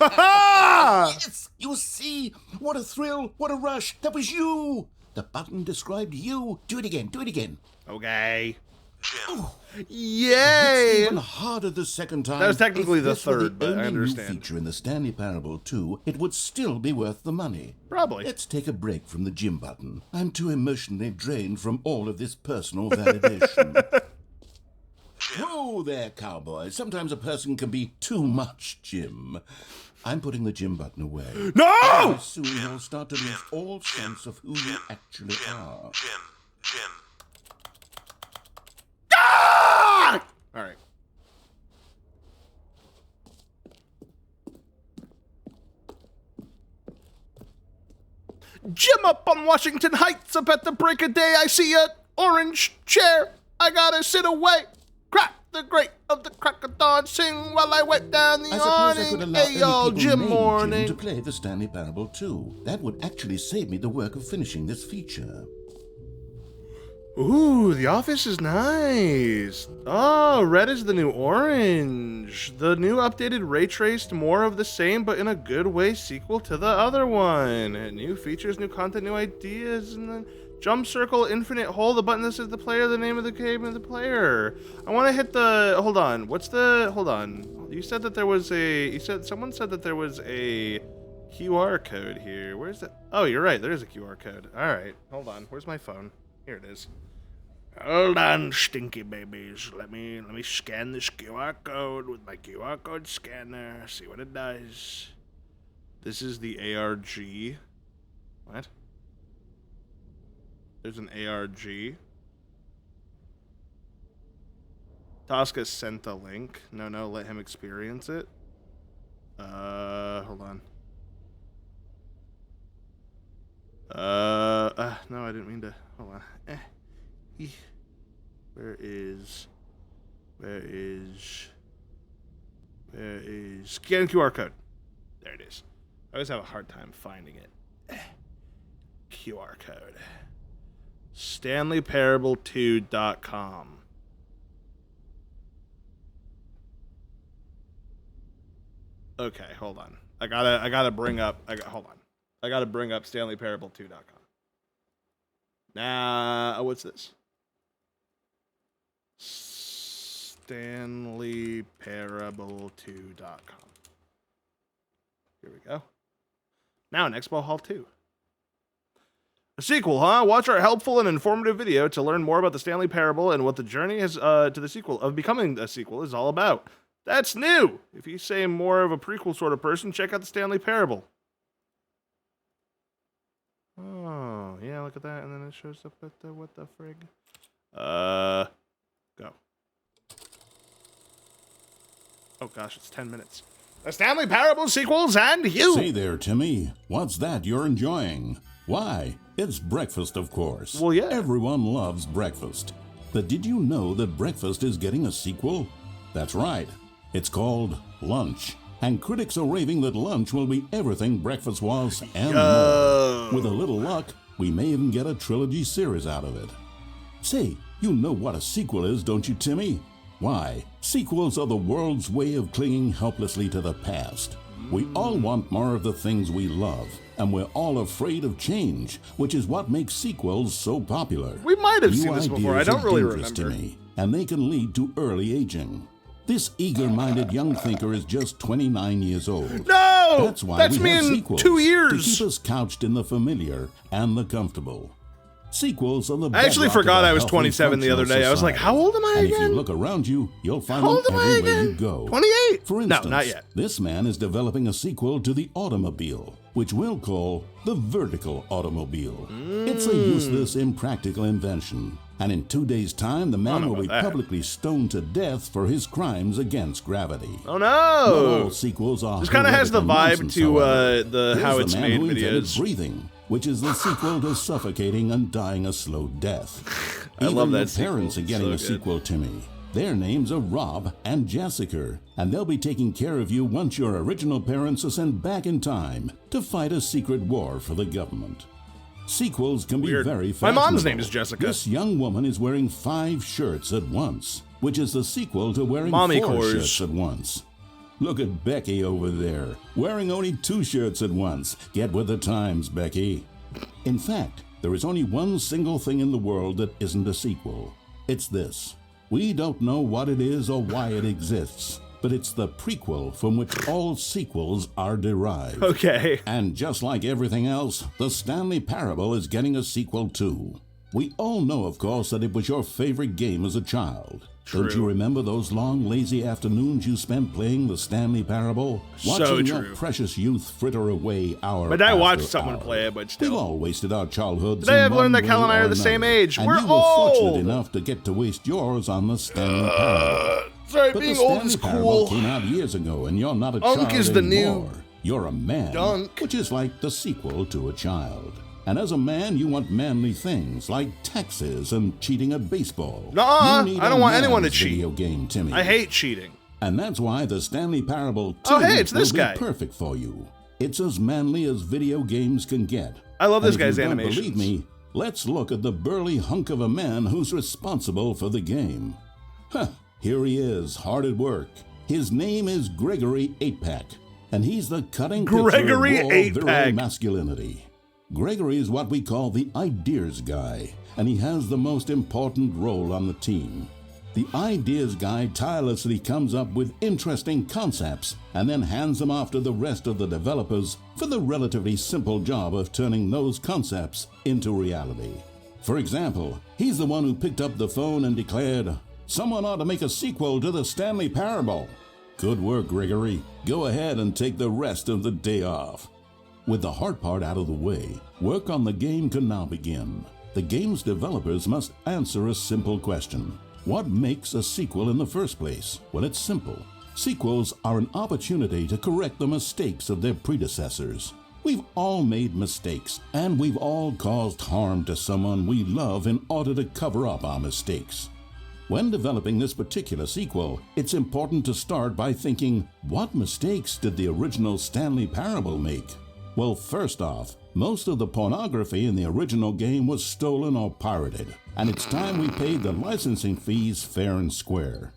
Yes! You see? What a thrill! What a rush! That was you! The button described you. Do it again. Do it again. Okay. Jim. Yay! It's even harder the second time. That was technically If the this were third, but I only understand. new feature in the Stanley Parable 2, it would still be worth the money. Probably. Let's take a break from the Jim button. I'm too emotionally drained from all of this personal validation. Whoa there, cowboy. Sometimes a person can be too much Jim. I'm putting the Jim button away. No! Very soon you'll start to lose all sense of who you actually are. Jim. Ah! All right. Jim up on Washington Heights, up at the break of day, I see a orange chair. I gotta sit away. Crack the grate of the crack of dawn, sing while I wet down the I suppose I could awning. allow Hey y'all, only people Jim named morning. Jim to play the Stanley Parable too. That would actually save me the work of finishing this feature. Ooh, the office is nice. Oh, red is the new orange. The new updated ray traced more of the same, but in a good way sequel to the other one. New features, new content, new ideas, and then jump circle, infinite hole, the button that says the player, the name of the game of the player. I want to hit the, hold on. Hold on. You said that there was someone said that there was a QR code here. Where's it? Oh, you're right. There is a QR code. All right. Hold on. Where's my phone? Here it is. Hold on, stinky babies. Let me scan this QR code with my QR code scanner. See what it does. This is the ARG. What? There's an ARG. Tosca sent a link. No, let him experience it. Hold on. No, I didn't mean to. Hold on. Where is scan QR code? There it is. I always have a hard time finding it. QR code. StanleyParable2.com. Okay, hold on. I gotta bring up StanleyParable2.com. Now, what's this? StanleyParable2.com. Here we go. Now in Expo Hall 2. A sequel, huh? Watch our helpful and informative video to learn more about the Stanley Parable and what the journey is to the sequel of becoming a sequel is all about. That's new! If you say more of a prequel sort of person, check out the Stanley Parable. Oh, yeah, look at that, and then it shows up at the, what the frig? Go. Oh gosh, it's 10 minutes. The Stanley Parable sequels and you! Say there, Timmy. What's that you're enjoying? Why? It's breakfast, of course. Well, yeah. Everyone loves breakfast. But did you know that breakfast is getting a sequel? That's right. It's called Lunch. And critics are raving that Lunch will be everything breakfast was and more. With a little luck, we may even get a trilogy series out of it. Say, you know what a sequel is, don't you, Timmy? Why, sequels are the world's way of clinging helplessly to the past. We all want more of the things we love, and we're all afraid of change, which is what makes sequels so popular. We might have New seen this before, I ideas don't are really dangerous remember. to me, and they can lead to early aging. This eager-minded young thinker is just 29 years old. No! That's why That's we me have in sequels, 2 to years! keep us couched in the familiar and the comfortable. Sequels are the I actually bedrock of forgot a I was healthy, 27 the other functional day. I was like, society. how old am I And if again? you look around you, you'll find How old them am I everywhere you again? go. 28? For instance, No, not yet. this man is developing a sequel to the automobile, which we'll call the vertical automobile. It's a useless, impractical invention. And in 2 days' time, the man know will be about that. publicly stoned to death for his crimes against gravity. Oh Not all no! sequels are This kind of has the heretical vibe nonsense, to however. the Here's How the It's man Made who invented videos. Breathing, which is the sequel to suffocating and dying a slow death. I Even love that your sequel. parents are It's getting so a good. sequel, Timmy. Their names are Rob and Jessica, and they'll be taking care of you once your original parents are sent back in time to fight a secret war for the government. Sequels can be Weird. very My fashionable. mom's name is Jessica. This young woman is wearing 5 shirts at once, which is the sequel to wearing Mommy 4 cores. shirts at once. Look at Becky over there, wearing only 2 shirts at once. Get with the times, Becky. In fact, there is only one single thing in the world that isn't a sequel. It's this. We don't know what it is or why it exists, but it's the prequel from which all sequels are derived. Okay. And just like everything else, the Stanley Parable is getting a sequel too. We all know, of course, that it was your favorite game as a child. Don't True. you remember those long, lazy afternoons you spent playing the Stanley Parable? So Watching your true. precious youth fritter away hour My dad after watched someone hour. play it, but We've still. all wasted our childhoods. Today in I've learned one that Cal and way I are or the same another. age. And We're you were fortunate old. enough to get to waste yours on the Stanley Parable. Sorry, But being the old Stanley is Parable cool. came out years ago, and you're not a Unk child is the new anymore. You're a man, Dunk. which is like the sequel to a child. And as a man, you want manly things like taxes and cheating at baseball. Nuh-uh, You need I don't a want anyone to man's cheat. Video game, Timmy. I hate cheating. And that's why the Stanley Parable 2 Oh, hey, it's will this be guy. perfect for you. It's as manly as video games can get. I love this And if guy's you don't animations. believe me, let's look at the burly hunk of a man who's responsible for the game. Huh, here he is, hard at work. His name is Gregory 8-Pack, and he's the cutting Gregory picture of raw, 8-Pack. virile masculinity. Gregory is what we call the ideas guy, and he has the most important role on the team. The ideas guy tirelessly comes up with interesting concepts and then hands them off to the rest of the developers for the relatively simple job of turning those concepts into reality. For example, he's the one who picked up the phone and declared, "Someone ought to make a sequel to the Stanley Parable." Good work, Gregory. Go ahead and take the rest of the day off. With the hard part out of the way, work on the game can now begin. The game's developers must answer a simple question. What makes a sequel in the first place? Well, it's simple. Sequels are an opportunity to correct the mistakes of their predecessors. We've all made mistakes, and we've all caused harm to someone we love in order to cover up our mistakes. When developing this particular sequel, it's important to start by thinking, what mistakes did the original Stanley Parable make? Well, first off, most of the pornography in the original game was stolen or pirated, and it's time we paid the licensing fees fair and square.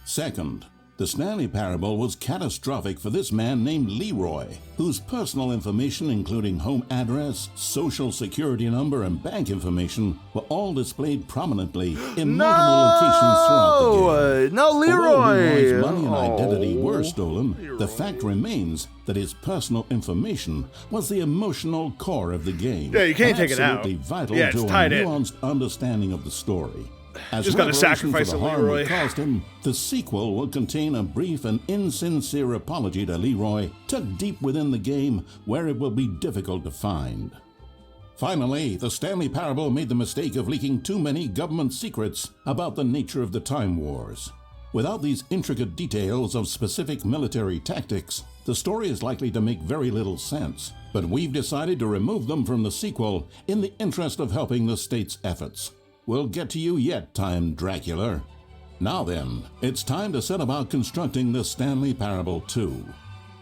Second, the Stanley Parable was catastrophic for this man named Leroy, whose personal information, including home address, social security number, and bank information, were all displayed prominently in multiple locations throughout the game. No, Although Leroy's Leroy. money and identity were Oh, stolen, Leroy. the fact remains that his personal information was the emotional core of the game. Yeah, you can't and take it out. absolutely vital Yeah, it's to a tied in. nuanced understanding of the story. As Just gotta reparation sacrifice for the it, harm Leroy. it caused him, the sequel will contain a brief and insincere apology to Leroy, tucked deep within the game where it will be difficult to find. Finally, the Stanley Parable made the mistake of leaking too many government secrets about the nature of the Time Wars. Without these intricate details of specific military tactics, the story is likely to make very little sense, but we've decided to remove them from the sequel in the interest of helping the state's efforts. We'll get to you yet, Time Dracula. Now then, it's time to set about constructing the Stanley Parable 2.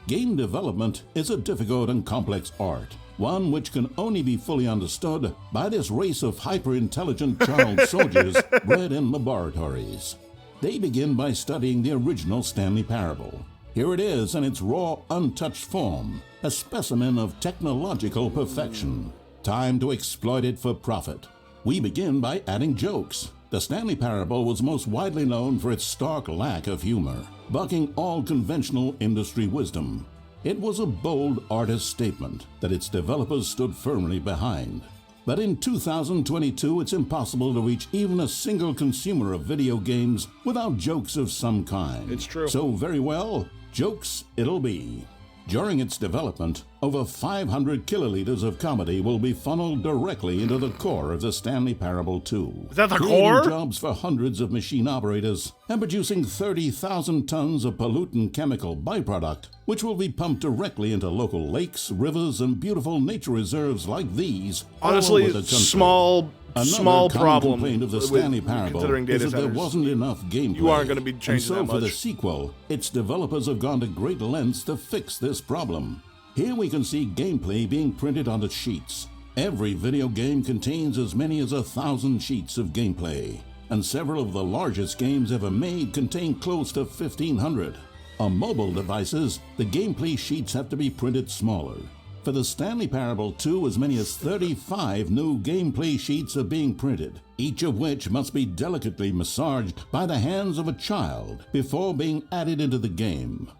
Game development is a difficult and complex art, one which can only be fully understood by this race of hyper-intelligent child soldiers bred in laboratories. They begin by studying the original Stanley Parable. Here it is in its raw, untouched form, a specimen of technological perfection. Time to exploit it for profit. We begin by adding jokes. The Stanley Parable was most widely known for its stark lack of humor, bucking all conventional industry wisdom. It was a bold artist statement that its developers stood firmly behind. But in 2022, it's impossible to reach even a single consumer of video games without jokes of some kind. It's true. So very well, jokes it'll be. During its development, over 500 kiloliters of comedy will be funneled directly into the core of the Stanley Parable 2. Is that the creating core? jobs for hundreds of machine operators and producing 30,000 tons of pollutant chemical byproduct, which will be pumped directly into local lakes, rivers, and beautiful nature reserves like these all Honestly, over the country. small Another common problem complaint of the with Stanley Parable considering data is that there centers. wasn't enough gameplay. You aren't gonna be changing and so that for the much. sequel, its developers have gone to great lengths to fix this problem. Here we can see gameplay being printed onto sheets. Every video game contains as many as 1,000 sheets of gameplay, and several of the largest games ever made contain close to 1,500. On mobile devices, the gameplay sheets have to be printed smaller. For the Stanley Parable 2, as many as 35 new gameplay sheets are being printed, each of which must be delicately massaged by the hands of a child before being added into the game.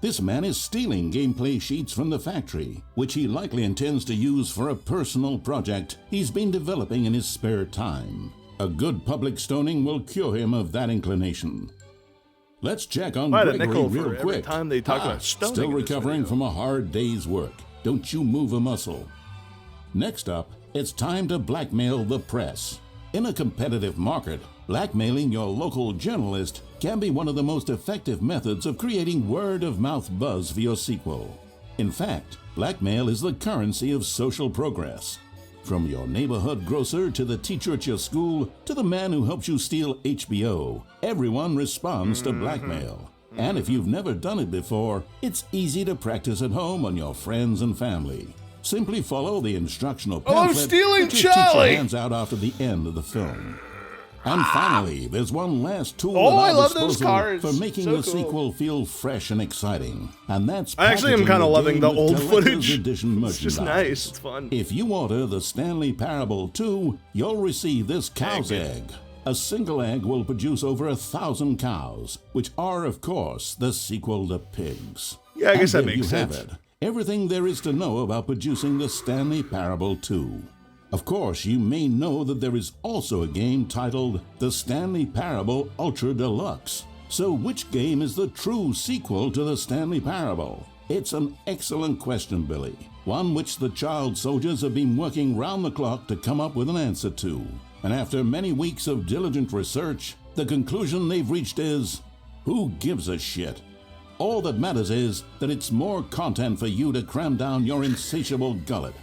This man is stealing gameplay sheets from the factory, which he likely intends to use for a personal project he's been developing in his spare time. A good public stoning will cure him of that inclination. Let's check on Why, a Gregory nickel real for every quick. time they talk about stoning Still in this recovering video. from a hard day's work. Don't you move a muscle. Next up, it's time to blackmail the press. In a competitive market, blackmailing your local journalist can be one of the most effective methods of creating word-of-mouth buzz for your sequel. In fact, blackmail is the currency of social progress. From your neighborhood grocer to the teacher at your school to the man who helps you steal HBO, everyone responds to blackmail. And if you've never done it before, it's easy to practice at home on your friends and family. Simply follow the instructional Oh, I'm pamphlet stealing that your Charlie! teacher hands out after the end of the film. And finally, there's one last tool Oh, at I our love those disposal cards. for making So the cool. sequel feel fresh and exciting. And that's I actually am packaging kind of the loving game the with old collector's footage. edition It's just merchandise. nice. It's fun. If you order the Stanley Parable 2, you'll receive this cow's egg. A single egg will produce over 1,000 cows, which are, of course, the sequel to pigs. Yeah, I guess that And there makes you have sense. it. Everything there is to know about producing the Stanley Parable 2. Of course, you may know that there is also a game titled The Stanley Parable Ultra Deluxe. So which game is the true sequel to the Stanley Parable? It's an excellent question, Billy. One which the child soldiers have been working round the clock to come up with an answer to. And after many weeks of diligent research, the conclusion they've reached is, who gives a shit? All that matters is that it's more content for you to cram down your insatiable gullet.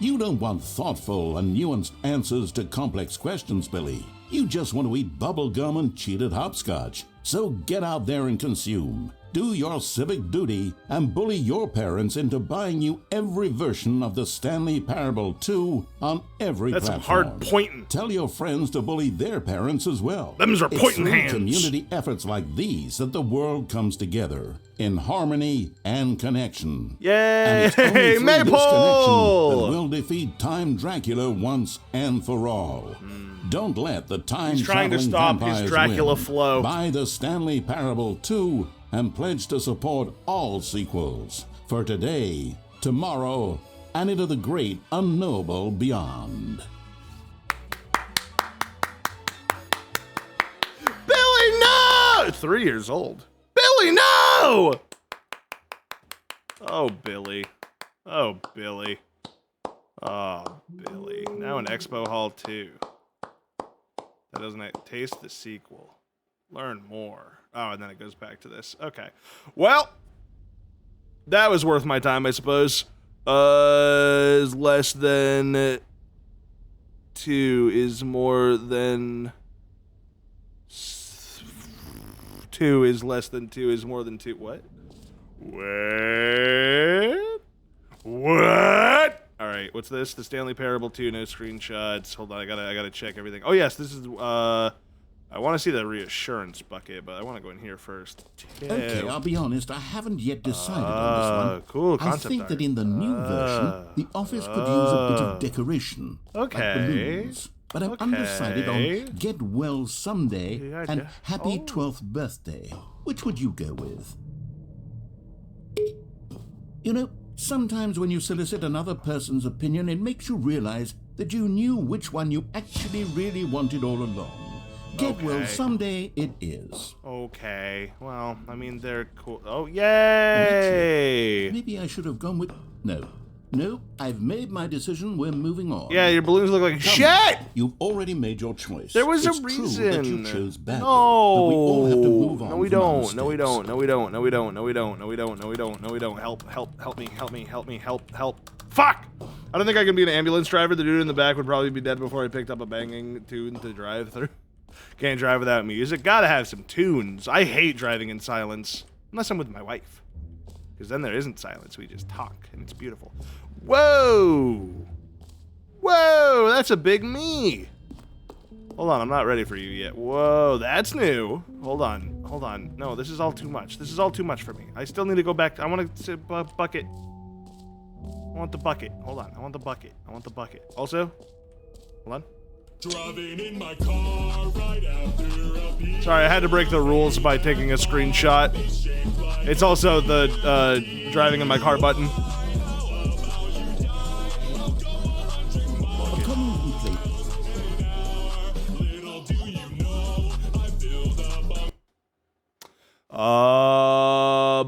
You don't want thoughtful and nuanced answers to complex questions, Billy. You just want to eat bubble gum and cheat at hopscotch. So get out there and consume. Do your civic duty and bully your parents into buying you every version of the Stanley Parable 2 on every That's some platform. hard pointing. Tell your friends to bully their parents as well. Them's are It's pointing through hands. community efforts like these that the world comes together in harmony and connection. Yay! And it's only through this connection Maple! that we'll defeat Time Dracula once and for all. Don't let the time He's trying to traveling stop his vampires Dracula win. flow. Buy the Stanley Parable 2 and pledge to support all sequels for today, tomorrow, and into the great unknowable beyond. Billy, no! 3 years old. Billy, no! Oh, Billy. Oh, Billy. Oh, Billy. Now in Expo Hall 2. That doesn't taste the sequel. Learn more. Oh, and then it goes back to this. Okay. Well, that was worth my time, I suppose. Is less than 2 is more than 2 is less than 2 is more than 2. What? What? All right, what's this? The Stanley Parable 2, no screenshots. Hold on, I gotta check everything. Oh yes, this is I want to see the reassurance bucket, but I want to go in here first. Okay, I'll be honest, I haven't yet decided on this one. Cool I concept think art. that in the new version, the office could use a bit of decoration. Okay. Like balloons. But I'm undecided on Get Well Someday Yeah, and yeah. Happy 12th Birthday. Which would you go with? You know, sometimes when you solicit another person's opinion, it makes you realize that you knew which one you actually really wanted all along. Get Well Okay. Someday it is. Okay. Well, I mean, they're cool. Oh, yay! Maybe I should have gone with... No, I've made my decision. We're moving on. Yeah, your balloons look like shit! You've already made your choice. There was It's a true reason. that you chose badly, No. but we all have to move on. No, we from our don't. No, we mistakes. don't. No, we don't. No, we don't. No, we don't. No, we don't. No, we don't. No, we don't. Help me. Fuck! I don't think I can be an ambulance driver. The dude in the back would probably be dead before I picked up a banging tune to drive through. Can't drive without music. Gotta have some tunes. I hate driving in silence. Unless I'm with my wife. Because then there isn't silence. We just talk. And it's beautiful. Whoa! Whoa! That's a big me! Hold on, I'm not ready for you yet. Whoa, that's new. Hold on. No, this is all too much. This is all too much for me. I still need to go back. I want to bucket. I want the bucket. Hold on. I want the bucket. Also, hold on. Driving in my car right after a beat. Sorry, I had to break the rules by taking a screenshot. It's also the driving in my car button.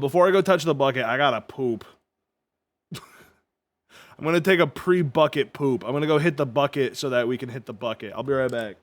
Before I go touch the bucket, I gotta poop. I'm gonna take a pre-bucket poop. I'm gonna go hit the bucket so that we can hit the bucket. I'll be right back.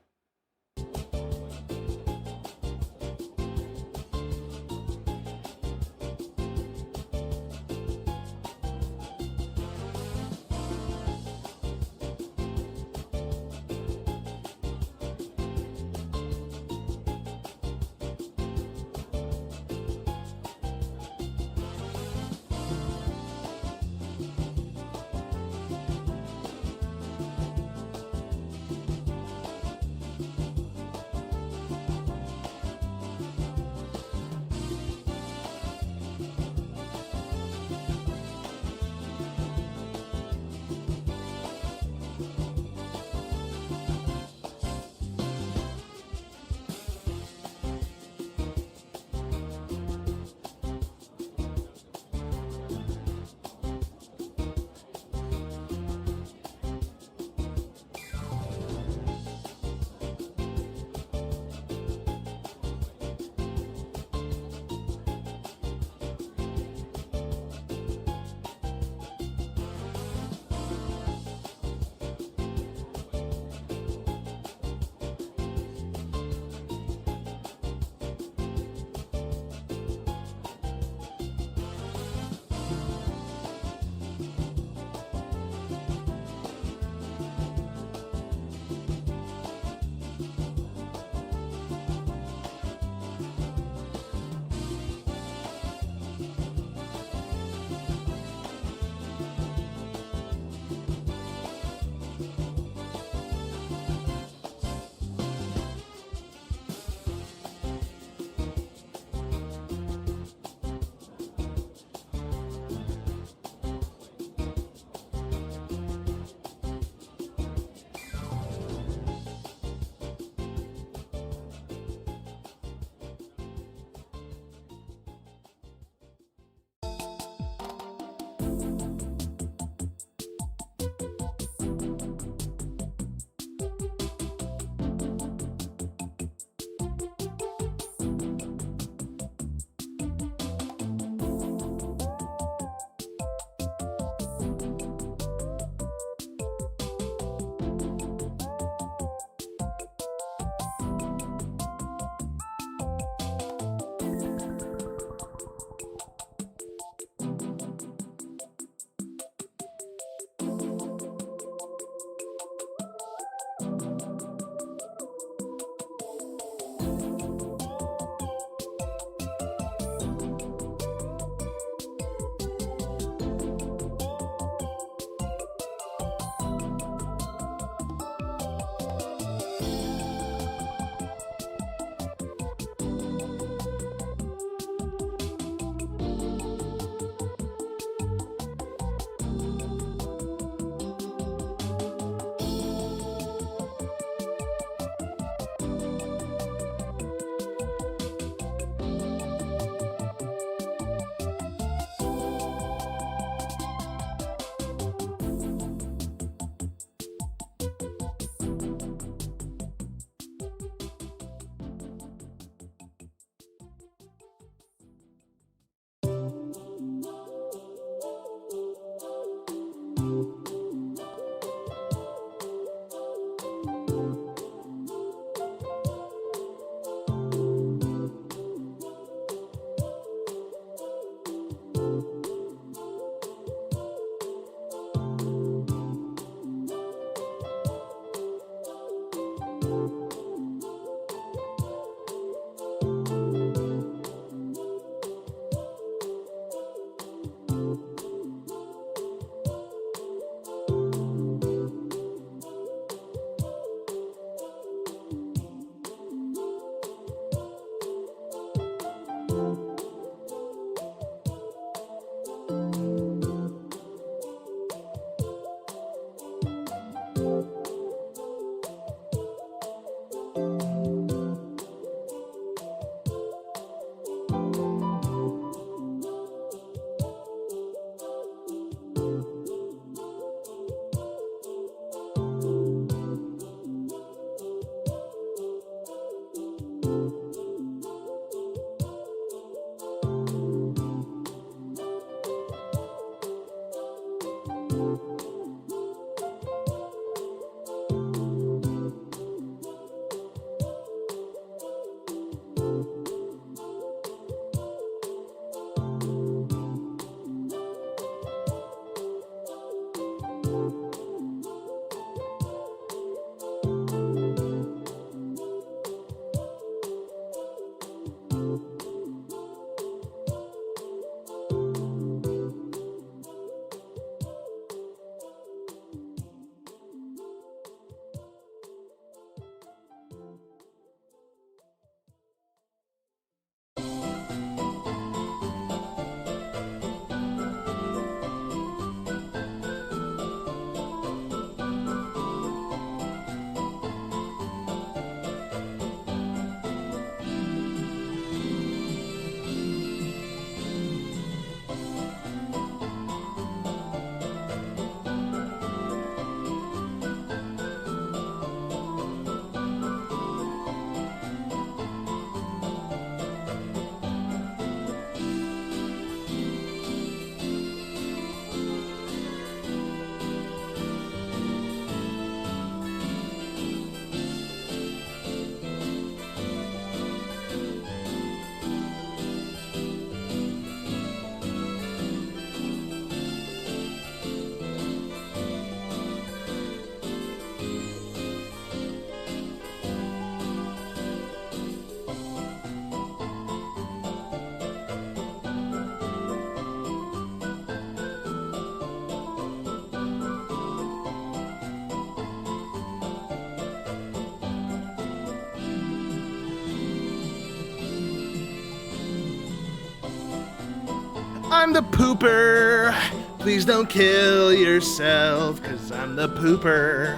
I'm the pooper. Please don't kill yourself, 'cause I'm the pooper.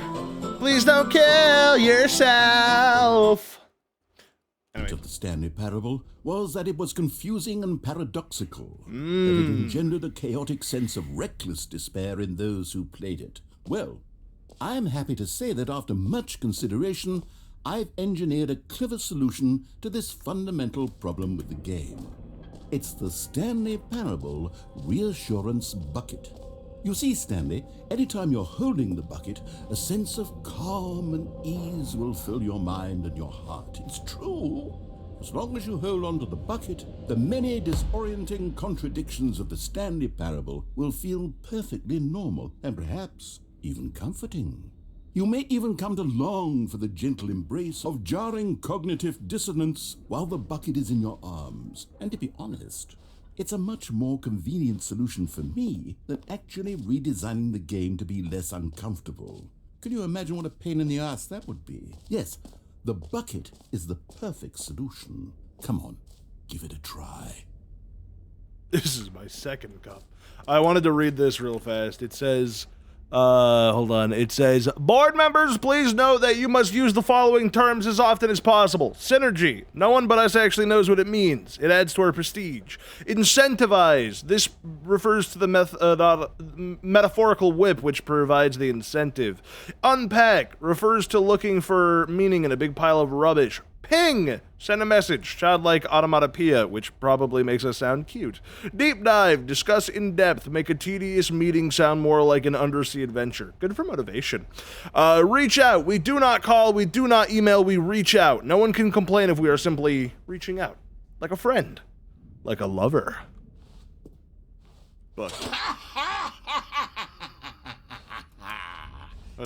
Please don't kill yourself. Anyway. Of the Stanley Parable was that it was confusing and paradoxical, that it engendered a chaotic sense of reckless despair in those who played it. Well, I'm happy to say that after much consideration, I've engineered a clever solution to this fundamental problem with the game. It's the Stanley Parable Reassurance Bucket. You see, Stanley, anytime you're holding the bucket, a sense of calm and ease will fill your mind and your heart. It's true. As long as you hold on to the bucket, the many disorienting contradictions of the Stanley Parable will feel perfectly normal and perhaps even comforting. You may even come to long for the gentle embrace of jarring cognitive dissonance while the bucket is in your arms. And to be honest, it's a much more convenient solution for me than actually redesigning the game to be less uncomfortable. Can you imagine what a pain in the ass that would be? Yes, the bucket is the perfect solution. Come on, give it a try. This is my second cup. I wanted to read this real fast. It says, hold on. It says, board members, please note that you must use the following terms as often as possible. Synergy. No one but us actually knows what it means. It adds to our prestige. Incentivize. This refers to the metaphorical whip, which provides the incentive. Unpack refers to looking for meaning in a big pile of rubbish. Ping! Send a message, childlike automatopoeia, which probably makes us sound cute. Deep dive, discuss in depth, make a tedious meeting sound more like an undersea adventure. Good for motivation. Reach out, we do not call, we do not email, we reach out. No one can complain if we are simply reaching out. Like a friend. Like a lover. But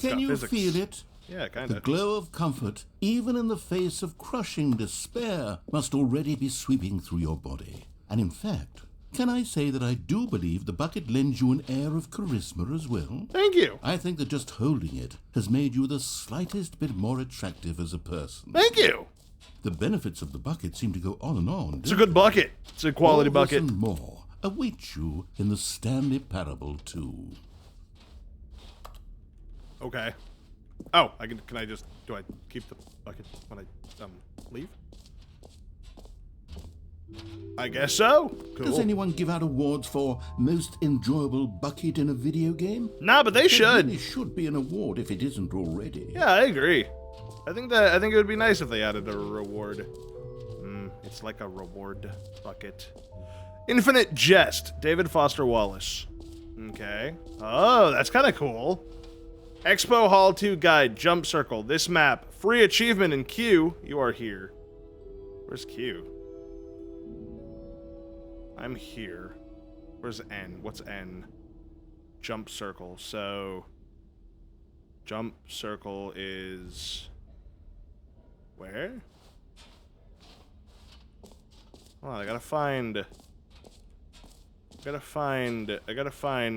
Can you feel it? Yeah, kind The of. glow of comfort, even in the face of crushing despair, must already be sweeping through your body. And in fact, can I say that I do believe the bucket lends you an air of charisma as well? Thank you. I think that just holding it has made you the slightest bit more attractive as a person. Thank you. The benefits of the bucket seem to go on and on. It's a good bucket. It's a quality All this bucket. and more await you in the Stanley Parable 2. Okay. Oh, can I just, do I keep the bucket when I, leave? I guess so. Cool. Does anyone give out awards for most enjoyable bucket in a video game? Nah, but they There should. really should be an award if it isn't already. Yeah, I agree. I think it would be nice if they added a reward. It's like a reward bucket. Infinite Jest, David Foster Wallace. Okay. Oh, that's kind of cool. Expo Hall 2 Guide, Jump Circle, this map, free achievement in Q, you are here. Where's Q? I'm here. Where's N? What's N? Jump Circle, so... Jump Circle is... Where? Hold on, I gotta find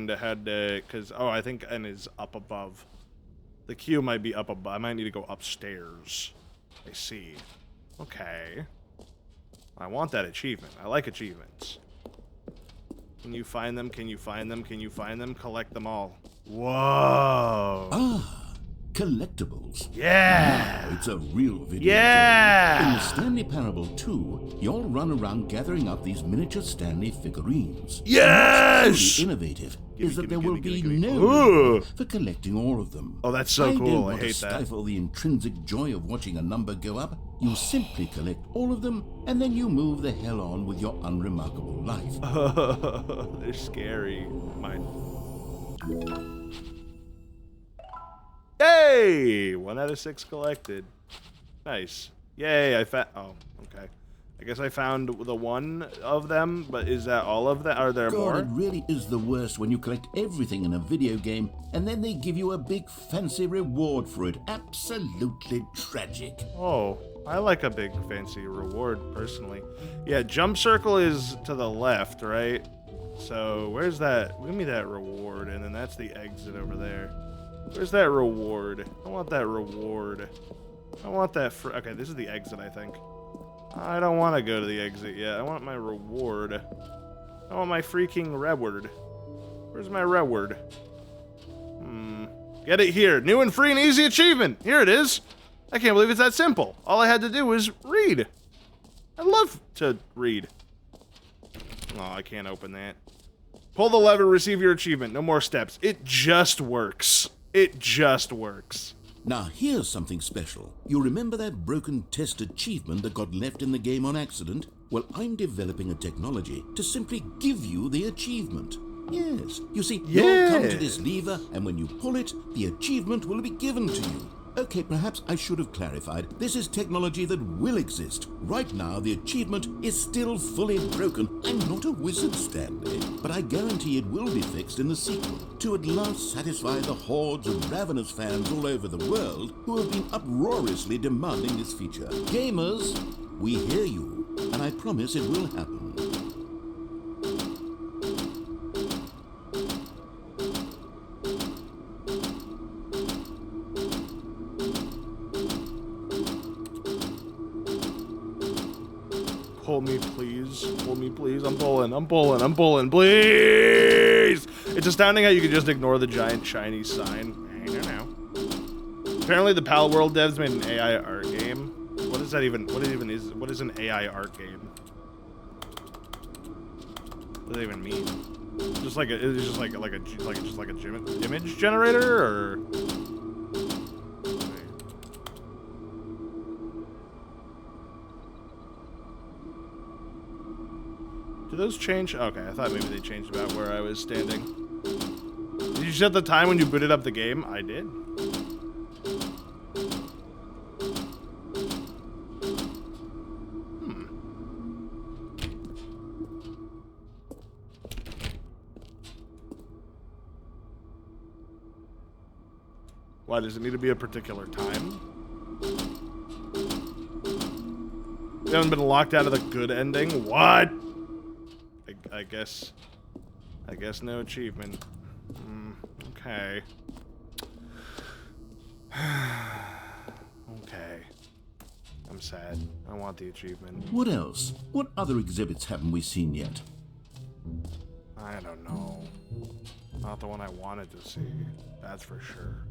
how to, cause, oh, I think N is up above. The Q might be up above. I might need to go upstairs. I see. Okay. I want that achievement. I like achievements. Can you find them? Can you find them? Can you find them? Collect them all. Whoa. Collectibles. Yeah. Now it's a real video Yeah. game. In the Stanley Parable 2, you'll run around gathering up these miniature Stanley figurines. Yes. What's truly innovative is that there will be no Ooh. reward for collecting all of them. Oh, that's so I cool. don't I want to hate that. stifle the intrinsic joy of watching a number go up. You simply collect all of them, and then you move the hell on with your unremarkable life. They're scary. Mine. Yay! 1 out of 6 collected. Nice. Yay, I found... Oh, okay. I guess I found the one of them, but is that all of them? Are there God, more? it really is the worst when you collect everything in a video game, and then they give you a big fancy reward for it. Absolutely tragic. Oh, I like a big fancy reward, personally. Yeah, Jump Circle is to the left, right? So, where's that? Give me that reward, and then that's the exit over there. Where's that reward? I want that reward. I want that okay, this is the exit, I think. I don't want to go to the exit yet. I want my reward. I want my freaking reward. Where's my reward? Get it here. New and free and easy achievement. Here it is. I can't believe it's that simple. All I had to do was read. I love to read. Oh, I can't open that. Pull the lever, receive your achievement. No more steps. It just works. It just works. Now here's something special. You remember that broken test achievement that got left in the game on accident? Well, I'm developing a technology to simply give you the achievement. Yes, you see, you'll come to this lever, and when you pull it, the achievement will be given to you. Okay, perhaps I should have clarified. This is technology that will exist. Right now, the achievement is still fully broken. I'm not a wizard, Stanley, but I guarantee it will be fixed in the sequel to at last satisfy the hordes of ravenous fans all over the world who have been uproariously demanding this feature. Gamers, we hear you, and I promise it will happen. Pull me, please. Pull me, please. I'm pulling, please! It's astounding how you can just ignore the giant shiny sign. I don't know. Apparently the Pal World devs made an AI art game. What is that even? What is an AI art game? What does that even mean? Just like it's just like a image generator, or? Do those change? Okay, I thought maybe they changed about where I was standing. Did you set the time when you booted up the game? I did. Why, does it need to be a particular time? We haven't been locked out of the good ending? What? I guess no achievement. Okay. Okay. I'm sad. I want the achievement. What else? What other exhibits haven't we seen yet? I don't know. Not the one I wanted to see. That's for sure.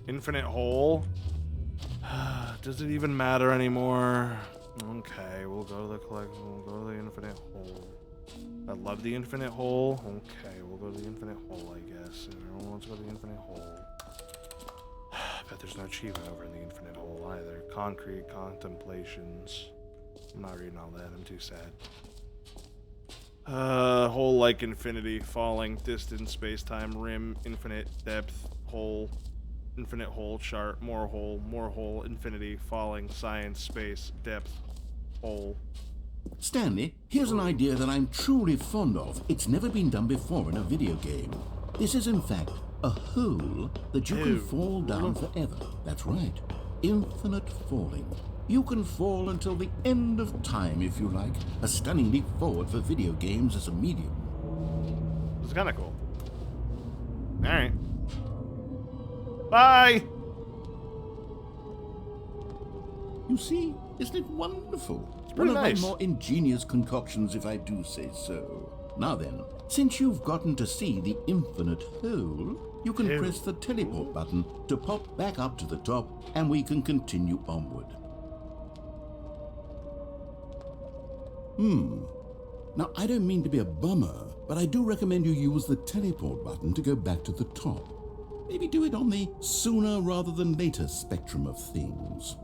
Infinite hole? Does it even matter anymore? Okay, we'll go to the collection. We'll go to the infinite hole. I love the infinite hole. Okay, we'll go to the infinite hole, I guess. Everyone wants to go to the infinite hole. Bet there's no achievement over in the infinite hole either. Concrete contemplations. I'm not reading all that. I'm too sad. Hole like infinity, falling, distance, space-time, rim, infinite depth, hole. Infinite hole, chart, more hole, infinity, falling, science, space, depth, hole. Stanley, here's an idea that I'm truly fond of. It's never been done before in a video game. This is, in fact, a hole that you can fall down forever. That's right. Infinite falling. You can fall until the end of time, if you like. A stunning leap forward for video games as a medium. It's kind of cool. Alright. Bye! You see, isn't it wonderful? It's pretty One nice. of my more ingenious concoctions, if I do say so. Now then, since you've gotten to see the infinite hole, you can press the teleport button to pop back up to the top, and we can continue onward. Now, I don't mean to be a bummer, but I do recommend you use the teleport button to go back to the top. Maybe do it on the sooner rather than later spectrum of things.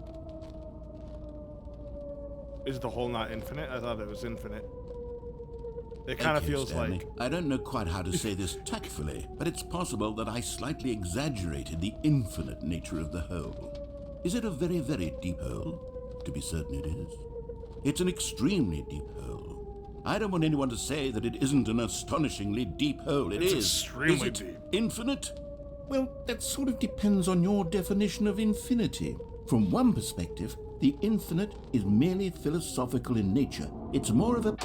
Is the hole not infinite? I thought it was infinite. It kind of Okay, feels Stanley, like... I don't know quite how to say this tactfully, but it's possible that I slightly exaggerated the infinite nature of the hole. Is it a very, very deep hole? To be certain it is. It's an extremely deep hole. I don't want anyone to say that it isn't an astonishingly deep hole. It It's is. extremely Is it deep. Infinite? Well, that sort of depends on your definition of infinity. From one perspective, the infinite is merely philosophical in nature. It's more of a...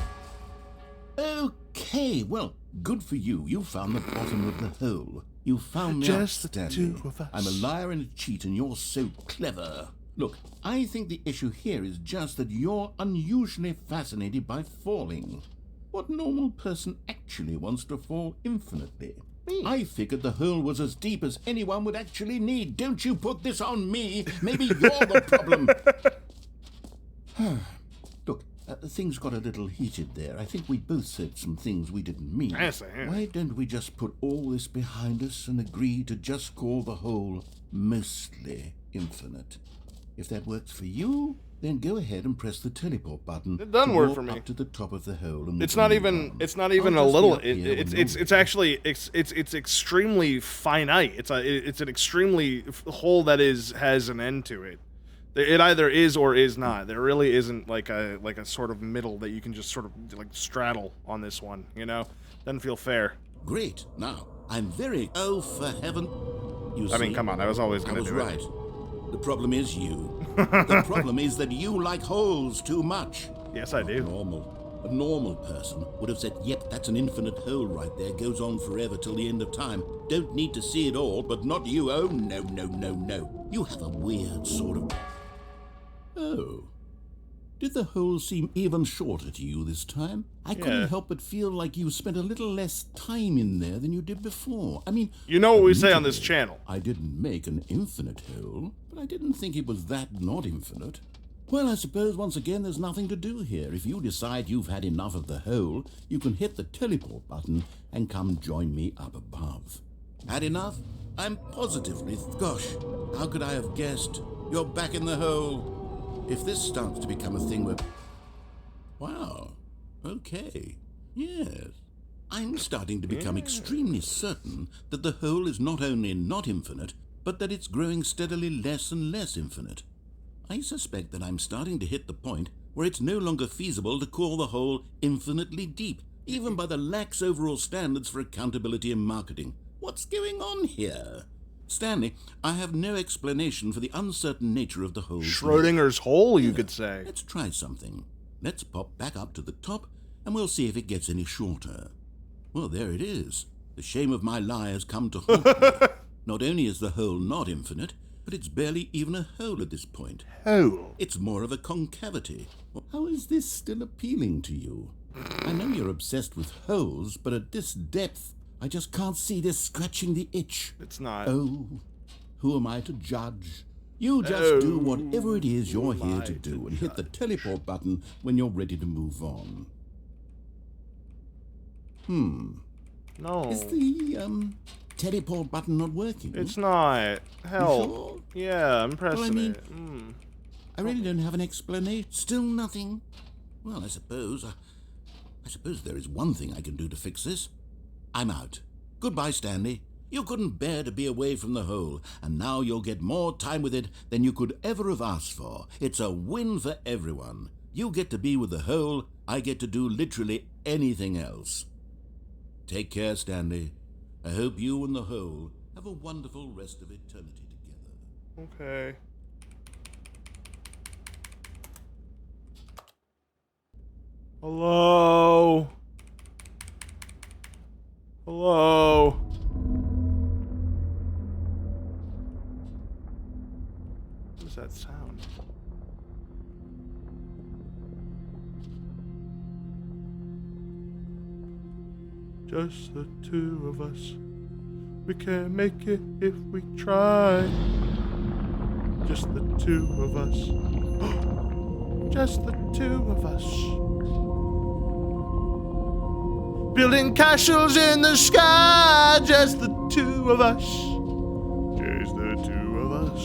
Okay, well, good for you. You found the bottom of the hole. You found me Just out, the Stanley. two of us. I'm a liar and a cheat, and you're so clever. Look, I think the issue here is just that you're unusually fascinated by falling. What normal person actually wants to fall infinitely? I figured the hole was as deep as anyone would actually need. Don't you put this on me. Maybe you're the problem. Look, things got a little heated there. I think we both said some things we didn't mean. Yes, yeah. Why don't we just put all this behind us and agree to just call the hole mostly infinite? If that works for you, then go ahead and press the teleport button. It doesn't to work walk for me. Up to the top of the hole. And we It's can not move even. on. It's not even I'll a just be little. up here when It's you're actually. It's extremely finite. It's an extremely hole that has an end to it. It either is or is not. There really isn't like a sort of middle that you can just sort of like straddle on this one. You know, doesn't feel fair. Great. Now, I'm very... Oh, for heaven... You I mean, see, come on, I was always gonna I was do it. right. The problem is you. The problem is that you like holes too much. Yes, I do. A normal person would have said, yep, that's an infinite hole right there, goes on forever till the end of time. Don't need to see it all, but not you. Oh, no, no, no, no. You have a weird sort of... Oh. Did the hole seem even shorter to you this time? I couldn't help but feel like you spent a little less time in there than you did before. I mean... You know what we say on this admittedly, channel. I didn't make an infinite hole, but I didn't think it was that not infinite. Well, I suppose once again there's nothing to do here. If you decide you've had enough of the hole, you can hit the teleport button and come join me up above. Had enough? I'm positively... Gosh, how could I have guessed? You're back in the hole. If this starts to become a thing where... Wow. Okay. Yes. I'm starting to become extremely certain that the hole is not only not infinite, but that it's growing steadily less and less infinite. I suspect that I'm starting to hit the point where it's no longer feasible to call the hole infinitely deep, even by the lax overall standards for accountability and marketing. What's going on here? Stanley, I have no explanation for the uncertain nature of the hole. Schrodinger's hole, you could say. Let's try something. Let's pop back up to the top, and we'll see if it gets any shorter. Well, there it is. The shame of my lie has come to haunt me. Not only is the hole not infinite, but it's barely even a hole at this point. Hole. It's more of a concavity. How is this still appealing to you? I know you're obsessed with holes, but at this depth, I just can't see this scratching the itch. It's not. Oh, who am I to judge? You just do whatever it is you're here to do and hit the teleport button when you're ready to move on. No. Is the, teleport button not working? It's not. Help. sure? Yeah, I'm pressing I mean- it. I really don't have an explanation. Still nothing? Well, I suppose there is one thing I can do to fix this. I'm out. Goodbye, Stanley. You couldn't bear to be away from the hole, and now you'll get more time with it than you could ever have asked for. It's a win for everyone. You get to be with the hole, I get to do literally anything else. Take care, Stanley. I hope you and the hole have a wonderful rest of eternity together. Okay. Hello? Hello? What is that sound? Just the two of us. We can't make it if we try. Just the two of us. Just the two of us. Building castles in the sky. Just the two of us. Just the two of us.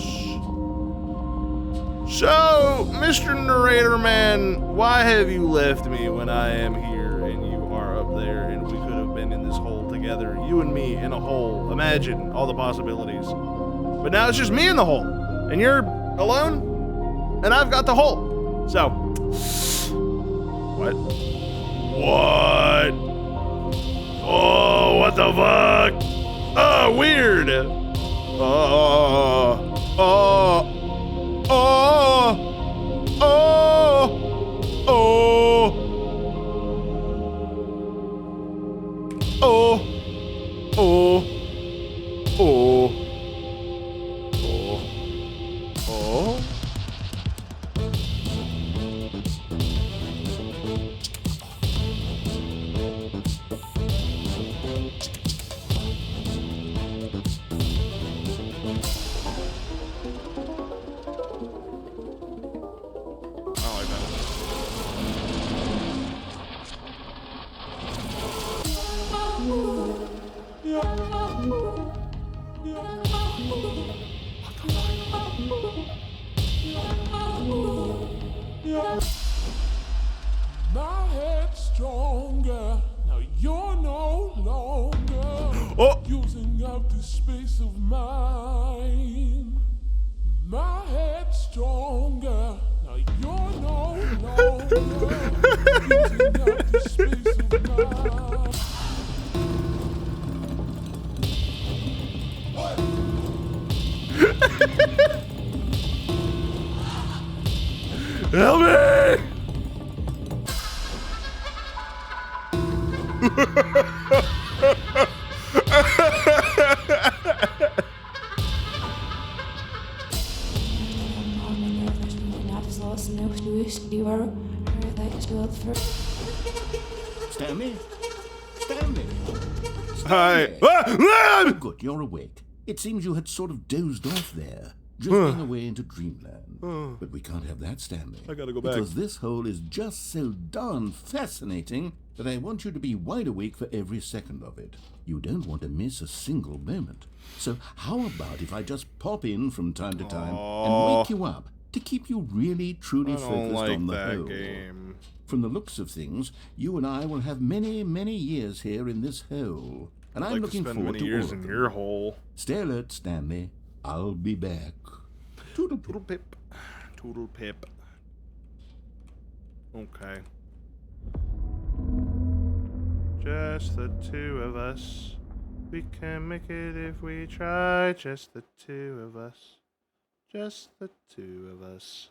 So, Mr. Narrator Man, why have you left me when I am here and you are up there and we could have been in this hole together, you and me in a hole. Imagine all the possibilities. But now it's just me in the hole and you're alone and I've got the hole. So, what? What? Oh, what the fuck? Oh, weird. Oh. Oh, oh, oh, oh, oh, oh, oh, My head's stronger. Now you're no longer Oh! using up the space of mine. My head's stronger. Now you're no longer using up the space of mine. Help me! Stanley? Stanley? Hi. Oh, good, you're awake. It seems you had sort of dozed off there, drifting away into dreamland. But we can't have that, Stanley. I gotta go back. Because this hole is just so darn fascinating that I want you to be wide awake for every second of it. You don't want to miss a single moment. So how about if I just pop in from time to time and wake you up to keep you really, truly I don't focused like on the that hole? game. From the looks of things, you and I will have many, many years here in this hole. And I'd I'm like to looking spend forward many to years all in of them. your hole. Stay alert, Stanley. I'll be back. Toodle pip. Toodle pip. Toodle pip. Okay. Just the two of us. We can make it if we try. Just the two of us. Just the two of us.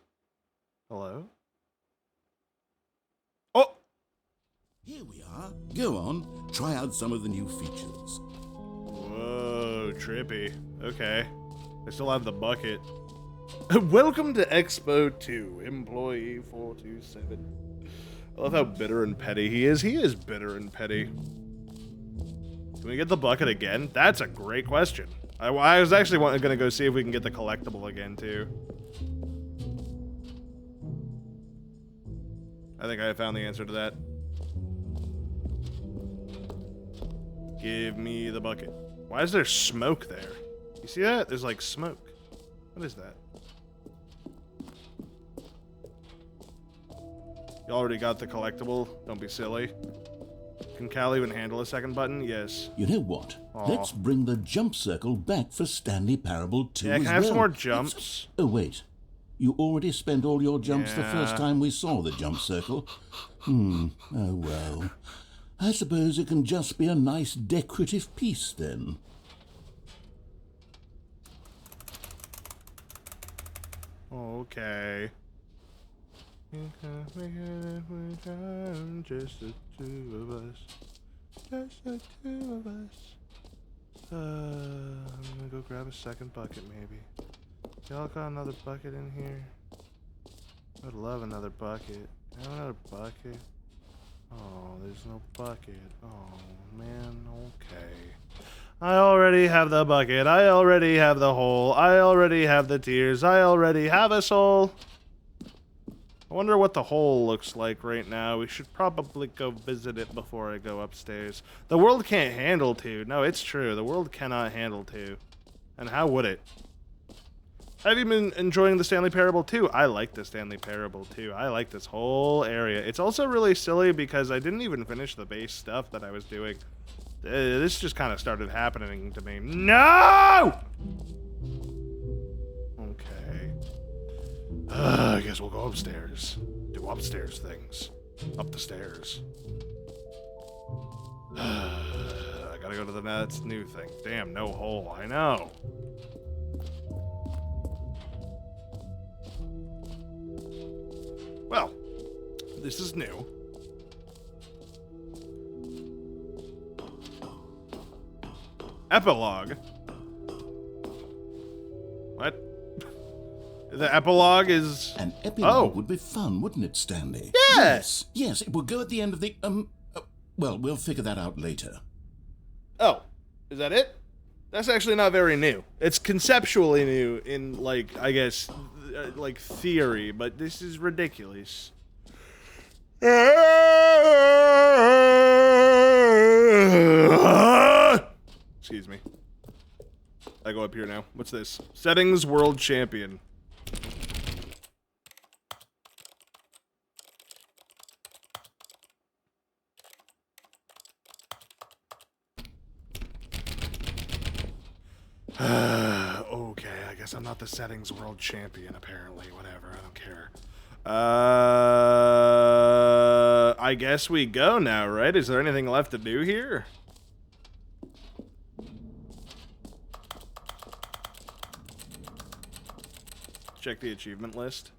Hello? Oh! Here we are. Go on. Try out some of the new features. Whoa, trippy. Okay. I still have the bucket. Welcome to Expo 2, Employee 427. I love how bitter and petty he is. He is bitter and petty. Can we get the bucket again? That's a great question. I was actually going to go see if we can get the collectible again, too. I think I found the answer to that. Give me the bucket. Why is there smoke there? You see that? There's like smoke. What is that? You already got the collectible? Don't be silly. Can Cal even handle a second button? Yes. You know what? Aw. Let's bring the jump circle back for Stanley Parable 2 Yeah, as can I have some well. more jumps? Oh, wait. You already spent all your jumps the first Yeah. time we saw the jump circle. Oh, well. I suppose it can just be a nice decorative piece, then. Okay. You can make it if we try, just the two of us. Just the two of us. I'm gonna go grab a second bucket, maybe. Y'all got another bucket in here? I'd love another bucket. Can I have another bucket? Oh, there's no bucket. Oh, man, okay. I already have the bucket. I already have the hole. I already have the tears. I already have a soul. I wonder what the hole looks like right now. We should probably go visit it before I go upstairs. The world can't handle two. No, it's true. The world cannot handle two. And how would it? Have you been enjoying the Stanley Parable 2? I like the Stanley Parable 2. I like this whole area. It's also really silly because I didn't even finish the base stuff that I was doing. This just kind of started happening to me. No! Okay. I guess we'll go upstairs. Do upstairs things. Up the stairs. I gotta go to the next new thing. Damn, no hole. I know. Well, this is new. Epilogue. What? The epilogue is... An epilogue Oh. would be fun, wouldn't it, Stanley? Yes. Yes, it will go at the end of the, well, we'll figure that out later. Oh, is that it? That's actually not very new. It's conceptually new in, like, I guess, like, theory, but this is ridiculous. Excuse me. I go up here now. What's this? Settings World Champion. Okay, I guess I'm not the settings world champion, apparently. Whatever, I don't care. I guess we go now, right? Is there anything left to do here? Check the achievement list.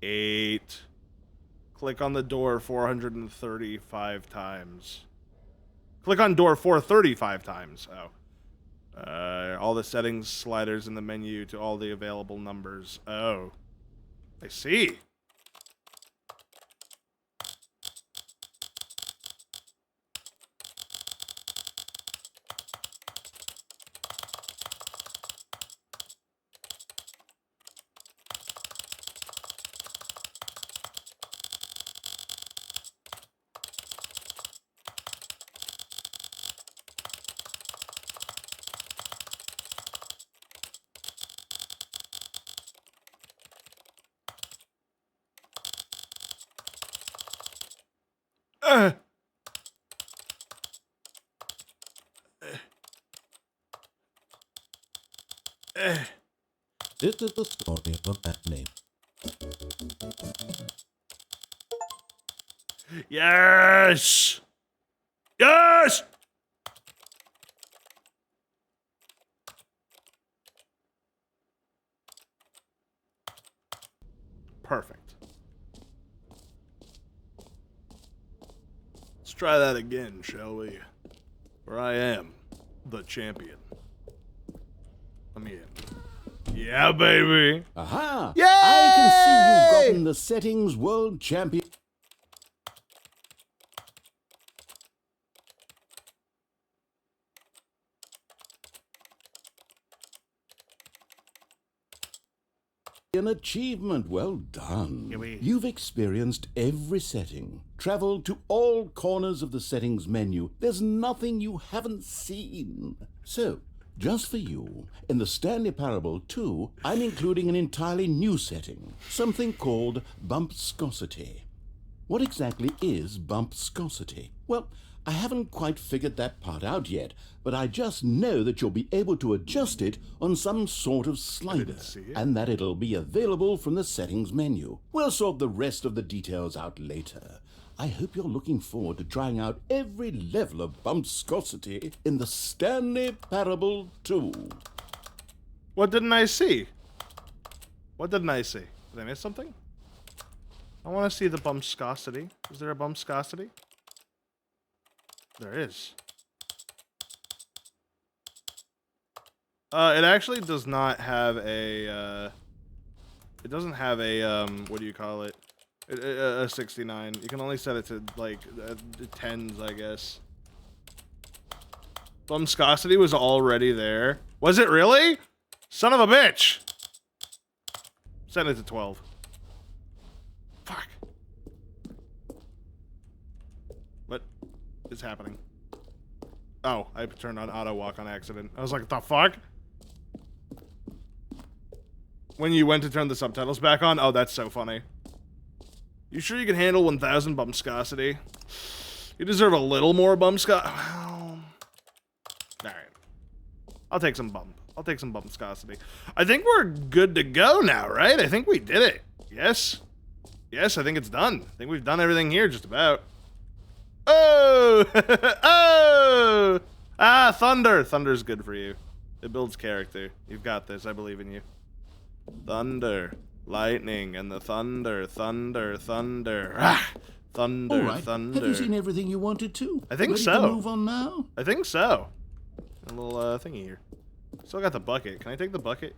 8. Click on the door 435 times. Click on door 435 times. Oh. All the settings sliders in the menu to all the available numbers. Oh. I see. This is the story of that name. Yes! Yes! Perfect. Let's try that again, shall we? Where I am, the champion. Let me in. Yeah, baby. Aha! Yay! I can see you've gotten the settings world champion. An achievement. Well done. You've experienced every setting, traveled to all corners of the settings menu. There's nothing you haven't seen. So, just for you, in the Stanley Parable 2, I'm including an entirely new setting, something called bumpscosity. What exactly is bumpscosity? Well, I haven't quite figured that part out yet, but I just know that you'll be able to adjust it on some sort of slider, and that it'll be available from the settings menu. We'll sort the rest of the details out later. I hope you're looking forward to trying out every level of bumpscosity in the Stanley Parable 2. What didn't I see? What didn't I see? Did I miss something? I want to see the bumpscosity. Is there a bumpscosity? There is. It actually does not have a, it doesn't have a, what do you call it? A 69. You can only set it to, like, 10s, I guess. Bumpscosity was already there. Was it really? Son of a bitch! Set it to 12. Fuck. What is happening? Oh, I turned on auto walk on accident. I was like, what the fuck? When you went to turn the subtitles back on? Oh, that's so funny. You sure you can handle 1000 bumpscosity? You deserve a little more bumpscosity. Well, alright. I'll take some bump. I'll take some bumpscosity. I think we're good to go now, right? I think we did it. Yes? Yes, I think it's done. I think we've done everything here just about. Oh! Oh! Ah, thunder! Thunder's good for you. It builds character. You've got this. I believe in you. Thunder. Lightning and the thunder. Thunder. Thunder. Ah! Thunder. All right. Thunder. Have you seen everything you wanted to? I think Ready so. to move on now? I think so. A little thingy here. Still got the bucket. Can I take the bucket?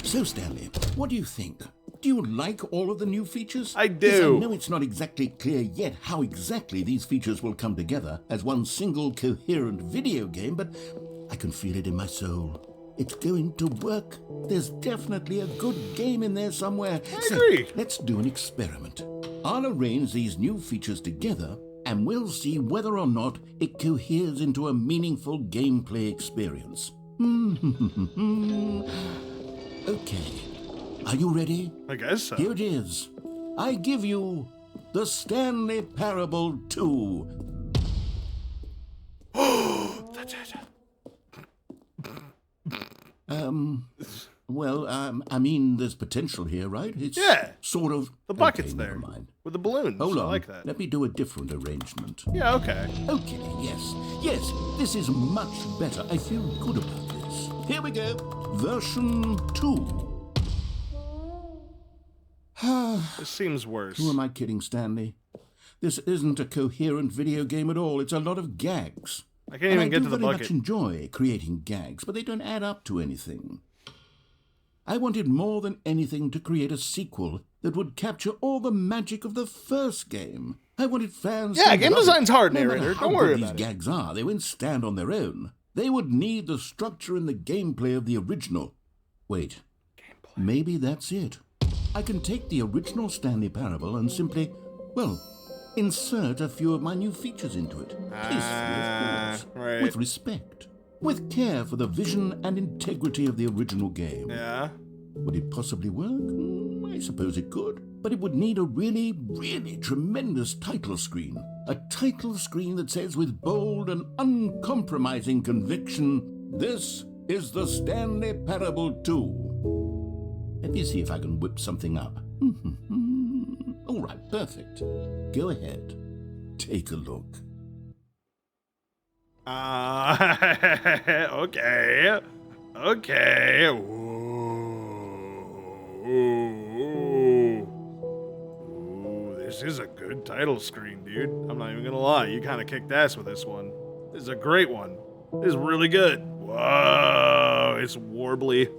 So, Stanley, what do you think? Do you like all of the new features? I do. Yes, I know it's not exactly clear yet how exactly these features will come together as one single coherent video game, but I can feel it in my soul. It's going to work. There's definitely a good game in there somewhere. I agree. Let's do an experiment. I'll arrange these new features together and we'll see whether or not it coheres into a meaningful gameplay experience. Okay, are you ready? I guess so. Here it is. I give you the Stanley Parable 2. That's it. Well, I mean, there's potential here, right? It's Yeah. sort of... The bucket's Okay, there. never mind. With the balloons. Hold on. I like that. Let me do a different arrangement. Yeah, okay. Okay, yes. Yes, this is much better. I feel good about this. Here we go. Version 2. This seems worse. Who am I kidding, Stanley? This isn't a coherent video game at all. It's a lot of gags. I can't even get to the I do very bucket. much enjoy creating gags, but they don't add up to anything. I wanted more than anything to create a sequel that would capture all the magic of the first game. I wanted fans Yeah, to game love design's it. hard, No matter narrator. how Don't worry good about these it. gags are, they won't stand on their own. They would need the structure and the gameplay of the original. Wait, maybe that's it. I can take the original Stanley Parable and simply, well, insert a few of my new features into it. Tastefully, of course. right. With respect. With care for the vision and integrity of the original game. Yeah. Would it possibly work? I suppose it could. But it would need a really, really tremendous title screen. A title screen that says with bold and uncompromising conviction, "This is the Stanley Parable 2." Let me see if I can whip something up. All right, perfect. Go ahead. Take a look. Okay. Okay. Ooh, this is a good title screen, dude. I'm not even gonna lie. You kind of kicked ass with this one. This is a great one. This is really good. Whoa, it's warbly.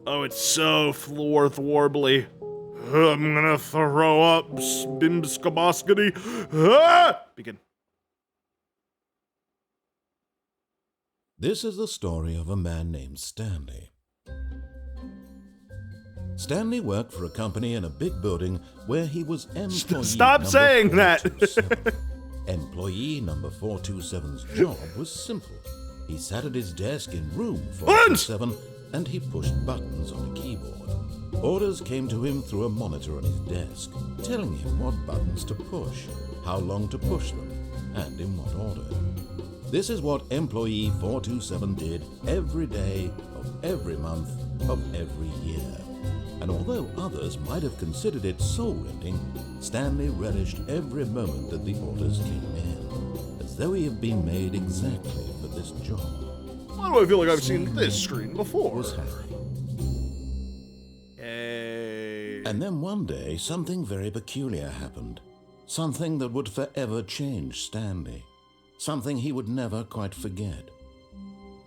Oh, it's so warbly. I'm gonna throw up, bimskaboskity. Ah! Begin. This is the story of a man named Stanley. Stanley worked for a company in a big building where he was employee Stop number saying that. 427. Employee number 427's job was simple. He sat at his desk in room 427 and he pushed buttons on a keyboard. Orders came to him through a monitor on his desk, telling him what buttons to push, how long to push them, and in what order. This is what employee 427 did every day of every month of every year. And although others might have considered it soul-rending, Stanley relished every moment that the orders came in, as though he had been made exactly for this job. Why do I feel like I've seen this screen before? Was happy. Hey. And then one day, something very peculiar happened. Something that would forever change Stanley. Something he would never quite forget.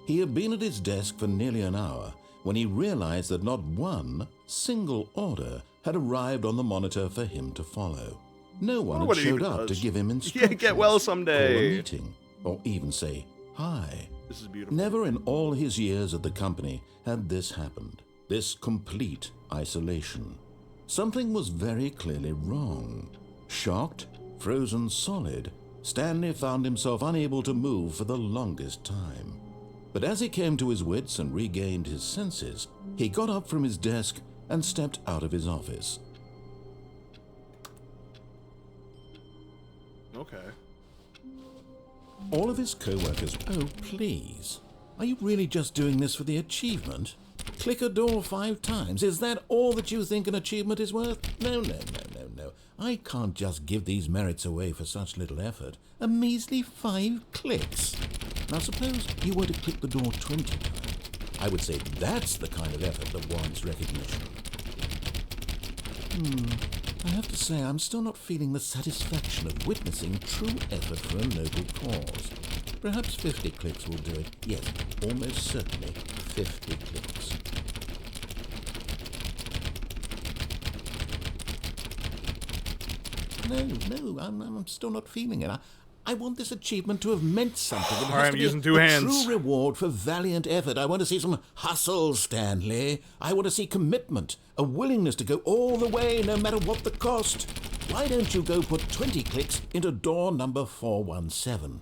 He had been at his desk for nearly an hour when he realized that not one single order had arrived on the monitor for him to follow. No one had Nobody showed even up to does. give him Yeah, instructions, get well call a someday. meeting, or even say hi. This is beautiful. Never in all his years at the company had this happened, this complete isolation. Something was very clearly wrong. Shocked, frozen solid, Stanley found himself unable to move for the longest time. But as he came to his wits and regained his senses, he got up from his desk and stepped out of his office. Okay. All of his co-workers, oh please, are you really just doing this for the achievement? Click a door 5 times, is that all that you think an achievement is worth? No. I can't just give these merits away for such little effort. A measly 5 clicks. Now suppose you were to click the door 20 times. I would say that's the kind of effort that warrants recognition. I have to say, I'm still not feeling the satisfaction of witnessing true effort for a noble cause. Perhaps 50 clicks will do it. Yes, almost certainly 50 clicks. No, I'm still not feeling it. I want this achievement to have meant something. It All has right, to I'm be using a 2 hands. true reward for valiant effort. I want to see some hustle, Stanley. I want to see commitment, a willingness to go all the way, no matter what the cost. Why don't you go put 20 clicks into door number 417?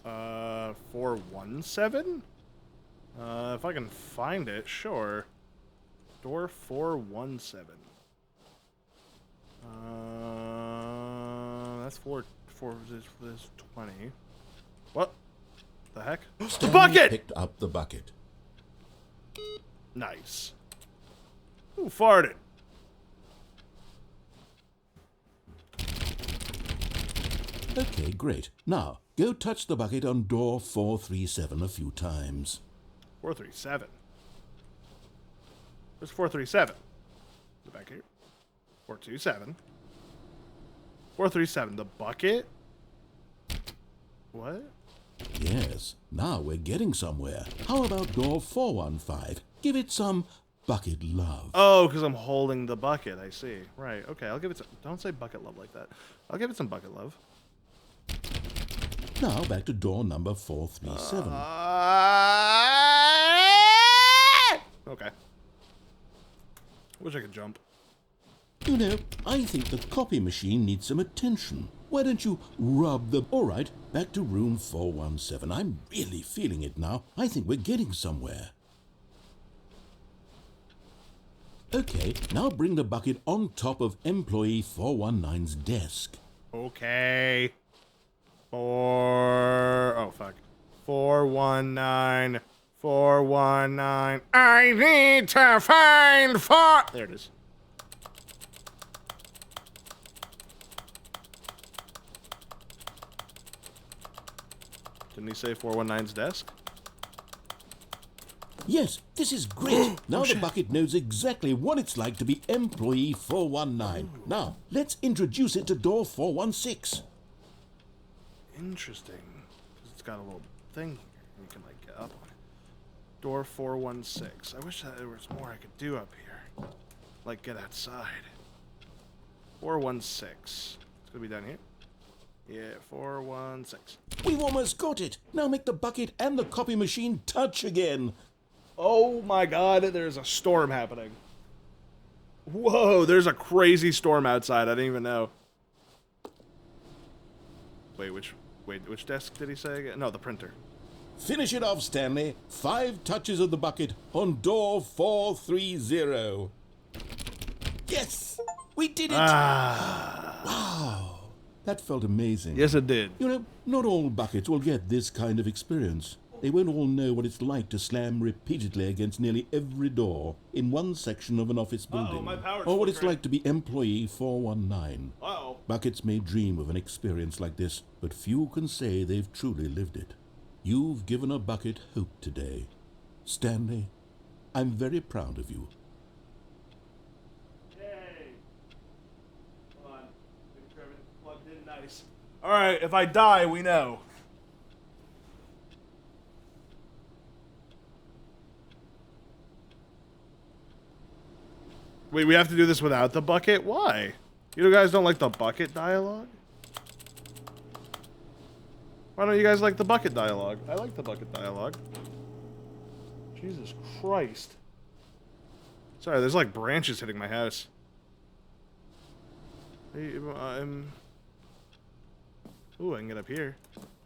417? If I can find it, sure. Door 417. That's there's 20. What the heck? The Stanley bucket! picked up the bucket. Nice. Who farted? Okay, great. Now, go touch the bucket on door 437 a few times. 437. Where's 437? Is it back here? 427. 437. The bucket? What? Yes, now we're getting somewhere. How about door 415? Give it some bucket love. Oh, because I'm holding the bucket. I see. Right. Okay. I'll give it some. Don't say bucket love like that. I'll give it some bucket love. Now back to door number 437. Okay. Wish I could jump. You know, I think the copy machine needs some attention. Why don't you rub the... All right, back to room 417. I'm really feeling it now. I think we're getting somewhere. Okay, now bring the bucket on top of employee 419's desk. Okay. Oh, fuck. 419. 419. I need to find four. There it is. Didn't he say 419's desk? Yes, this is great. Now the bucket knows exactly what it's like to be employee 419. Now, let's introduce it to door 416. Interesting. 'Cause it's got a little thing here. You can, like, get up on it. Door 416. I wish that there was more I could do up here. Like, get outside. 416. It's gonna be down here. Yeah, 416. We've almost got it. Now make the bucket and the copy machine touch again. Oh my god, there's a storm happening. Whoa, there's a crazy storm outside. I didn't even know. Wait, which desk did he say again? No, the printer. Finish it off, Stanley. 5 touches of the bucket on door 430. Yes! We did it! Wow! That felt amazing. Yes, it did. You know, not all buckets will get this kind of experience. They won't all know what it's like to slam repeatedly against nearly every door in one section of an office building. my power's or what it's flickering. like to be employee 419. Uh-oh. Buckets may dream of an experience like this, but few can say they've truly lived it. You've given a bucket hope today. Stanley, I'm very proud of you. Yay. Hold on. Make sure everything's plugged in nice. Alright, if I die, we know. Wait, we have to do this without the bucket? Why? You guys don't like the bucket dialogue? Why don't you guys like the bucket dialogue? I like the bucket dialogue. Jesus Christ. Sorry, there's like branches hitting my house. Ooh, I can get up here.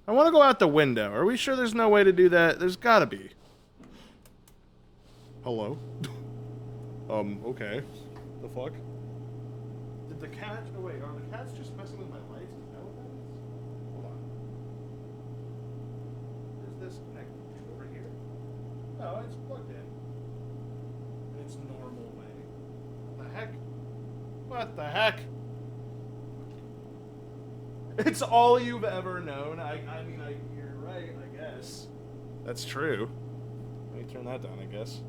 I want to go out the window. Are we sure there's no way to do that? There's gotta be. Hello? Okay. The fuck? Did the cat... Oh, wait, are the cats just messing with my lights? Is that what that is? Hold on. Is this connected over here? No, it's plugged in. It's normal way. What the heck? What the heck? It's all you've ever known. I mean, you're right, I guess. That's true. Let me turn that down, I guess.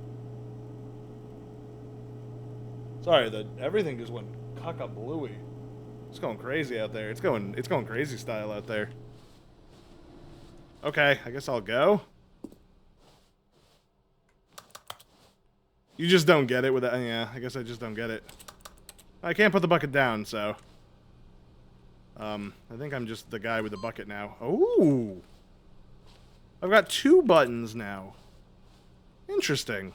Sorry, everything just went cock-a-bluey. It's going crazy out there. It's going crazy style out there. Okay, I guess I'll go. You just don't get it with that. Yeah, I guess I just don't get it. I can't put the bucket down, so. I think I'm just the guy with the bucket now. Oh! I've got 2 buttons now. Interesting.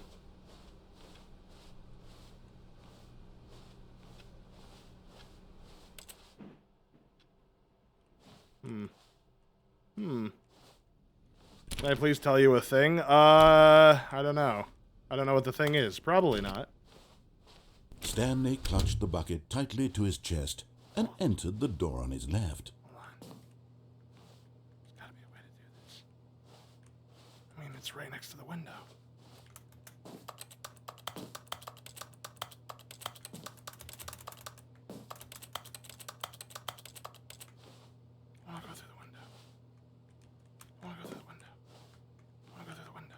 Can I please tell you a thing? I don't know. I don't know what the thing is. Probably not. Stanley clutched the bucket tightly to his chest and entered the door on his left. Hold on. There's gotta be a way to do this. I mean, it's right next to the window. I wanna go through the window. I wanna go through the window. I wanna go through the window.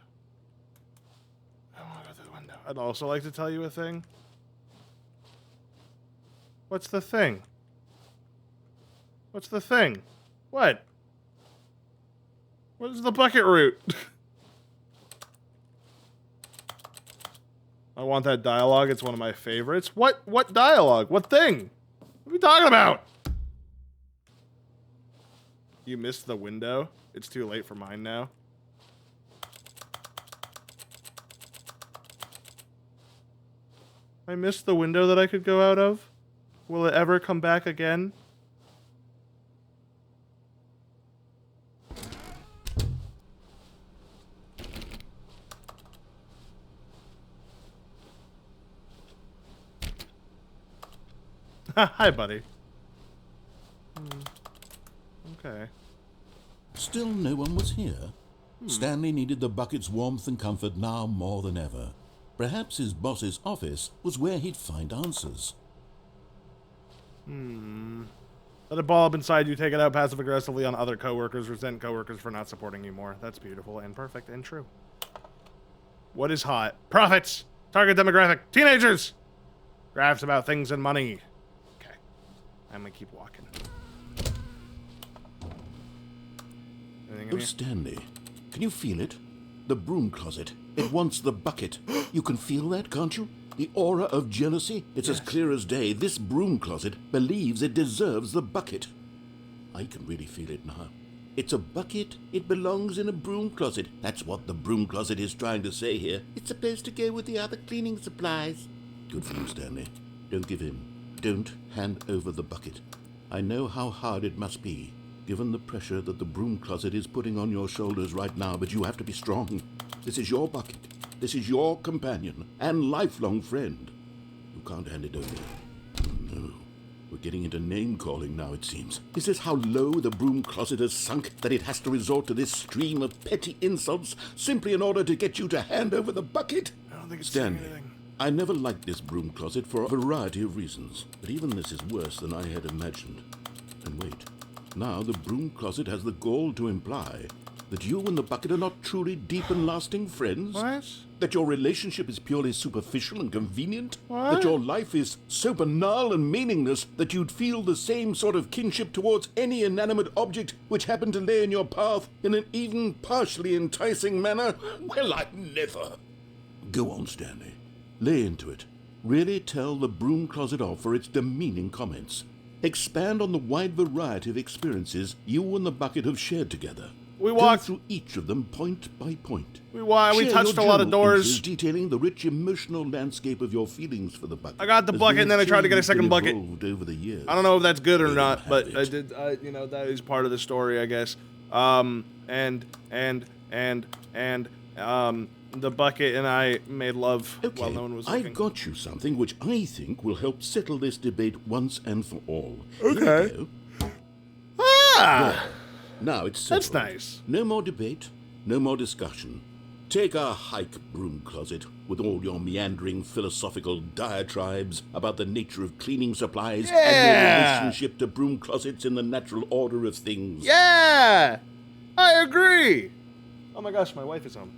I wanna go through the window. I'd also like to tell you a thing. What's the thing? What's the thing? What? What is the bucket route? I want that dialogue. It's one of my favorites. What dialogue? What thing? What are we talking about? You missed the window. It's too late for mine now. I missed the window that I could go out of. Will it ever come back again? Hi, buddy. Okay. Still no one was here. Stanley needed the bucket's warmth and comfort now more than ever. Perhaps his boss's office was where he'd find answers. Let it ball up inside you, take it out passive-aggressively on other coworkers, resent coworkers for not supporting you more. That's beautiful and perfect and true. What is hot? Profits! Target demographic, teenagers! Graphs about things and money. Okay. I'm gonna keep walking. Anything in Oh, here? Stanley, can you feel it? The broom closet. It wants the bucket. You can feel that, can't you? The aura of jealousy? It's as clear as day. This broom closet believes it deserves the bucket. I can really feel it now. It's a bucket. It belongs in a broom closet. That's what the broom closet is trying to say here. It's supposed to go with the other cleaning supplies. Good for you, Stanley. Don't give in. Don't hand over the bucket. I know how hard it must be, given the pressure that the broom closet is putting on your shoulders right now, but you have to be strong. This is your bucket. This is your companion and lifelong friend. You can't hand it over. Oh, no. We're getting into name-calling now, it seems. Is this how low the broom closet has sunk, that it has to resort to this stream of petty insults simply in order to get you to hand over the bucket? I don't think it's saying Stanley, anything. I never liked this broom closet for a variety of reasons, but even this is worse than I had imagined. And wait, now the broom closet has the gall to imply that you and the bucket are not truly deep and lasting friends? What? That your relationship is purely superficial and convenient? What? That your life is so banal and meaningless that you'd feel the same sort of kinship towards any inanimate object which happened to lay in your path in an even partially enticing manner? Well, I never. Go on, Stanley. Lay into it. Really tell the broom closet off for its demeaning comments. Expand on the wide variety of experiences you and the bucket have shared together. We Go walked. through each of them point by point. We Share touched your a lot of journal doors. entries detailing the rich emotional landscape of your feelings for the bucket. I got the as bucket they and then I tried to get a have second changed bucket. and evolved over the years. I don't know if that's good or They not, have but it. I did. You know, that is part of the story, I guess. The bucket and I made love Okay, while no one was looking. I've got you something which I think will help settle this debate once and for all. Okay. Here you go. Ah, Now it's that's settled. nice. No more debate, no more discussion. Take a hike, broom closet, with all your meandering philosophical diatribes about the nature of cleaning supplies and Yeah. your relationship to broom closets in the natural order of things. Yeah, I agree. Oh my gosh, my wife is home.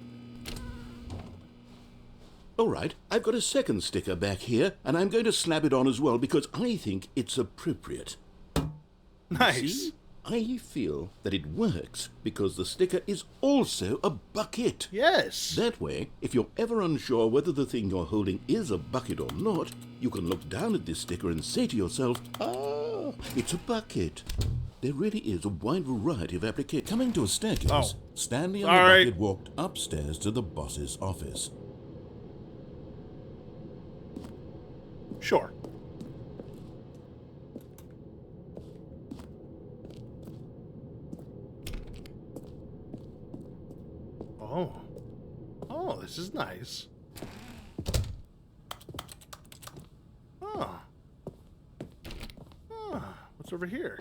All right, I've got a second sticker back here, and I'm going to slap it on as well because I think it's appropriate. Nice. See? I feel that it works because the sticker is also a bucket. Yes. That way, if you're ever unsure whether the thing you're holding is a bucket or not, you can look down at this sticker and say to yourself, ah, Oh, it's a bucket. There really is a wide variety of applications. Coming to a staircase, Oh. Stanley and Sorry. the bucket walked upstairs to the boss's office. Sure. Oh. Oh, this is nice. Oh. Oh. What's over here?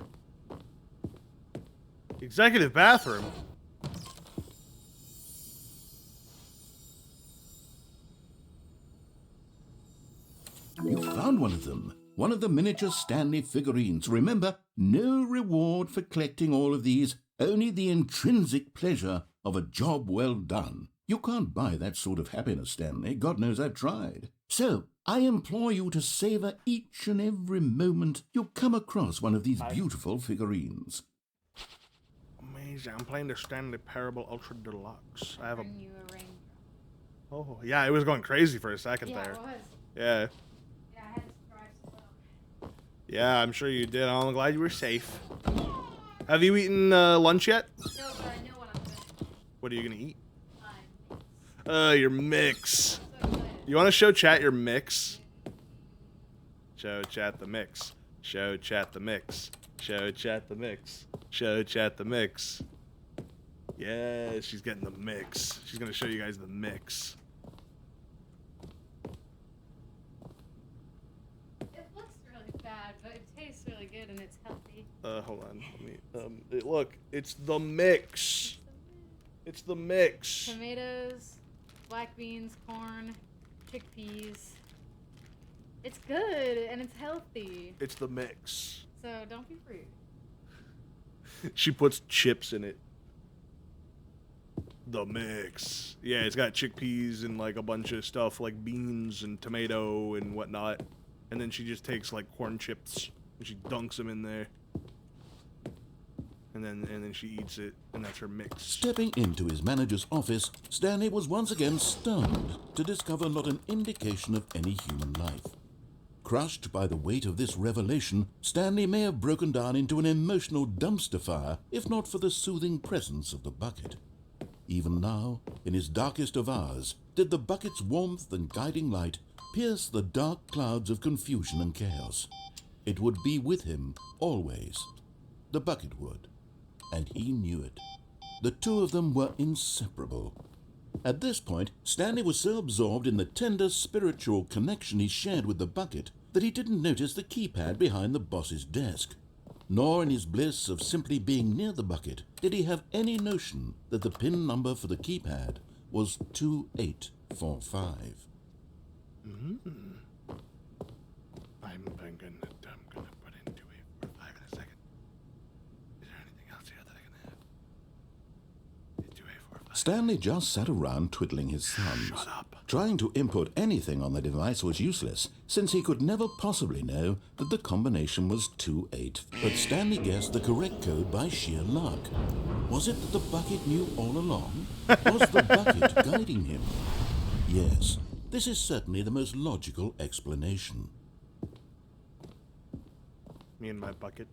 Executive bathroom. You found one of them. One of the miniature Stanley figurines. Remember, no reward for collecting all of these, only the intrinsic pleasure of a job well done. You can't buy that sort of happiness, Stanley. God knows I've tried. So, I implore you to savor each and every moment you come across one of these beautiful figurines. Amazing. I'm playing the Stanley Parable Ultra Deluxe. I have a... Bring you a ring. Oh, yeah, it was going crazy for a second Yeah, there. it was. Yeah. Yeah, I had to drive slow. Yeah, I'm sure you did. I'm glad you were safe. Have you eaten lunch yet? No, but I know what I'm doing. What are you gonna eat? I'm Your mix. so excited. You want to show chat your mix? Show chat the mix. Show chat the mix. Show chat the mix. Show chat the mix. Yeah, she's getting the mix. She's gonna show you guys the mix. It looks really bad, but it tastes really good and it's healthy. Hold on. Let me. Look, it's the mix. It's the mix. Tomatoes, black beans, corn, chickpeas. It's good and it's healthy. It's the mix. So don't be rude. She puts chips in it. The mix. Yeah, it's got chickpeas and like a bunch of stuff like beans and tomato and whatnot. And then she just takes like corn chips and she dunks them in there. And then she eats it, and that's her mix. Stepping into his manager's office, Stanley was once again stunned to discover not an indication of any human life. Crushed by the weight of this revelation, Stanley may have broken down into an emotional dumpster fire if not for the soothing presence of the bucket. Even now, in his darkest of hours, did the bucket's warmth and guiding light pierce the dark clouds of confusion and chaos. It would be with him always. The bucket would. And he knew it. The two of them were inseparable. At this point, Stanley was so absorbed in the tender spiritual connection he shared with the bucket that he didn't notice the keypad behind the boss's desk. Nor in his bliss of simply being near the bucket did he have any notion that the PIN number for the keypad was 2845. I'm gonna put in 2845 in a second. Is there anything else here that I can have? 2845. Stanley just sat around twiddling his thumbs. Shut up. Trying to input anything on the device was useless, since he could never possibly know that the combination was 28. But Stanley guessed the correct code by sheer luck. Was it that the bucket knew all along? Was the bucket guiding him? Yes, this is certainly the most logical explanation. Me and my bucket.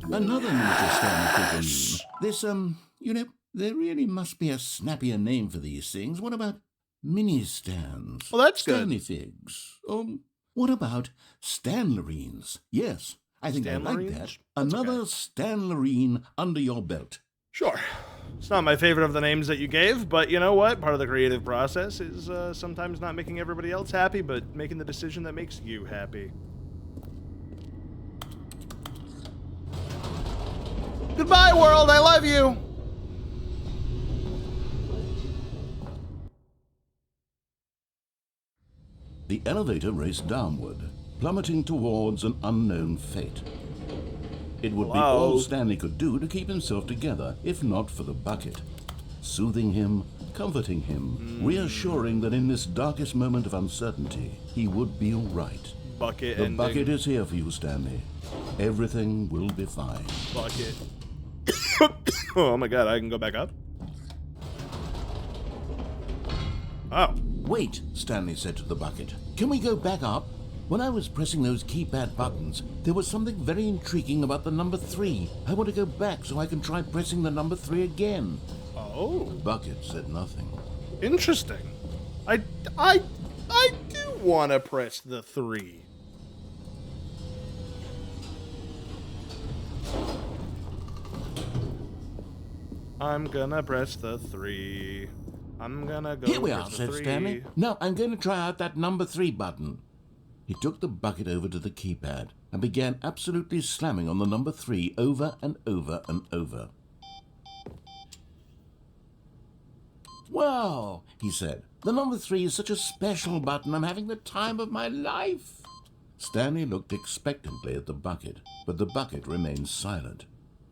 Another miniature Stanley figurine. This, there really must be a snappier name for these things. What about mini-stands? Well, that's good. Stanley figs. What about Stanlerines? Yes, I think I like that. Stanlerines? Another okay. Stanlerine under your belt. Sure. It's not my favorite of the names that you gave, but you know what? Part of the creative process is sometimes not making everybody else happy, but making the decision that makes you happy. Goodbye, world. I love you. The elevator raced downward, plummeting towards an unknown fate. It would be Hello? all Stanley could do to keep himself together, if not for the bucket. Soothing him, comforting him, reassuring that in this darkest moment of uncertainty, he would be all right. Bucket The ending. bucket is here for you, Stanley. Everything will be fine. Bucket. Oh my god, I can go back up? Oh. Wait, Stanley said to the bucket. Can we go back up? When I was pressing those keypad buttons, there was something very intriguing about the number 3. I want to go back so I can try pressing the number 3 again. Oh. The bucket said nothing. Interesting. I do want to press the 3. I'm gonna press the 3. I'm gonna go. Here we are, press the said 3. Stanley. Now I'm going to try out that number 3 button. He took the bucket over to the keypad and began absolutely slamming on the number 3 over and over and over. Wow, he said. The number 3 is such a special button. I'm having the time of my life. Stanley looked expectantly at the bucket, but the bucket remained silent.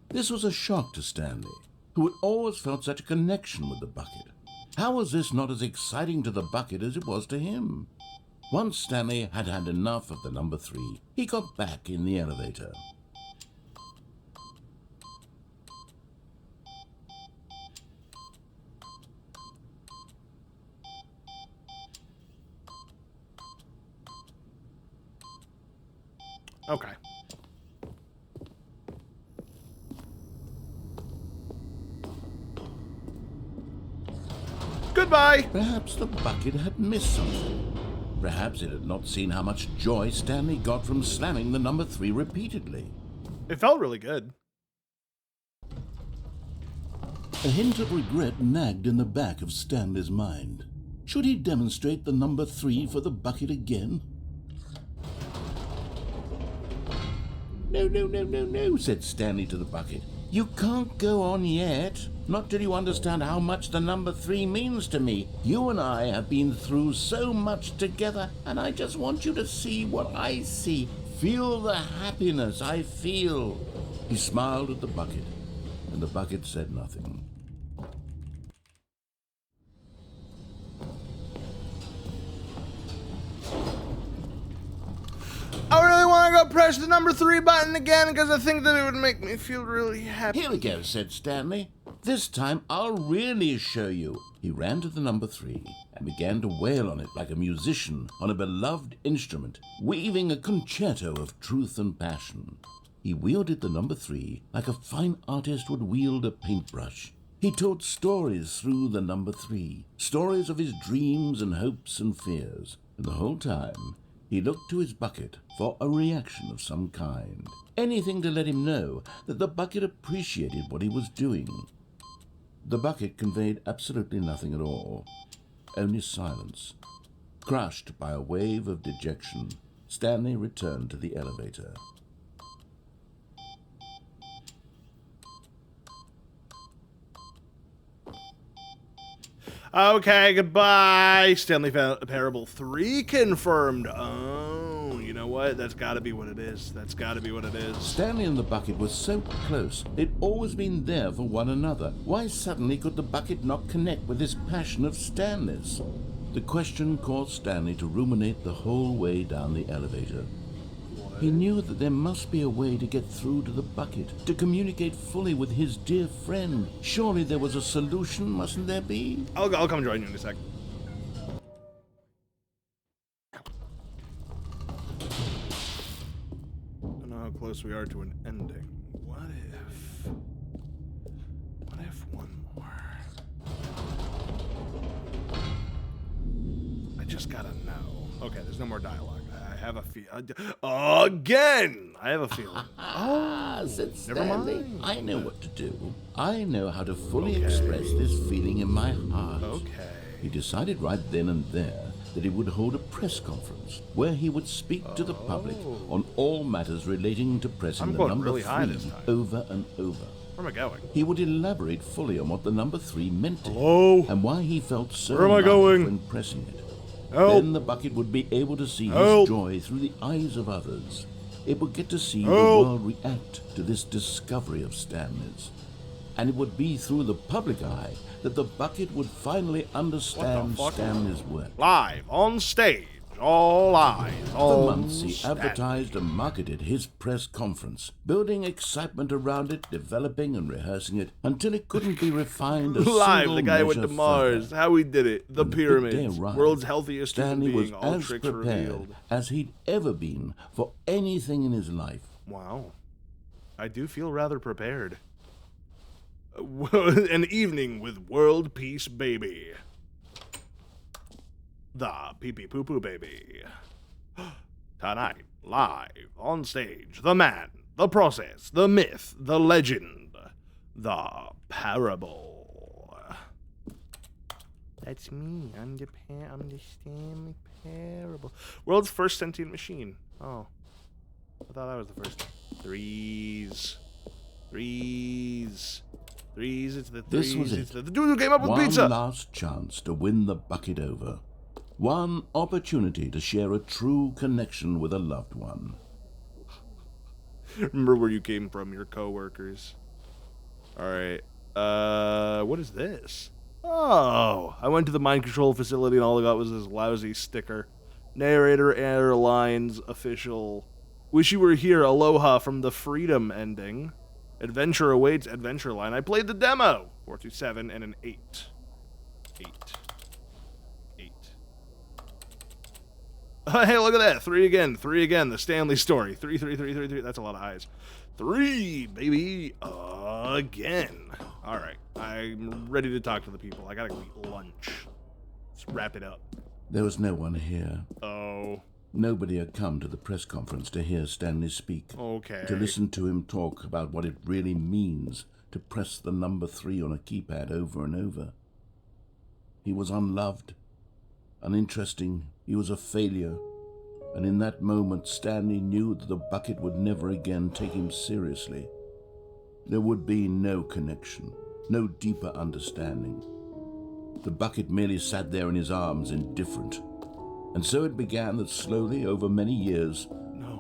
This was a shock to Stanley, who had always felt such a connection with the bucket. How was this not as exciting to the bucket as it was to him? Once Stanley had had enough of the number 3, he got back in the elevator. Okay. Goodbye. Perhaps the bucket had missed something. Perhaps it had not seen how much joy Stanley got from slamming the number 3 repeatedly. It felt really good. A hint of regret nagged in the back of Stanley's mind. Should he demonstrate the number 3 for the bucket again? No, said Stanley to the bucket. You can't go on yet. Not till you understand how much the number 3 means to me. You and I have been through so much together, and I just want you to see what I see. Feel the happiness I feel. He smiled at the bucket, and the bucket said nothing. I really want to go press the number 3 button again because I think that it would make me feel really happy. Here we go, said Stanley. This time I'll really show you. He ran to the number 3 and began to wail on it like a musician on a beloved instrument, weaving a concerto of truth and passion. He wielded the number 3 like a fine artist would wield a paintbrush. He told stories through the number 3, stories of his dreams and hopes and fears, and the whole time he looked to his bucket for a reaction of some kind. Anything to let him know that the bucket appreciated what he was doing. The bucket conveyed absolutely nothing at all, only silence. Crushed by a wave of dejection, Stanley returned to the elevator. Okay, goodbye. Stanley Parable 3 confirmed. Oh, you know what? That's got to be what it is. That's got to be what it is. Stanley and the bucket were so close. They'd always been there for one another. Why suddenly could the bucket not connect with this passion of Stanley's? The question caused Stanley to ruminate the whole way down the elevator. He knew that there must be a way to get through to the bucket, to communicate fully with his dear friend. Surely there was a solution, mustn't there be? I'll come join you in a sec. Don't know how close we are to an ending. What if one more? I just gotta know. Okay, there's no more dialogue. I have a feel. Again! I have a feeling. Said never Stanley. mind. I know what to do. I know how to fully express this feeling in my heart. Okay. He decided right then and there that he would hold a press conference where he would speak to the public on all matters relating to pressing I'm the going number really 3 high this time. over and over. Where am I going? He would elaborate fully on what the number 3 meant to him Hello? and why he felt so Where am I alive going? when pressing it. Help. Then the bucket would be able to see Help. his joy through the eyes of others. It would get to see the Help. world react to this discovery of Stanley's. And it would be through the public eye that the bucket would finally understand fuck? Stanley's work. Live on stage. All eyes For on months, he Stanley. advertised and marketed his press conference, building excitement around it, developing and rehearsing it until it couldn't be refined a Live, single the guy who went to measure Mars. further. How we did it. The When the big day pyramids. arrived, World's healthiest Stanley human was being. All as tricks prepared revealed. as he'd ever been for anything in his life. Wow. I do feel rather prepared. An evening with World Peace Baby. The Pee-Pee Poo-Poo Baby. Tonight, live on stage, the man, the process, the myth, the legend, the parable. That's me. I'm the Stanley Parable. World's first sentient machine. Oh. I thought that was the first. Threes. It's the threes. This was It's it. the dude who came up with One pizza. last chance to win the bucket over. One opportunity to share a true connection with a loved one. Remember where you came from, your coworkers. Alright. What is this? Oh, I went to the mind control facility and all I got was this lousy sticker. Narrator Airlines official. Wish you were here. Aloha from the Freedom ending. Adventure awaits Adventure Line. I played the demo. 427 and an 8. 8. Hey, look at that. 3 again. 3 again. The Stanley story. 3. That's a lot of eyes. 3, baby. Again. All right. I'm ready to talk to the people. I gotta go eat lunch. Let's wrap it up. There was no one here. Oh. Nobody had come to the press conference to hear Stanley speak. Okay. To listen to him talk about what it really means to press the number 3 on a keypad over and over. He was unloved, uninteresting. He was a failure. And in that moment, Stanley knew that the bucket would never again take him seriously. There would be no connection, no deeper understanding. The bucket merely sat there in his arms, indifferent. And so it began that slowly, over many years,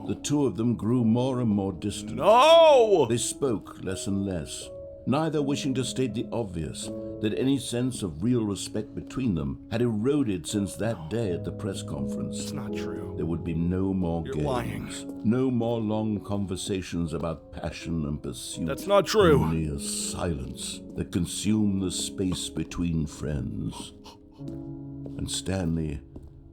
the two of them grew more and more distant. No! They spoke less and less, neither wishing to state the obvious, that any sense of real respect between them had eroded since that day at the press conference. It's not true. There would be no more You're games, lying. no more long conversations about passion and pursuit. That's not true. Only a silence that consumed the space between friends. And Stanley,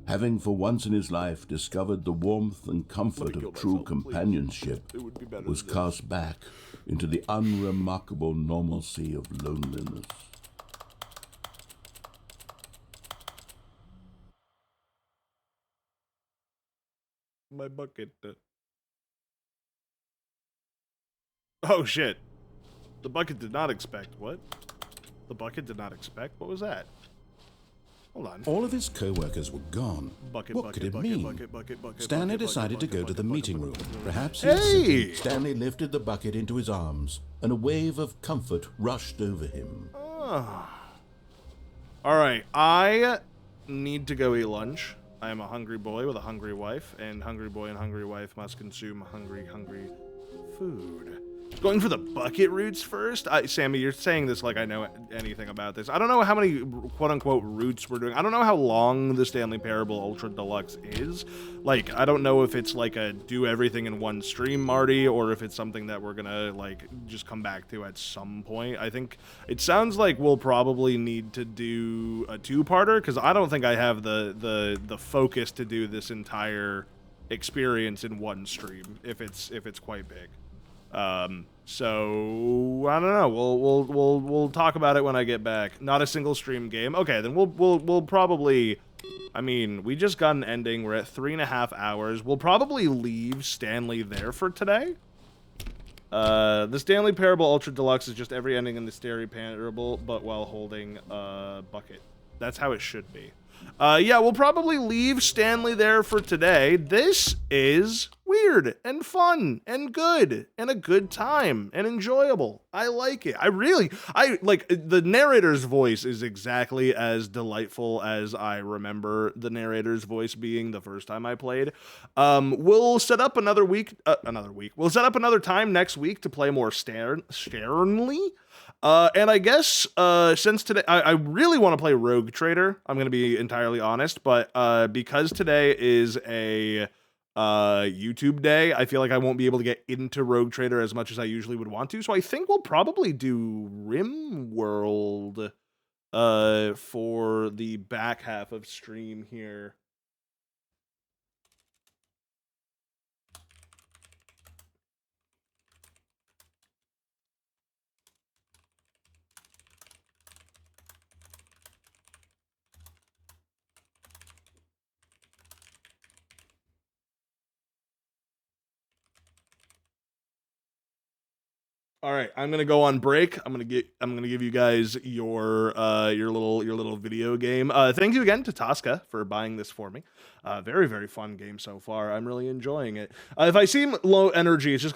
having for once in his life discovered the warmth and comfort of true companionship, It would be better was than this. cast back into the unremarkable normalcy of loneliness. My bucket. Oh, shit. The bucket did not expect. What? The bucket did not expect? What was that? Hold on. All of his co-workers were gone. Bucket, What bucket, could it bucket, mean? bucket, Stanley bucket, decided bucket, to go to bucket, the bucket, meeting bucket, room. bucket. Perhaps he was Hey! sick. Stanley lifted the bucket into his arms, and a wave of comfort rushed over him. Alright, I need to go eat lunch. I am a hungry boy with a hungry wife, and hungry boy and hungry wife must consume hungry food. Going for the bucket routes first? Sammy, you're saying this like I know anything about this. I don't know how many quote-unquote routes we're doing. I don't know how long the Stanley Parable Ultra Deluxe is. Like, I don't know if it's like a do everything in one stream, Marty, or if it's something that we're gonna, like, just come back to at some point. I think it sounds like we'll probably need to do a two-parter, because I don't think I have the focus to do this entire experience in one stream, if it's quite big. So I don't know. We'll talk about it when I get back. Not a single stream game. Okay, then we'll probably. I mean, we just got an ending. We're at 3.5 hours. We'll probably leave Stanley there for today. The Stanley Parable Ultra Deluxe is just every ending in the Stanley Parable, but while holding a bucket. That's how it should be. Yeah, we'll probably leave Stanley there for today. This is weird and fun and good and a good time and enjoyable. I like it. I like the narrator's voice is exactly as delightful as I remember the narrator's voice being the first time I played. We'll set up another week. We'll set up another time next week to play more Stanley. And I guess since today, I really want to play Rogue Trader. I'm going to be entirely honest, but because today is a YouTube day, I feel like I won't be able to get into Rogue Trader as much as I usually would want to. So I think we'll probably do RimWorld for the back half of stream here. All right, I'm gonna go on break. I'm gonna give you guys your little video game. Thank you again to Tosca for buying this for me. Very fun game so far. I'm really enjoying it. If I seem low energy, it's just